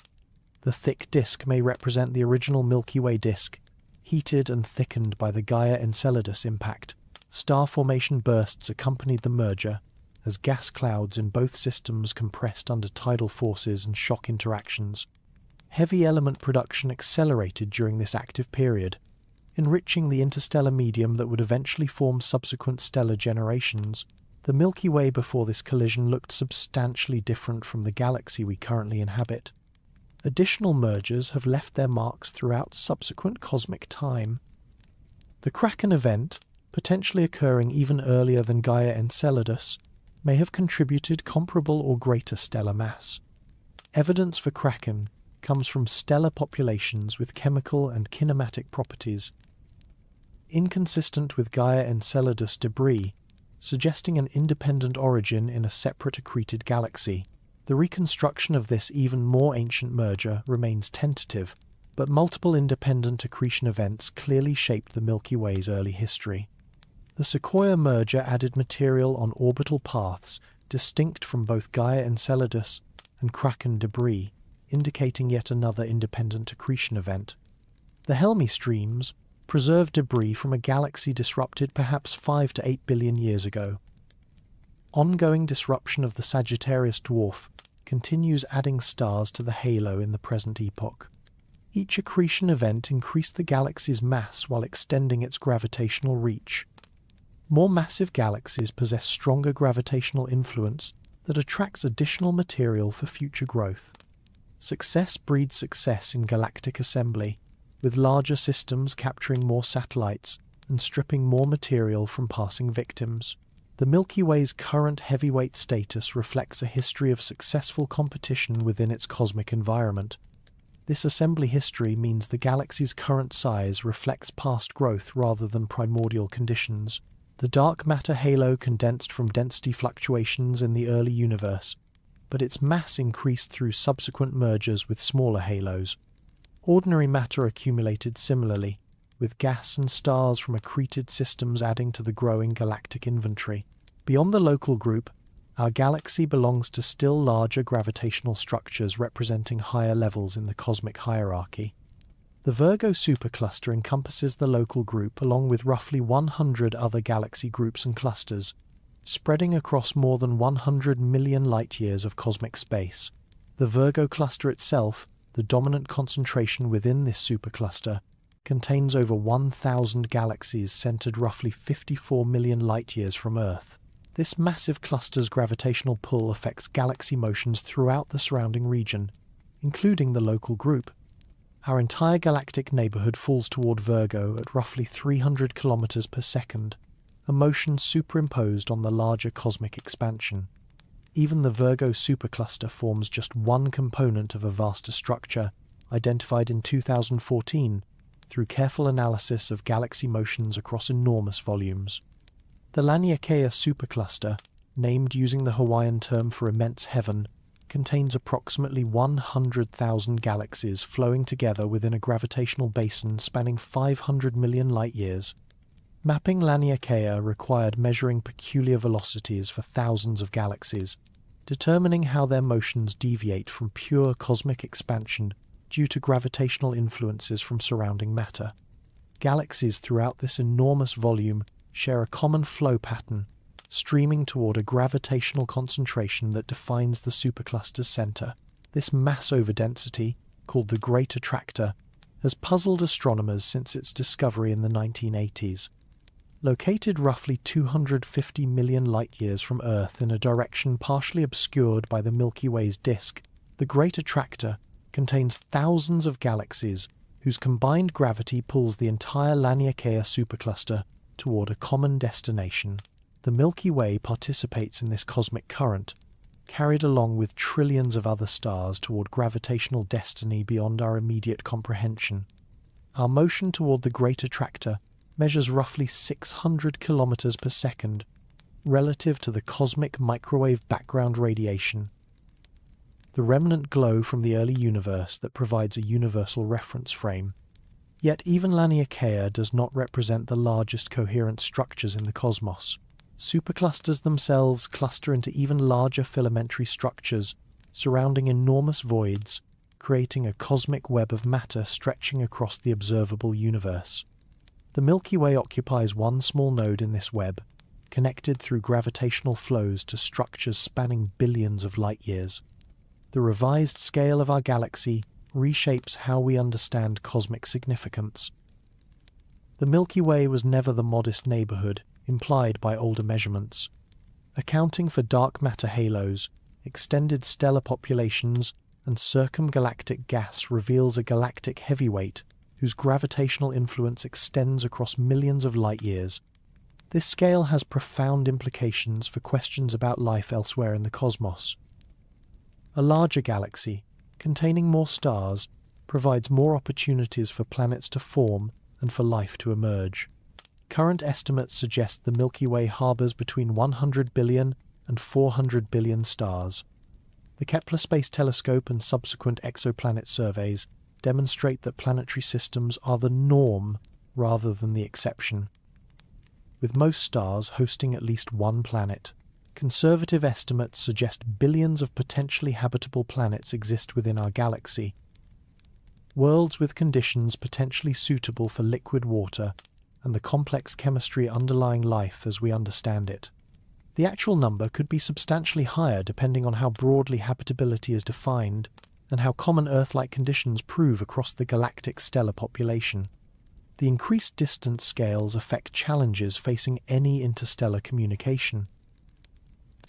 The thick disk may represent the original Milky Way disk, heated and thickened by the Gaia-Enceladus impact. Star formation bursts accompanied the merger, as gas clouds in both systems compressed under tidal forces and shock interactions. Heavy element production accelerated during this active period, enriching the interstellar medium that would eventually form subsequent stellar generations. The Milky Way before this collision looked substantially different from the galaxy we currently inhabit. Additional mergers have left their marks throughout subsequent cosmic time. The Kraken event, potentially occurring even earlier than Gaia-Enceladus, may have contributed comparable or greater stellar mass. Evidence for Kraken comes from stellar populations with chemical and kinematic properties inconsistent with Gaia-Enceladus debris, suggesting an independent origin in a separate accreted galaxy. The reconstruction of this even more ancient merger remains tentative, but multiple independent accretion events clearly shaped the Milky Way's early history. The Sequoia merger added material on orbital paths distinct from both Gaia-Enceladus and Kraken debris, indicating yet another independent accretion event. The Helmi streams preserved debris from a galaxy disrupted perhaps 5 to 8 billion years ago. Ongoing disruption of the Sagittarius dwarf continues adding stars to the halo in the present epoch. Each accretion event increased the galaxy's mass while extending its gravitational reach. More massive galaxies possess stronger gravitational influence that attracts additional material for future growth. Success breeds success in galactic assembly, with larger systems capturing more satellites and stripping more material from passing victims. The Milky Way's current heavyweight status reflects a history of successful competition within its cosmic environment. This assembly history means the galaxy's current size reflects past growth rather than primordial conditions. The dark matter halo condensed from density fluctuations in the early universe, but its mass increased through subsequent mergers with smaller halos. Ordinary matter accumulated similarly, with gas and stars from accreted systems adding to the growing galactic inventory. Beyond the local group, our galaxy belongs to still larger gravitational structures representing higher levels in the cosmic hierarchy. The Virgo supercluster encompasses the local group along with roughly 100 other galaxy groups and clusters, spreading across more than 100 million light-years of cosmic space. The Virgo cluster itself, the dominant concentration within this supercluster, contains over 1,000 galaxies centered roughly 54 million light-years from Earth. This massive cluster's gravitational pull affects galaxy motions throughout the surrounding region, including the local group. Our entire galactic neighborhood falls toward Virgo at roughly 300 kilometers per second, a motion superimposed on the larger cosmic expansion. Even the Virgo supercluster forms just one component of a vaster structure, identified in 2014, through careful analysis of galaxy motions across enormous volumes. The Laniakea supercluster, named using the Hawaiian term for immense heaven, contains approximately 100,000 galaxies flowing together within a gravitational basin spanning 500 million light-years. Mapping Laniakea required measuring peculiar velocities for thousands of galaxies, determining how their motions deviate from pure cosmic expansion due to gravitational influences from surrounding matter. Galaxies throughout this enormous volume share a common flow pattern, streaming toward a gravitational concentration that defines the supercluster's center. This mass overdensity, called the Great Attractor, has puzzled astronomers since its discovery in the 1980s. Located roughly 250 million light-years from Earth in a direction partially obscured by the Milky Way's disk, the Great Attractor contains thousands of galaxies whose combined gravity pulls the entire Laniakea supercluster toward a common destination. The Milky Way participates in this cosmic current, carried along with trillions of other stars toward gravitational destiny beyond our immediate comprehension. Our motion toward the Great Attractor measures roughly 600 kilometers per second, relative to the cosmic microwave background radiation, the remnant glow from the early universe that provides a universal reference frame. Yet even Laniakea does not represent the largest coherent structures in the cosmos. Superclusters themselves cluster into even larger filamentary structures, surrounding enormous voids, creating a cosmic web of matter stretching across the observable universe. The Milky Way occupies one small node in this web, connected through gravitational flows to structures spanning billions of light-years. The revised scale of our galaxy reshapes how we understand cosmic significance. The Milky Way was never the modest neighborhood implied by older measurements. Accounting for dark matter halos, extended stellar populations, and circumgalactic gas reveals a galactic heavyweight whose gravitational influence extends across millions of light-years. This scale has profound implications for questions about life elsewhere in the cosmos. A larger galaxy, containing more stars, provides more opportunities for planets to form and for life to emerge. Current estimates suggest the Milky Way harbors between 100 billion and 400 billion stars. The Kepler Space Telescope and subsequent exoplanet surveys demonstrate that planetary systems are the norm rather than the exception, with most stars hosting at least one planet. Conservative estimates suggest billions of potentially habitable planets exist within our galaxy, worlds with conditions potentially suitable for liquid water and the complex chemistry underlying life as we understand it. The actual number could be substantially higher depending on how broadly habitability is defined and how common Earth-like conditions prove across the galactic stellar population. The increased distance scales affect challenges facing any interstellar communication.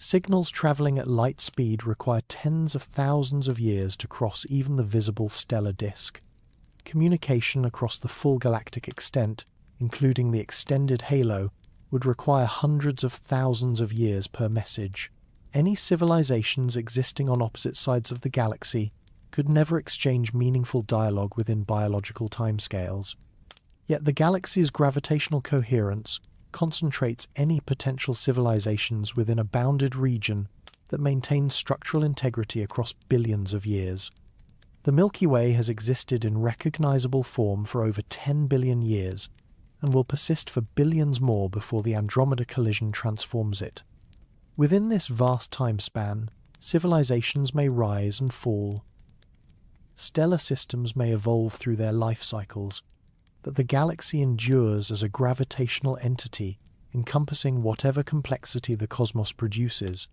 Signals traveling at light speed require tens of thousands of years to cross even the visible stellar disk. Communication across the full galactic extent, including the extended halo, would require hundreds of thousands of years per message. Any civilizations existing on opposite sides of the galaxy could never exchange meaningful dialogue within biological timescales. Yet the galaxy's gravitational coherence concentrates any potential civilizations within a bounded region that maintains structural integrity across billions of years. The Milky Way has existed in recognizable form for over 10 billion years and will persist for billions more before the Andromeda collision transforms it. Within this vast time span, civilizations may rise and fall. Stellar systems may evolve through their life cycles, but the galaxy endures as a gravitational entity encompassing whatever complexity the cosmos produces.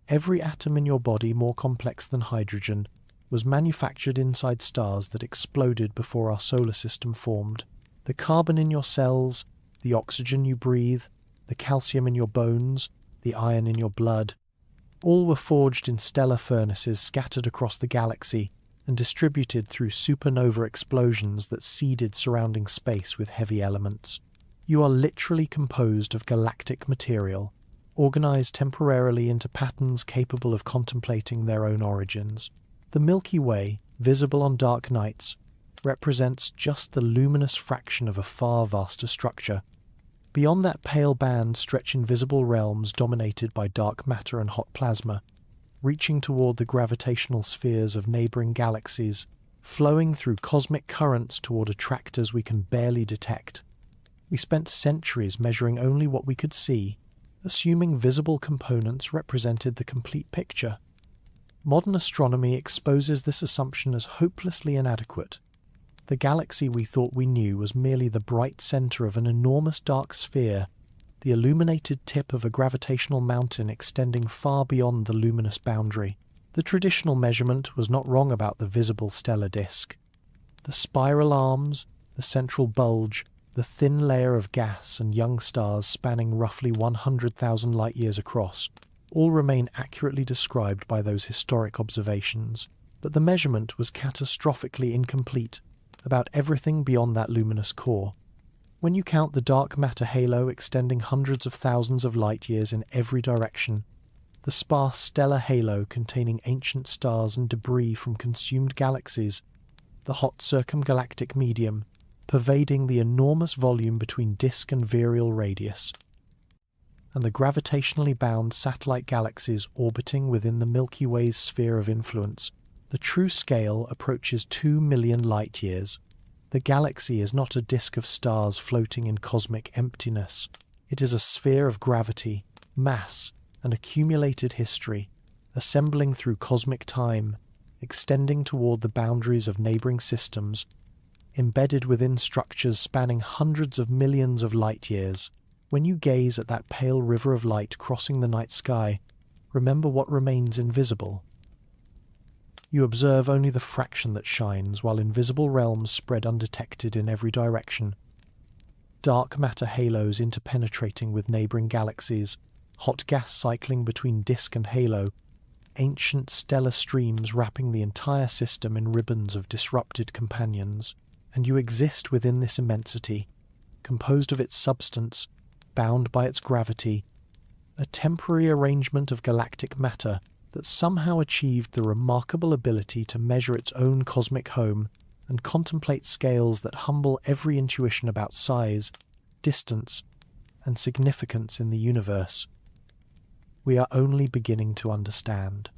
Every atom in your body more complex than hydrogen was manufactured inside stars that exploded before our solar system formed. The carbon in your cells, the oxygen you breathe, the calcium in your bones, the iron in your blood, all were forged in stellar furnaces scattered across the galaxy and distributed through supernova explosions that seeded surrounding space with heavy elements. You are literally composed of galactic material, organized temporarily into patterns capable of contemplating their own origins. The Milky Way, visible on dark nights, represents just the luminous fraction of a far vaster structure. Beyond that pale band stretch invisible realms dominated by dark matter and hot plasma, reaching toward the gravitational spheres of neighboring galaxies, flowing through cosmic currents toward attractors we can barely detect. We spent centuries measuring only what we could see, assuming visible components represented the complete picture. Modern astronomy exposes this assumption as hopelessly inadequate. The galaxy we thought we knew was merely the bright center of an enormous dark sphere, the illuminated tip of a gravitational mountain extending far beyond the luminous boundary. The traditional measurement was not wrong about the visible stellar disk. The spiral arms, the central bulge, the thin layer of gas and young stars spanning roughly 100,000 light-years across, all remain accurately described by those historic observations. But the measurement was catastrophically incomplete about everything beyond that luminous core. When you count the dark matter halo extending hundreds of thousands of light years in every direction, the sparse stellar halo containing ancient stars and debris from consumed galaxies, the hot circumgalactic medium, pervading the enormous volume between disk and virial radius, and the gravitationally bound satellite galaxies orbiting within the Milky Way's sphere of influence, the true scale approaches 2 million light-years. The galaxy is not a disk of stars floating in cosmic emptiness. It is a sphere of gravity, mass, and accumulated history, assembling through cosmic time, extending toward the boundaries of neighboring systems, embedded within structures spanning hundreds of millions of light-years. When you gaze at that pale river of light crossing the night sky, remember what remains invisible. You observe only the fraction that shines, while invisible realms spread undetected in every direction. Dark matter halos interpenetrating with neighboring galaxies, hot gas cycling between disk and halo, ancient stellar streams wrapping the entire system in ribbons of disrupted companions. And you exist within this immensity, composed of its substance, bound by its gravity, a temporary arrangement of galactic matter that somehow achieved the remarkable ability to measure its own cosmic home and contemplate scales that humble every intuition about size, distance, and significance in the universe. We are only beginning to understand.